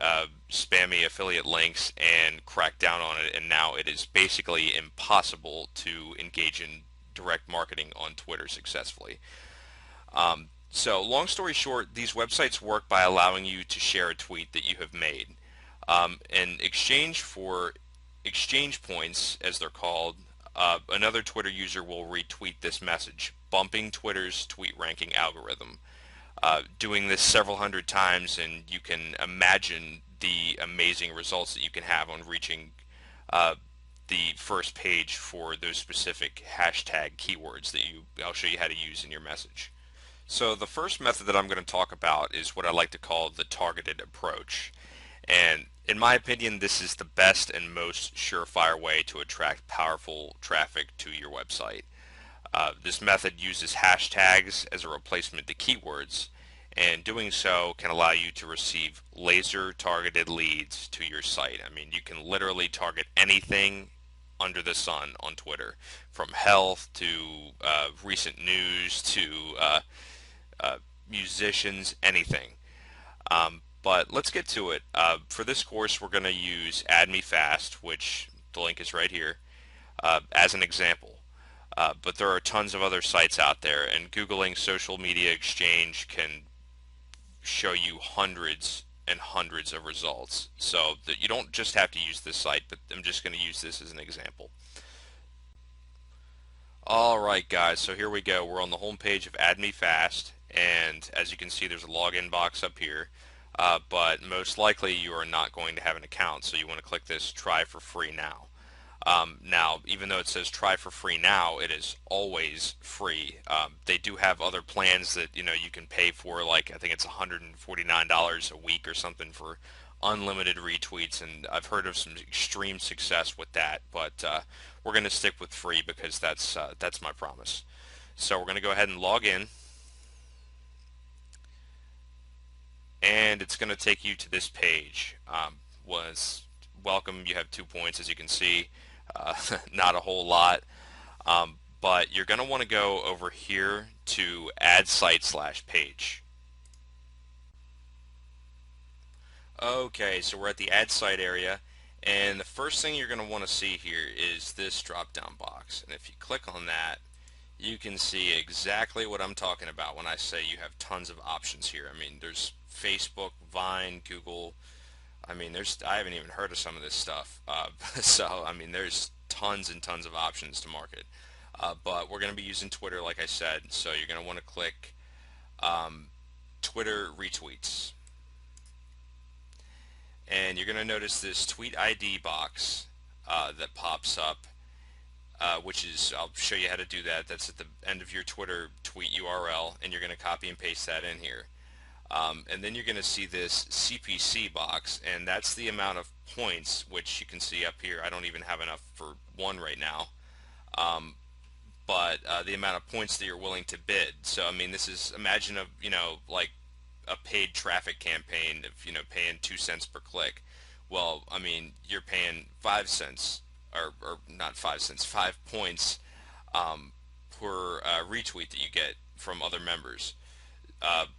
spammy affiliate links and cracked down on it, and now it is basically impossible to engage in direct marketing on Twitter successfully. So, long story short, these websites work by allowing you to share a tweet that you have made. In exchange for exchange points, as they're called, another Twitter user will retweet this message, bumping Twitter's tweet ranking algorithm. Doing this several hundred times, and you can imagine the amazing results that you can have on reaching uh, the first page for those specific hashtag keywords that I'll show you how to use in your message. So the first method that I'm going to talk about is what I like to call the targeted approach. And in my opinion, this is the best and most surefire way to attract powerful traffic to your website. This method uses hashtags as a replacement to keywords, and doing so can allow you to receive laser targeted leads to your site. I mean, you can literally target anything under the sun on Twitter, from health to recent news to uh, musicians, anything. But let's get to it. For this course, we're going to use Add Me Fast, which the link is right here, as an example. But there are tons of other sites out there, and Googling social media exchange can show you hundreds and hundreds of results. So that you don't just have to use this site, but I'm just going to use this as an example. Alright guys, so here we go. We're on the home page of Add Me Fast, and as you can see there's a login box up here. But most likely you are not going to have an account, so you want to click this Try for Free Now. Now, even though it says try for free now, it is always free. They do have other plans that you can pay for, like I think it's $149 a week or something for unlimited retweets, and I've heard of some extreme success with that. But we're going to stick with free because that's my promise. So we're going to go ahead and log in, and it's going to take you to this page. Was welcome. You have 2 points, as you can see. Not a whole lot, but you're going to want to go over here to add site slash page. Okay, so we're at the add site area, and the first thing you're going to want to see here is this drop down box, and if you click on that, you can see exactly what I'm talking about when I say you have tons of options here. I mean, there's Facebook, Vine, Google. I mean, I haven't even heard of some of this stuff. So, I mean, there's tons and tons of options to market. But we're going to be using Twitter, like I said. So you're going to want to click um, Twitter retweets. And you're going to notice this tweet ID box that pops up, which is, I'll show you how to do that. That's at the end of your Twitter tweet URL, and you're going to copy and paste that in here. And then you're going to see this CPC box, and that's the amount of points, which you can see up here. I don't even have enough for one right now, but the amount of points that you're willing to bid. So I mean, this is, imagine like a paid traffic campaign of, paying 2 cents per click. Well, I mean, you're paying 5 cents, or not 5 cents, 5 points per retweet that you get from other members.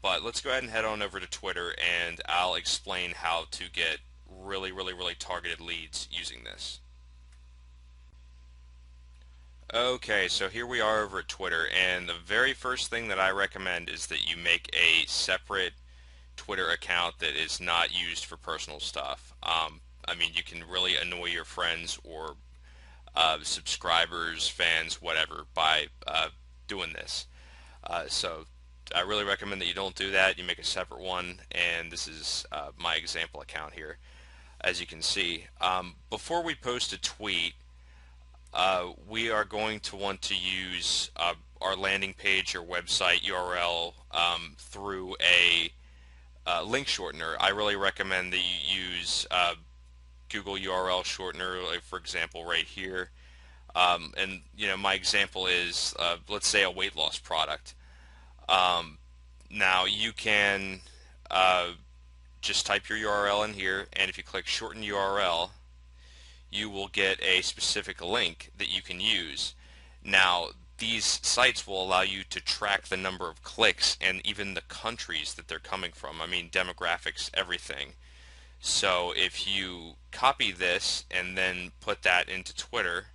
But let's go ahead and head on over to Twitter, and I'll explain how to get really, really, really targeted leads using this. Okay, so here we are over at Twitter, and the very first thing that I recommend is that you make a separate Twitter account that is not used for personal stuff. I mean, you can really annoy your friends or subscribers, fans, whatever, by doing this. So I really recommend that you don't do that. You make a separate one, and this is my example account here, as you can see. Before we post a tweet, we are going to want to use our landing page or website URL through a link shortener. I really recommend that you use Google URL shortener, like for example right here. And my example is let's say a weight loss product. Now you can just type your URL in here, and if you click shorten URL, you will get a specific link that you can use. Now, these sites will allow you to track the number of clicks and even the countries that they're coming from. I mean, demographics, everything. So if you copy this and then put that into Twitter,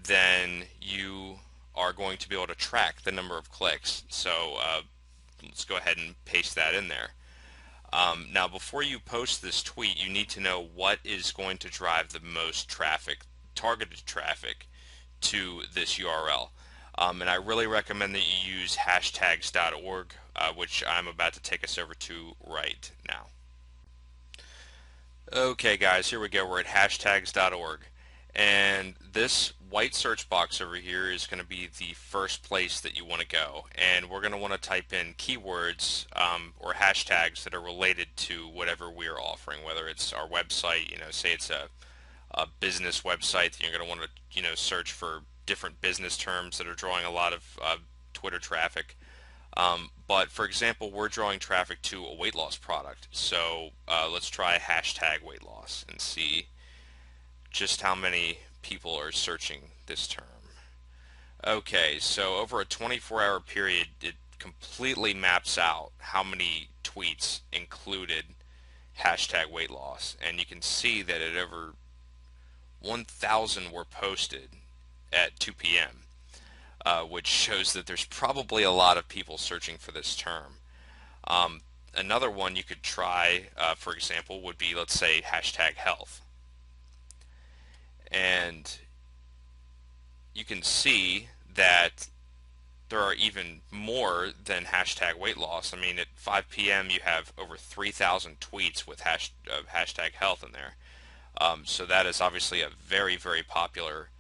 then you are going to be able to track the number of clicks. So let's go ahead and paste that in there. Now, before you post this tweet, you need to know what is going to drive the most traffic, targeted traffic, to this URL. And I really recommend that you use hashtags.org, which I'm about to take us over to right now. Okay, guys, here we go. We're at hashtags.org. And this white search box over here is going to be the first place that you want to go, and we're going to want to type in keywords or hashtags that are related to whatever we're offering, whether it's our website, say it's a business website, that you're going to want to search for different business terms that are drawing a lot of Twitter traffic. But for example, we're drawing traffic to a weight loss product, so let's try hashtag weight loss and see just how many people are searching this term. Okay, so over a 24-hour period, it completely maps out how many tweets included hashtag weight loss, and you can see that at over 1,000 were posted at 2 p.m., which shows that there's probably a lot of people searching for this term. Another one you could try, for example, would be, let's say, hashtag health. And you can see that there are even more than hashtag weight loss. I mean, at 5 p.m. you have over 3,000 tweets with hashtag health in there. So that is obviously a very, very popular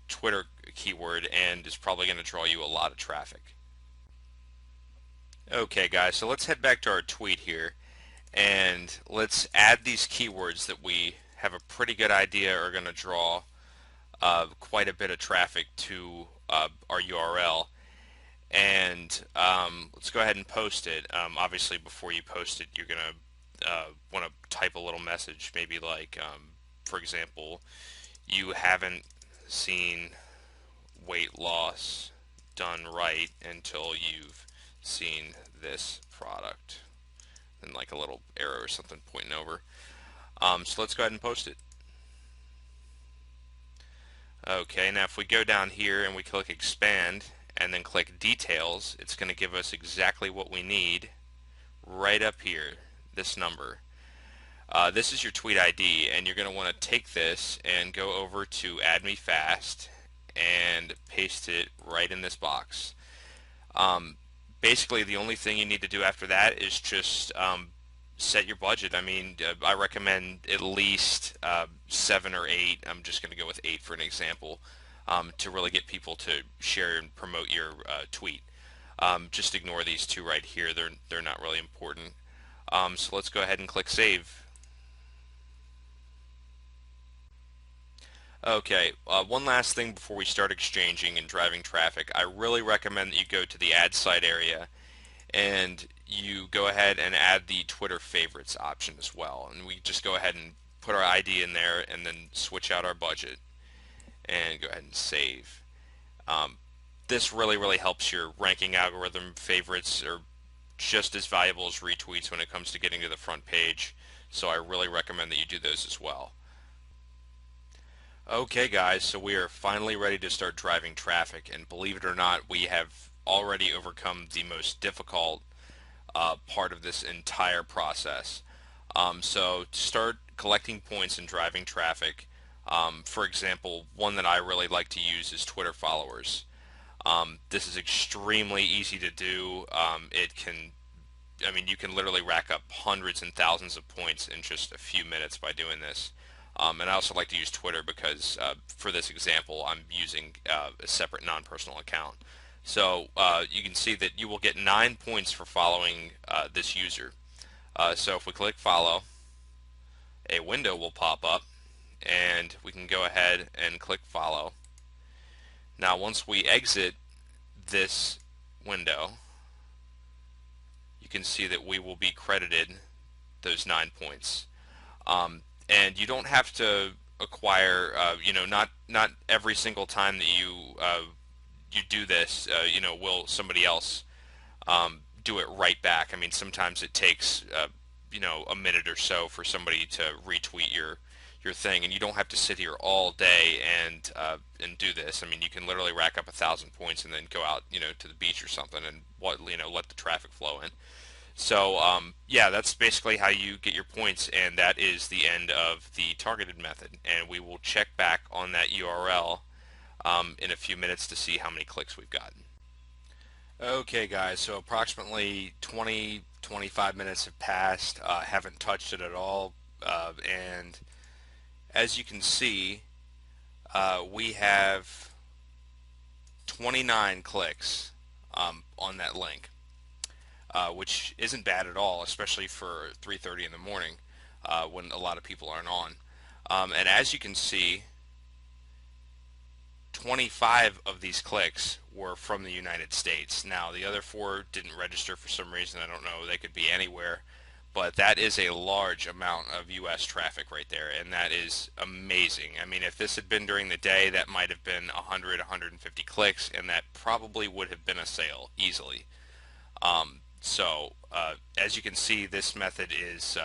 Twitter keyword and is probably going to draw you a lot of traffic. Okay, guys, so let's head back to our tweet here, and let's add these keywords that we have a pretty good idea are going to draw quite a bit of traffic to our URL. And let's go ahead and post it. Obviously, before you post it, you're going to want to type a little message, maybe like, for example, you haven't seen weight loss done right until you've seen this product, and like a little arrow or something pointing over. So let's go ahead and post it. Okay, now if we go down here and we click expand and then click details, it's going to give us exactly what we need right up here, this number. This is your tweet ID, and you're going to want to take this and go over to add me fast and paste it right in this box. Basically, the only thing you need to do after that is just set your budget. I mean, I recommend at least 7 or 8. I'm just going to go with 8 for an example, to really get people to share and promote your tweet. Just ignore these 2 right here. They're not really important. So let's go ahead and click save. Okay, one last thing before we start exchanging and driving traffic. I really recommend that you go to the ad site area and you go ahead and add the Twitter favorites option as well. And we just go ahead and put our ID in there and then switch out our budget and go ahead and save. Um, this really helps your ranking algorithm. Favorites are just as valuable as retweets when it comes to getting to the front page, so I really recommend that you do those as well. Okay guys, so we are finally ready to start driving traffic, and believe it or not, we have already overcome the most difficult part of this entire process. So to start collecting points and driving traffic, for example, one that I really like to use is Twitter followers. This is extremely easy to do. I mean, you can literally rack up hundreds and thousands of points in just a few minutes by doing this. And I also like to use Twitter because for this example, I'm using a separate non-personal account. So you can see that you will get 9 points for following this user. So if we click follow, a window will pop up, and we can go ahead and click follow. Now once we exit this window, you can see that we will be credited those 9 points. And you don't have to acquire, not every single time that you do this, will somebody else do it right back. I mean, sometimes it takes, a minute or so for somebody to retweet your thing, and you don't have to sit here all day and do this. I mean, you can literally rack up 1,000 points and then go out, to the beach or something and let the traffic flow in. So yeah, that's basically how you get your points, and that is the end of the targeted method. And we will check back on that URL in a few minutes to see how many clicks we've gotten. Okay guys, so approximately 25 minutes have passed. Haven't touched it at all, and as you can see, we have 29 clicks on that link. Which isn't bad at all, especially for 3:30 in the morning when a lot of people aren't on. And as you can see, 25 of these clicks were from the United States. Now, the other 4 didn't register for some reason. I don't know. They could be anywhere. But that is a large amount of U.S. traffic right there, and that is amazing. I mean, if this had been during the day, that might have been 100, 150 clicks, and that probably would have been a sale easily. As you can see, this method is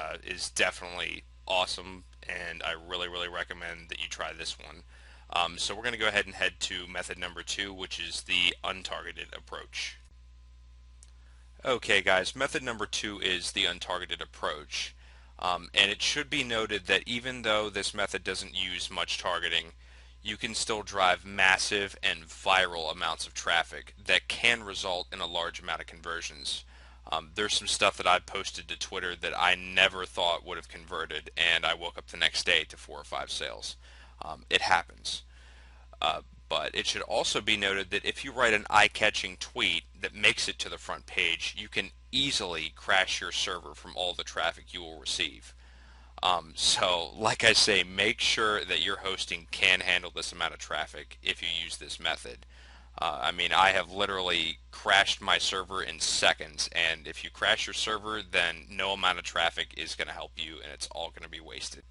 definitely awesome, and I really recommend that you try this one. So we're going to go ahead and head to method number 2, which is the untargeted approach. Okay guys, method number 2 is the untargeted approach. And it should be noted that even though this method doesn't use much targeting, you can still drive massive and viral amounts of traffic that can result in a large amount of conversions. There's some stuff that I posted to Twitter that I never thought would have converted, and I woke up the next day to 4 or 5 sales. It happens. But it should also be noted that if you write an eye-catching tweet that makes it to the front page, you can easily crash your server from all the traffic you will receive. So, like I say, make sure that your hosting can handle this amount of traffic if you use this method. I mean, I have literally crashed my server in seconds, and if you crash your server, then no amount of traffic is going to help you, and it's all going to be wasted.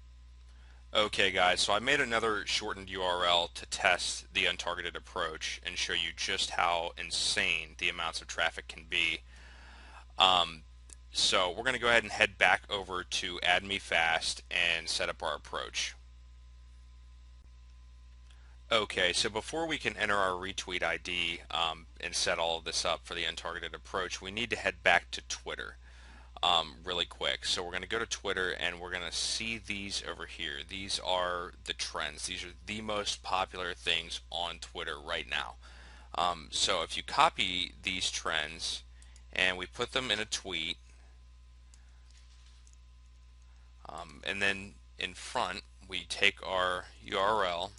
Okay guys, so I made another shortened URL to test the untargeted approach and show you just how insane the amounts of traffic can be. So we're going to go ahead and head back over to Add Me Fast and set up our approach. Okay, so before we can enter our retweet ID and set all of this up for the untargeted approach, we need to head back to Twitter really quick. So we're going to go to Twitter and we're going to see these over here. These are the trends. These are the most popular things on Twitter right now. So if you copy these trends and we put them in a tweet, and then in front we take our URL,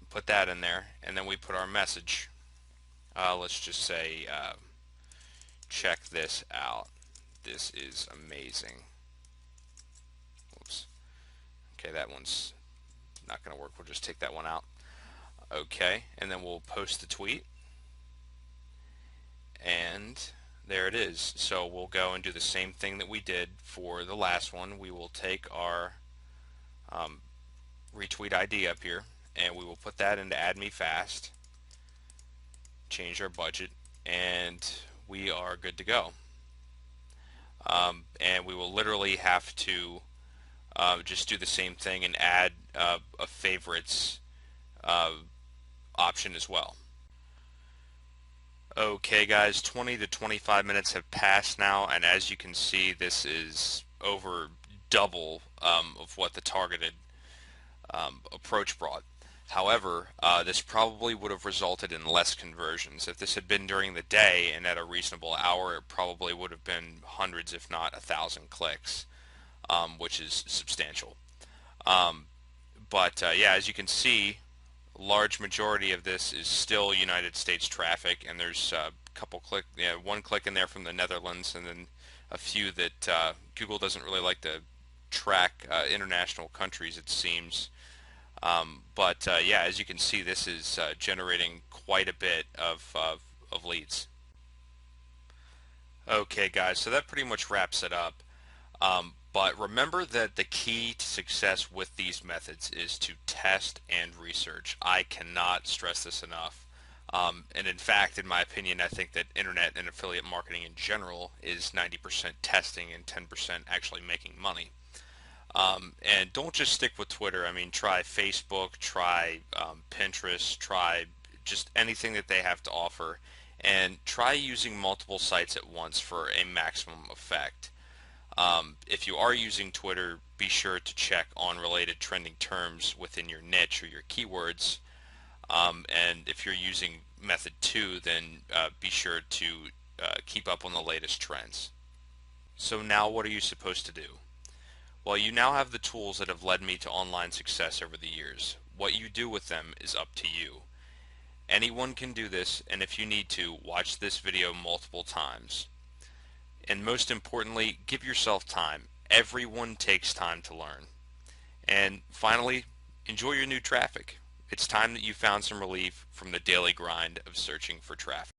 put that in there, and then we put our message. Let's just say, check this out. This is amazing. Oops. Okay, that one's not going to work. We'll just take that one out. Okay, and then we'll post the tweet. And there it is. So we'll go and do the same thing that we did for the last one. We will take our um, retweet ID up here, and we will put that into add me fast, change our budget, and we are good to go. And we will literally have to just do the same thing and add a favorites uh, option as well. Okay guys, 20 to 25 minutes have passed now, and as you can see, this is over double of what the targeted approach brought. However, this probably would have resulted in less conversions. If this had been during the day and at a reasonable hour, it probably would have been hundreds, if not 1,000 clicks, which is substantial. Um, but yeah, as you can see, large majority of this is still United States traffic, and there's a couple click, yeah, one click in there from the Netherlands, and then a few that Google doesn't really like to track international countries, it seems. But yeah, as you can see, this is generating quite a bit of leads. Okay, guys, so that pretty much wraps it up. But remember that the key to success with these methods is to test and research. I cannot stress this enough. And in fact, in my opinion, I think that internet and affiliate marketing in general is 90% testing and 10% actually making money. And don't just stick with Twitter. I mean, try Facebook, try Pinterest, try just anything that they have to offer, and try using multiple sites at once for a maximum effect. If you are using Twitter, be sure to check on related trending terms within your niche or your keywords. And if you're using method 2, then be sure to keep up on the latest trends. So now what are you supposed to do? Well, you now have the tools that have led me to online success over the years. What you do with them is up to you. Anyone can do this, and if you need to, watch this video multiple times. And most importantly, give yourself time. Everyone takes time to learn. And finally, enjoy your new traffic. It's time that you found some relief from the daily grind of searching for traffic.